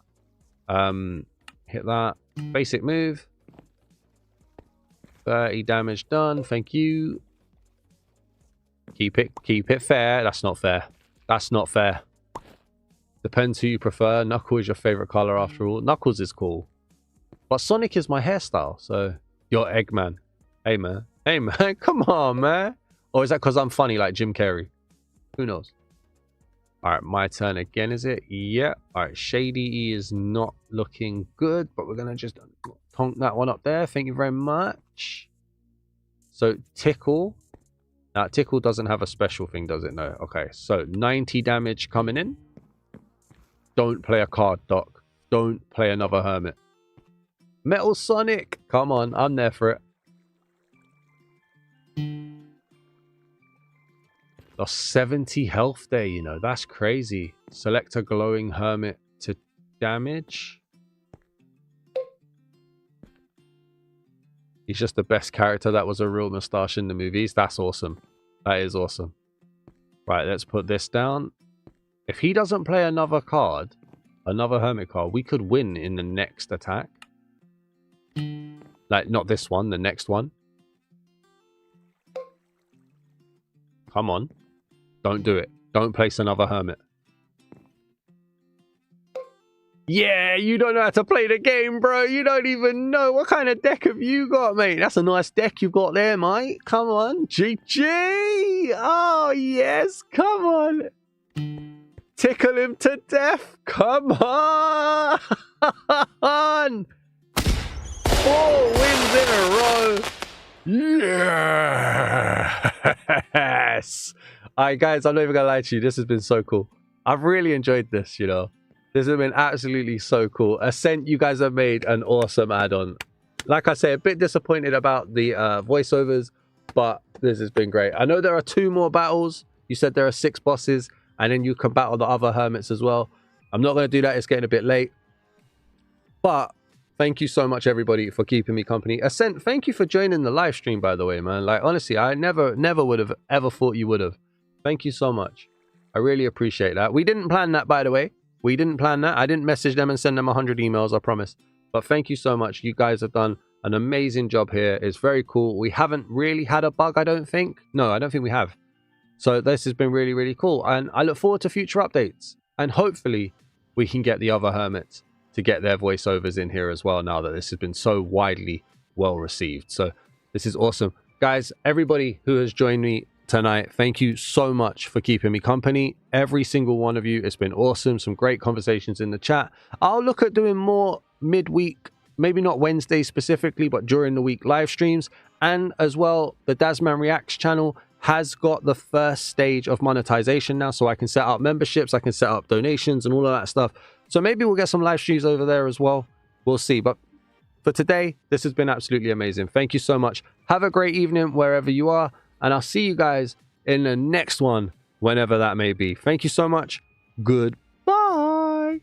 Hit that. Basic move. 30 damage done. Thank you. Keep it fair. That's not fair. That's not fair. Depends who you prefer. Knuckles is your favorite color after all. Knuckles is cool. But Sonic is my hairstyle, so you're Eggman. Hey man. Come on, man. Or is that because I'm funny like Jim Carrey? Who knows? Alright, my turn again, is it? Yeah. Alright, Shady E is not looking good, but we're gonna just tonk that one up there. Thank you very much. So Tickle. Now Tickle doesn't have a special thing, does it? No. Okay, so 90 damage coming in. Don't play a card, Doc. Don't play another hermit. Metal Sonic! Come on, I'm there for it. Lost 70 health there, you know. That's crazy. Select a glowing hermit to damage. He's just the best character that was a real moustache in the movies. That's awesome. That is awesome. Right, let's put this down. If he doesn't play another card, Another Hermit card. We could win in the next attack. Like, not this one, the next one. Come on. Don't do it. Don't place another Hermit. Yeah, you don't know how to play the game, bro. You don't even know. What kind of deck have you got, mate? That's a nice deck you've got there, mate. Come on. GG. Oh, yes. Come on. Tickle him to death. Come on. 4 wins in a row. Yes. All right, guys, I'm not even going to lie to you. This has been so cool. I've really enjoyed this, you know. This has been absolutely so cool. Ascent, you guys have made an awesome add-on. Like I say, a bit disappointed about the voiceovers, but this has been great. I know there are 2 more battles. You said there are 6 bosses, and then you can battle the other hermits as well. I'm not going to do that. It's getting a bit late. But thank you so much, everybody, for keeping me company. Ascent, thank you for joining the live stream, by the way, man. Like, honestly, I never would have ever thought you would have. Thank you so much. I really appreciate that. We didn't plan that, by the way. We didn't plan that. I didn't message them and send them 100 emails, I promise. But thank you so much. You guys have done an amazing job here. It's very cool. We haven't really had a bug, I don't think. No, I don't think we have. So this has been really, really cool. And I look forward to future updates. And hopefully we can get the other hermits to get their voiceovers in here as well, now that this has been so widely well received. So this is awesome. Guys, everybody who has joined me tonight, thank you so much for keeping me company. Every single one of you. It's been awesome. Some great conversations in the chat. I'll look at doing more midweek, maybe not Wednesday specifically, but during the week live streams. And as well, the Dasman Reacts channel has got the first stage of monetization now, so I can set up memberships, I can set up donations and all of that stuff. So maybe we'll get some live streams over there as well. We'll see. But for today, this has been absolutely amazing. Thank you so much. Have a great evening wherever you are. And I'll see you guys in the next one, whenever that may be. Thank you so much. Goodbye.